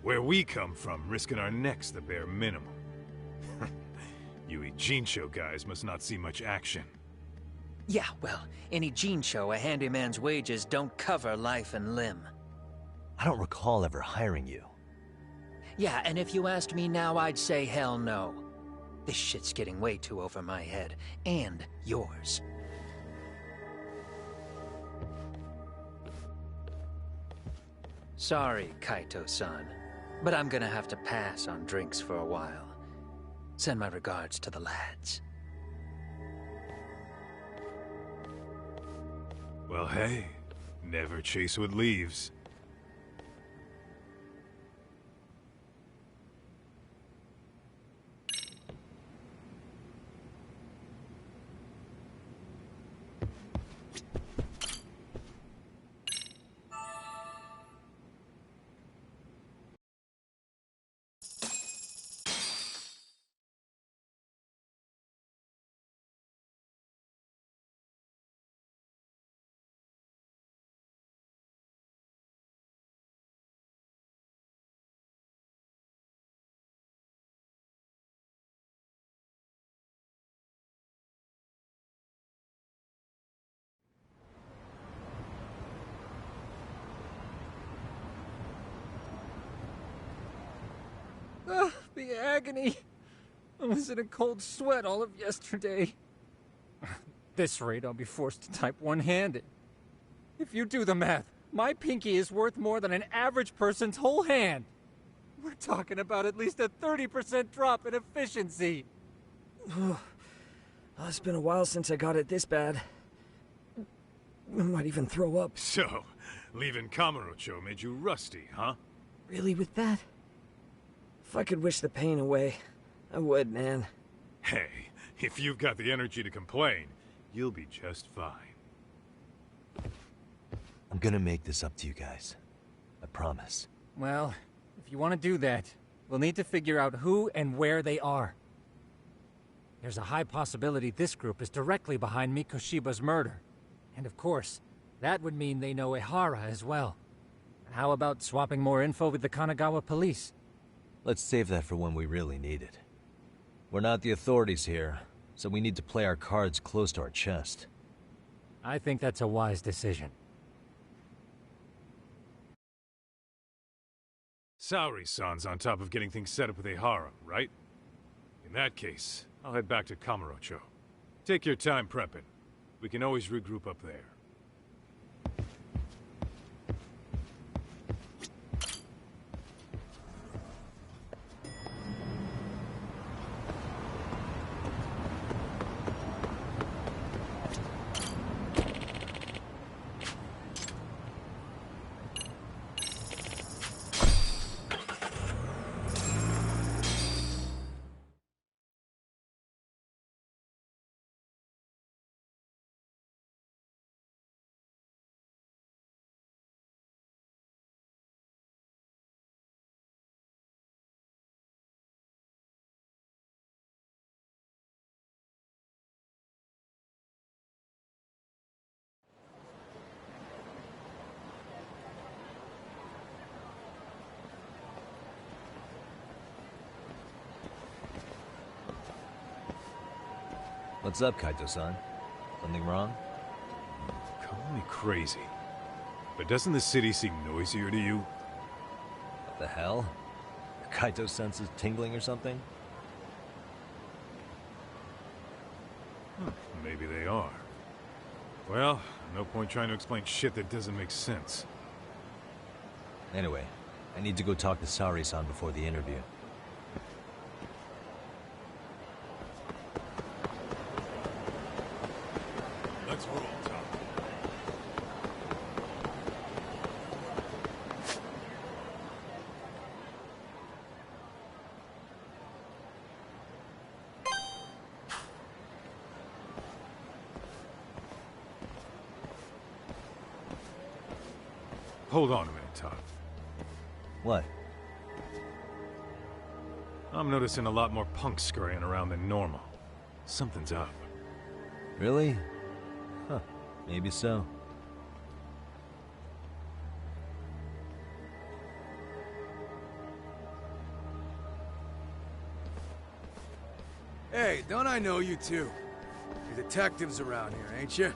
Where we come from, risking our necks the bare minimum. You Ijincho guys must not see much action. Yeah, well, in Ijincho, a handyman's wages don't cover life and limb. I don't recall ever hiring you. Yeah, and if you asked me now, I'd say hell no. This shit's getting way too over my head. And yours. Sorry, Kaito-san, but I'm gonna have to pass on drinks for a while. Send my regards to the lads. Well, hey, never chase what leaves. The agony. I was in a cold sweat all of yesterday. At this rate, I'll be forced to type one-handed. If you do the math, my pinky is worth more than an average person's whole hand. We're talking about at least a 30% drop in efficiency. Well, it's been a while since I got it this bad. I might even throw up. So, leaving Kamurocho made you rusty, huh? Really with that? If I could wish the pain away, I would, man. Hey, if you've got the energy to complain, you'll be just fine. I'm gonna make this up to you guys. I promise. Well, if you want to do that, we'll need to figure out who and where they are. There's a high possibility this group is directly behind Mikoshiba's murder. And of course, that would mean they know Ehara as well. How about swapping more info with the Kanagawa police? Let's save that for when we really need it. We're not the authorities here, so we need to play our cards close to our chest. I think that's a wise decision. Saori-san's on top of getting things set up with Ehara, right? In that case, I'll head back to Kamurocho. Take your time prepping. We can always regroup up there. What's up, Kaito-san? Something wrong? Call me crazy, but doesn't the city seem noisier to you? What the hell? Kaito's senses tingling or something? Maybe they are. Well, no point trying to explain shit that doesn't make sense. Anyway, I need to go talk to Sari-san before the interview. Let's roll, Tom. Hold on a minute, Todd. What? I'm noticing a lot more punks scurrying around than normal. Something's up. Really? Huh. Maybe so. Hey, don't I know you two? You're detectives around here, ain't you?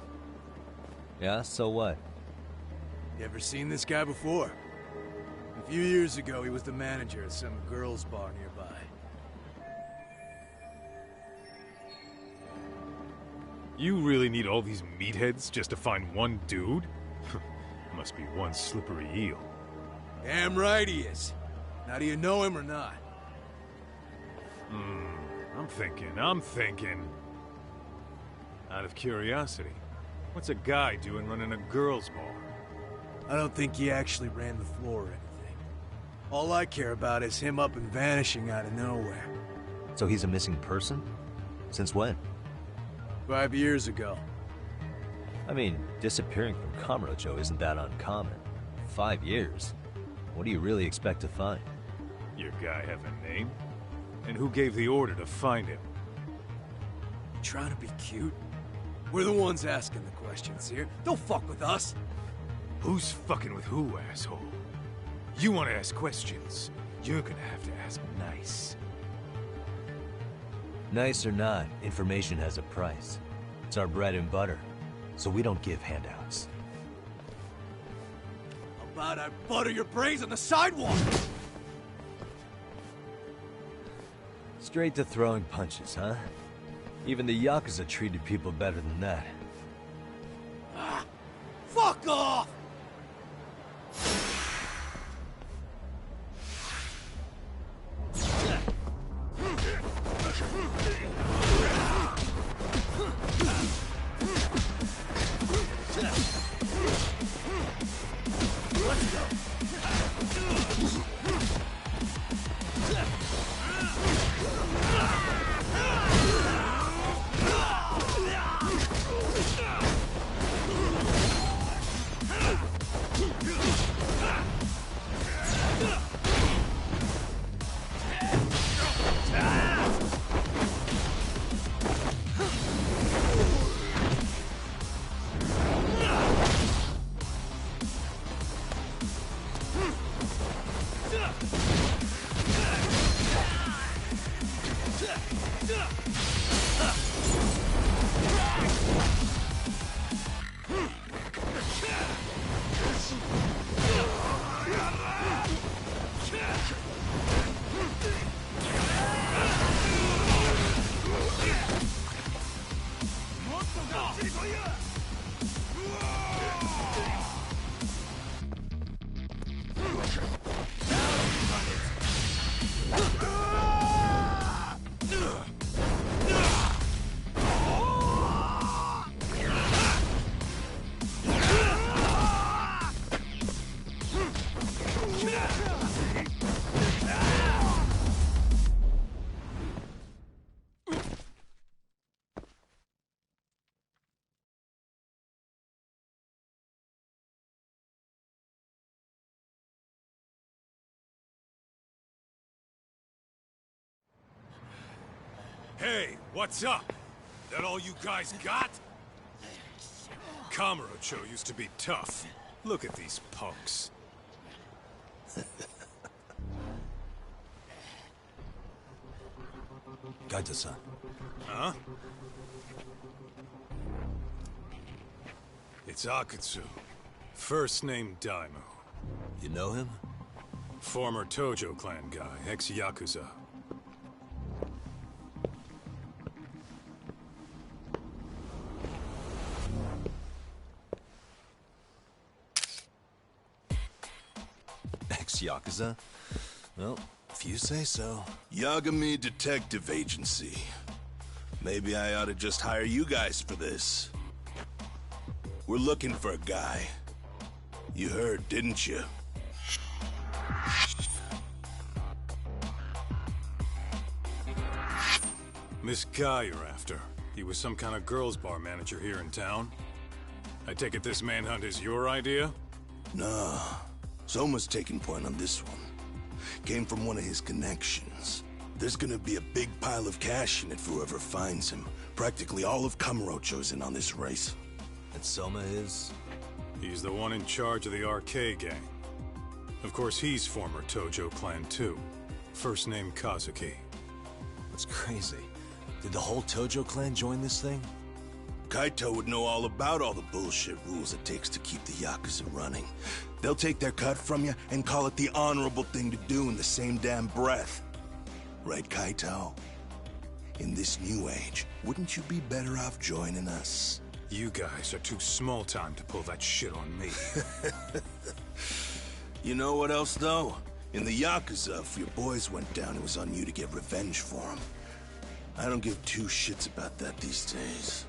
Yeah, so what? You ever seen this guy before? A few years ago, he was the manager at some girls' bar nearby. You really need all these meatheads just to find one dude? Must be one slippery eel. Damn right he is. Now, do you know him or not? I'm thinking. Out of curiosity, what's a guy doing running a girls' bar? I don't think he actually ran the floor or anything. All I care about is him up and vanishing out of nowhere. So he's a missing person? Since when? 5 years ago. I mean, disappearing from Kamurocho isn't that uncommon. 5 years? What do you really expect to find? Your guy have a name? And who gave the order to find him? You trying to be cute? We're the ones asking the questions here. Don't fuck with us. Who's fucking with who, asshole? You want to ask questions? You're gonna have to ask nice. Nice or not, information has a price. It's our bread and butter, so we don't give handouts. How about I butter your brains on the sidewalk? Straight to throwing punches, huh? Even the Yakuza treated people better than that. Fuck off! Hey, what's up? That all you guys got? Kamurocho used to be tough. Look at these punks. Kaito-san. Huh? It's Akutsu. First name Daimyo. You know him? Former Tojo clan guy, ex-Yakuza. Ex-Yakuza? Well, if you say so. Yagami Detective Agency. Maybe I ought to just hire you guys for this. We're looking for a guy. You heard, didn't you? This guy you're after, he was some kind of girls' bar manager here in town? I take it this manhunt is your idea? Nah. Soma's taking point on this one. Came from one of his connections. There's gonna be a big pile of cash in it for whoever finds him. Practically all of Kamurocho's in on this race. And Soma is? He's the one in charge of the RK gang. Of course, he's former Tojo clan too. First name Kazuki. That's crazy. Did the whole Tojo clan join this thing? Kaito would know all about all the bullshit rules it takes to keep the Yakuza running. They'll take their cut from you and call it the honorable thing to do in the same damn breath. Right, Kaito? In this new age, wouldn't you be better off joining us? You guys are too small time to pull that shit on me. You know what else, though? In the Yakuza, if your boys went down, it was on you to get revenge for them. I don't give two shits about that these days.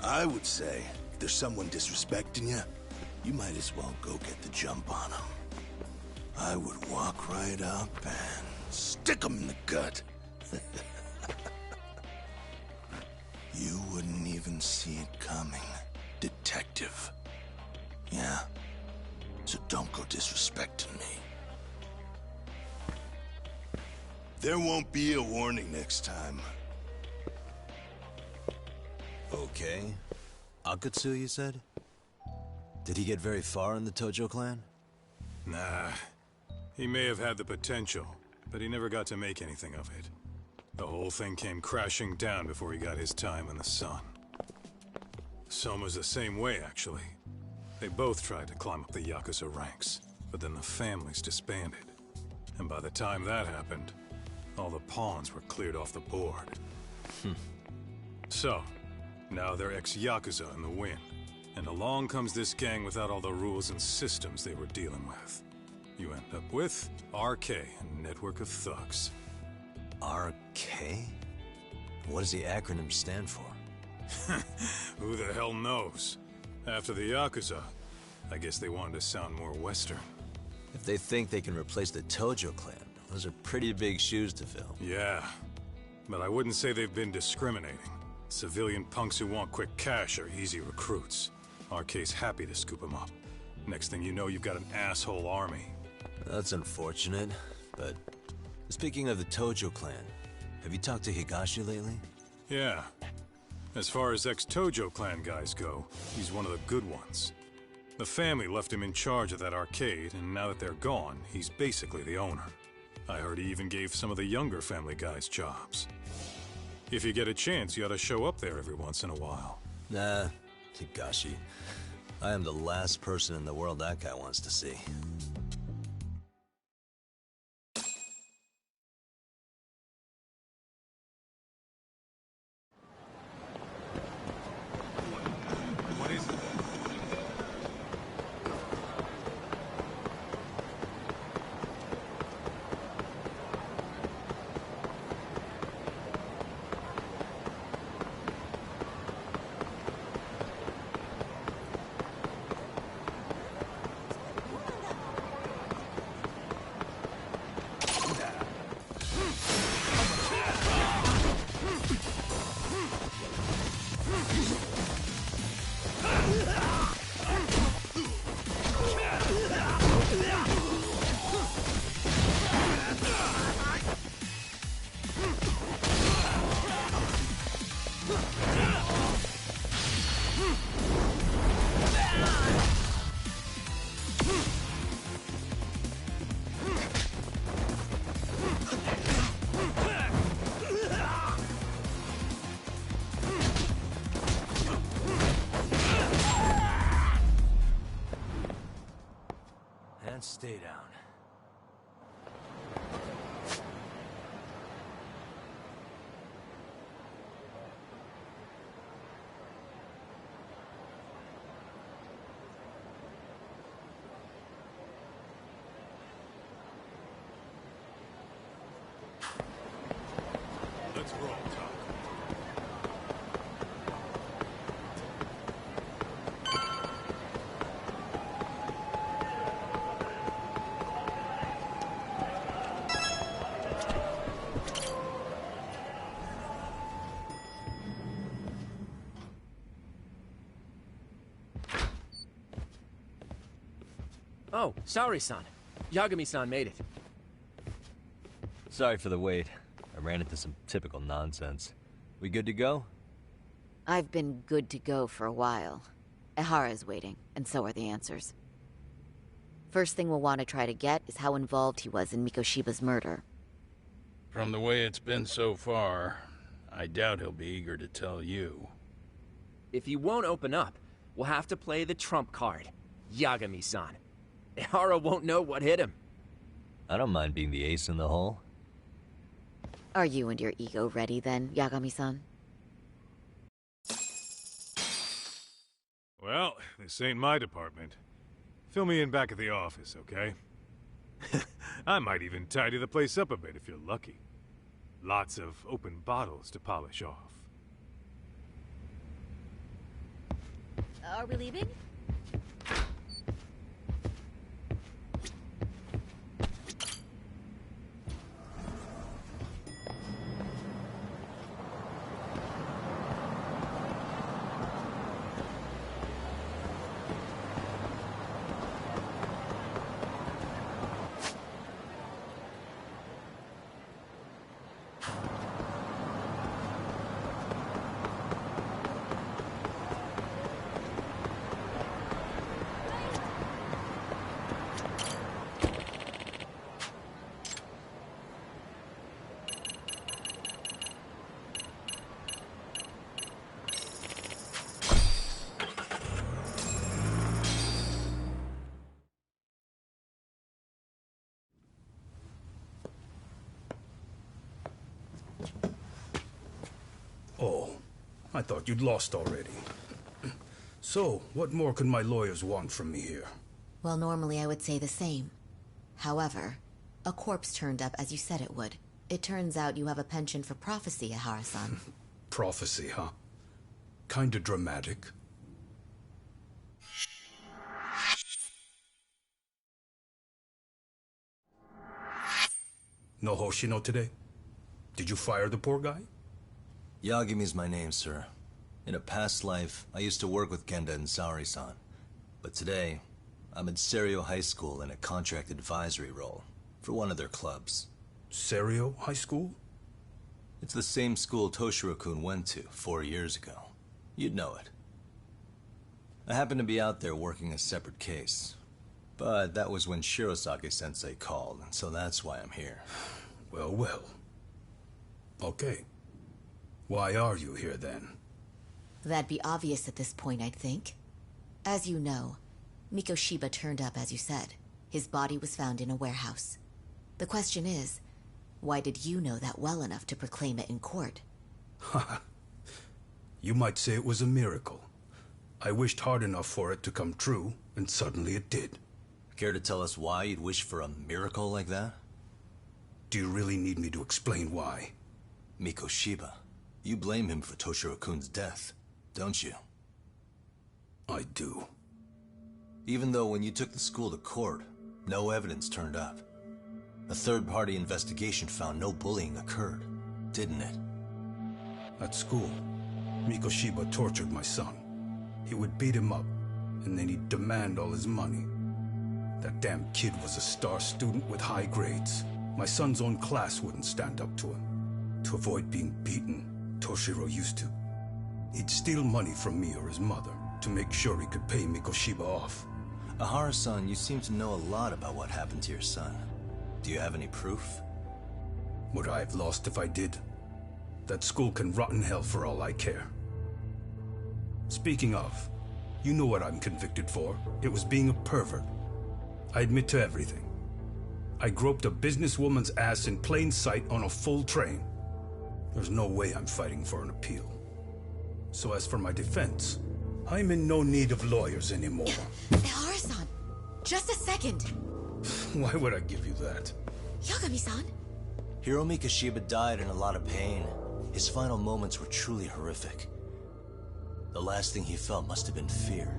I would say, if there's someone disrespecting you, you might as well go get the jump on them. I would walk right up and stick them in the gut. You wouldn't even see it coming, detective. Yeah? So don't go disrespecting me. There won't be a warning next time. Okay. Akutsu, you said? Did he get very far in the Tojo clan? Nah. He may have had the potential, but he never got to make anything of it. The whole thing came crashing down before he got his time in the sun. Soma's the same way, actually. They both tried to climb up the Yakuza ranks, but then the families disbanded. And by the time that happened, all the pawns were cleared off the board. So, now they're ex-Yakuza in the win. And along comes this gang without all the rules and systems they were dealing with. You end up with RK, a network of thugs. RK? What does the acronym stand for? Who the hell knows? After the Yakuza, I guess they wanted to sound more Western. If they think they can replace the Tojo clan, those are pretty big shoes to fill. Yeah, but I wouldn't say they've been discriminating. Civilian punks who want quick cash are easy recruits. RK's happy to scoop them up. Next thing you know, you've got an asshole army. That's unfortunate, but speaking of the Tojo clan, have you talked to Higashi lately? Yeah. As far as ex-Tojo clan guys go, he's one of the good ones. The family left him in charge of that arcade, and now that they're gone, he's basically the owner. I heard he even gave some of the younger family guys jobs. If you get a chance, you ought to show up there every once in a while. Nah, Higashi. I am the last person in the world that guy wants to see. What is it? stay down. Let's roll, Tom. Oh, Saori-san. Yagami-san made it. Sorry for the wait. I ran into some typical nonsense. We good to go? I've been good to go for a while. Ehara's waiting, and so are the answers. First thing we'll want to try to get is how involved he was in Mikoshiba's murder. From the way it's been so far, I doubt he'll be eager to tell you. If he won't open up, we'll have to play the trump card. Yagami-san. Ehara won't know what hit him. I don't mind being the ace in the hole. Are you and your ego ready then, Yagami-san? Well, this ain't my department. Fill me in back at the office, okay? I might even tidy the place up a bit if you're lucky. Lots of open bottles to polish off. Are we leaving? Oh, I thought you'd lost already. So, what more could my lawyers want from me here? Well, normally I would say the same. However, a corpse turned up as you said it would. It turns out you have a penchant for prophecy, Ehara-san. Prophecy, huh? Kinda dramatic. No Hoshino today? Did you fire the poor guy? Yagami's my name, sir. In a past life, I used to work with Kenda and Saori-san. But today, I'm at Serio High School in a contract advisory role for one of their clubs. Serio High School? It's the same school Toshiro-kun went to 4 years ago. You'd know it. I happened to be out there working a separate case. But that was when Shirosake-sensei called, and so that's why I'm here. Well, well. Okay. Why are you here, then? That'd be obvious at this point, I'd think. As you know, Mikoshiba turned up as you said. His body was found in a warehouse. The question is, why did you know that well enough to proclaim it in court? Haha. You might say it was a miracle. I wished hard enough for it to come true, and suddenly it did. Care to tell us why you'd wish for a miracle like that? Do you really need me to explain why? Mikoshiba. You blame him for Toshiro-kun's death, don't you? I do. Even though when you took the school to court, no evidence turned up. A third-party investigation found no bullying occurred, didn't it? At school, Mikoshiba tortured my son. He would beat him up, and then he'd demand all his money. That damn kid was a star student with high grades. My son's own class wouldn't stand up to him. To avoid being beaten, Toshiro used to. He'd steal money from me or his mother to make sure he could pay Mikoshiba off. Ehara-san, you seem to know a lot about what happened to your son. Do you have any proof? Would I have lost if I did? That school can rot in hell for all I care. Speaking of, you know what I'm convicted for. It was being a pervert. I admit to everything. I groped a businesswoman's ass in plain sight on a full train. There's no way I'm fighting for an appeal. So as for my defense, I'm in no need of lawyers anymore. Ehara-san, just a second. Why would I give you that? Yagami-san? Hiro Mikoshiba died in a lot of pain. His final moments were truly horrific. The last thing he felt must have been fear.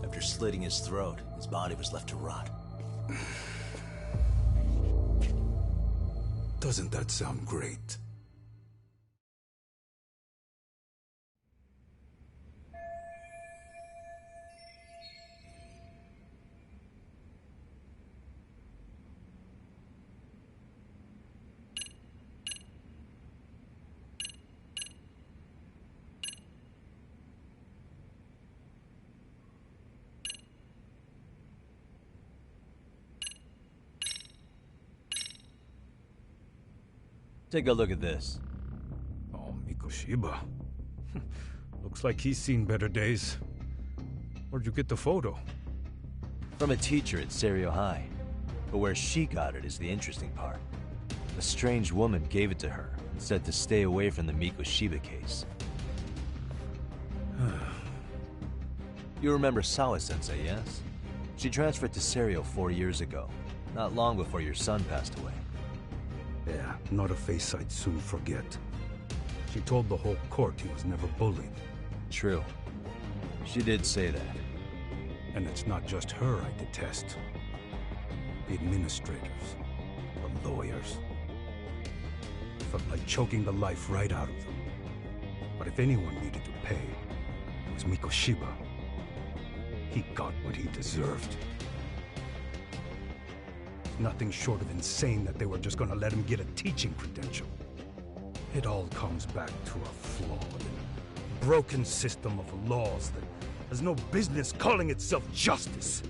After slitting his throat, his body was left to rot. Doesn't that sound great? Take a look at this. Oh, Mikoshiba. Looks like he's seen better days. Where'd you get the photo? From a teacher at Serio High. But where she got it is the interesting part. A strange woman gave it to her and said to stay away from the Mikoshiba case. You remember Sawa-sensei, yes? She transferred to Serio 4 years ago, not long before your son passed away. Yeah, not a face I'd soon forget. She told the whole court he was never bullied. True. She did say that. And it's not just her I detest. The administrators, the lawyers. Felt like choking the life right out of them. But if anyone needed to pay, it was Mikoshiba. He got what he deserved. Nothing short of insane that they were just gonna let him get a teaching credential. It all comes back to a flawed, broken system of laws that has no business calling itself justice.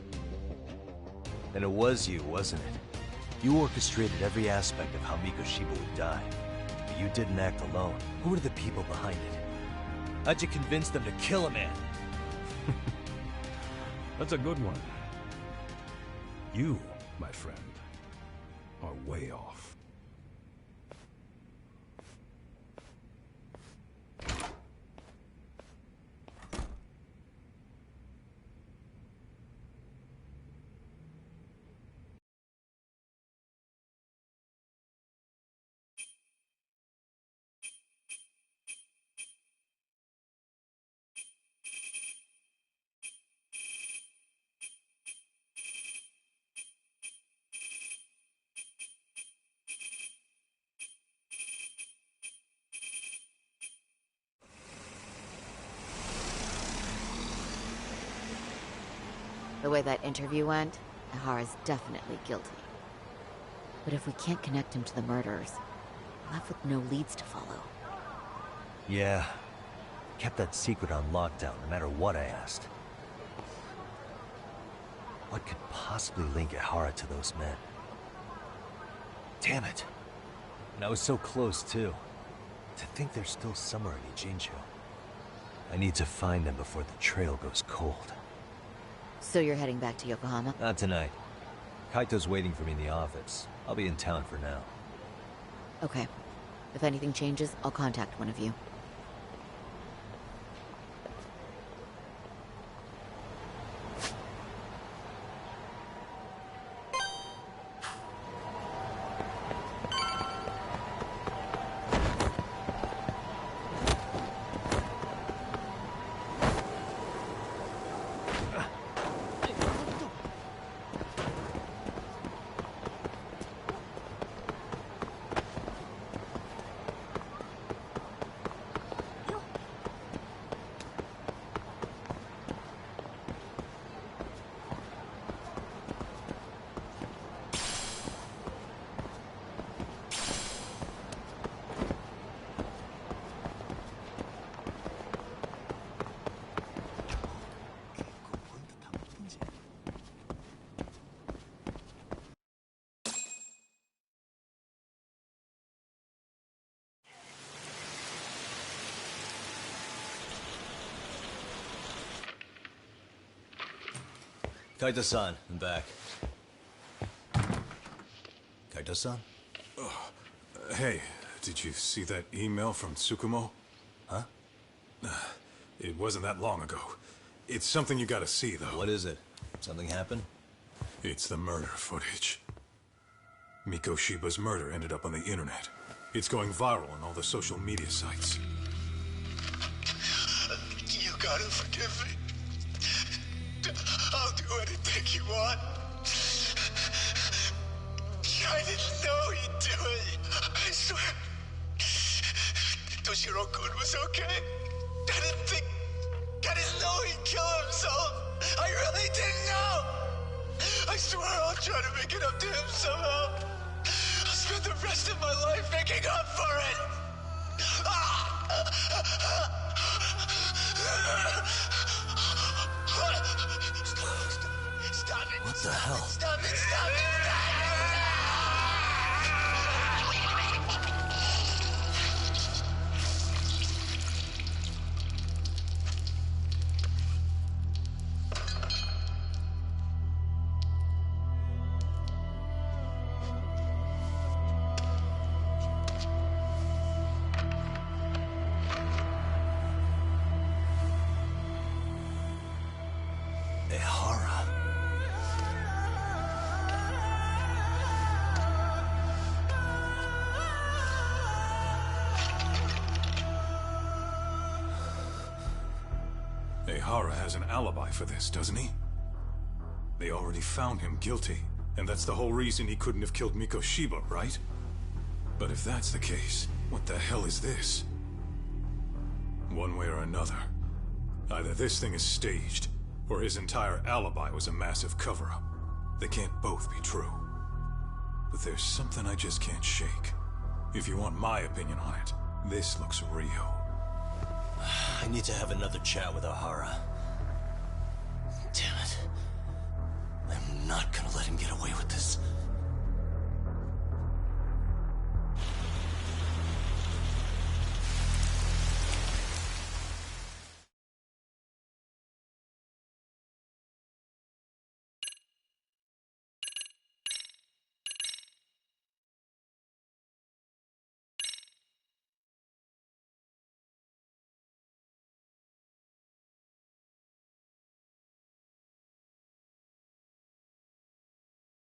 And it was you, wasn't it? You orchestrated every aspect of how Mikoshiba would die. But you didn't act alone. Who were the people behind it? How'd you convince them to kill a man? That's a good one. You, my friend, are way off. The way that interview went, Ehara's definitely guilty. But if we can't connect him to the murderers, we're left with no leads to follow. Yeah. Kept that secret on lockdown, no matter what I asked. What could possibly link Ehara to those men? Damn it. And I was so close, too. To think they're still somewhere in Ijincho. I need to find them before the trail goes cold. So you're heading back to Yokohama? Not tonight. Kaito's waiting for me in the office. I'll be in town for now. Okay. If anything changes, I'll contact one of you. Kaito-san, I'm back. Kaito-san? Hey, did you see that email from Tsukumo? Huh? It wasn't that long ago. It's something you gotta see, though. What is it? Something happened? It's the murder footage. Miko Shiba's murder ended up on the internet. It's going viral on all the social media sites. You gotta forgive me. I'll do anything you want. I didn't know he'd do it. I swear. Toshiro-kun was okay. I didn't know he'd kill himself. I really didn't know. I swear I'll try to make it up to him somehow. I'll spend the rest of my life making up for it. Stop it. What the hell? Stop it. Stop it. Ehara has an alibi for this, doesn't he? They already found him guilty, and that's the whole reason he couldn't have killed Miko Shiba, right? But if that's the case, what the hell is this? One way or another, either this thing is staged, or his entire alibi was a massive cover-up. They can't both be true. But there's something I just can't shake. If you want my opinion on it, this looks real. I need to have another chat with Ehara. Damn it. I'm not gonna let him get away with this.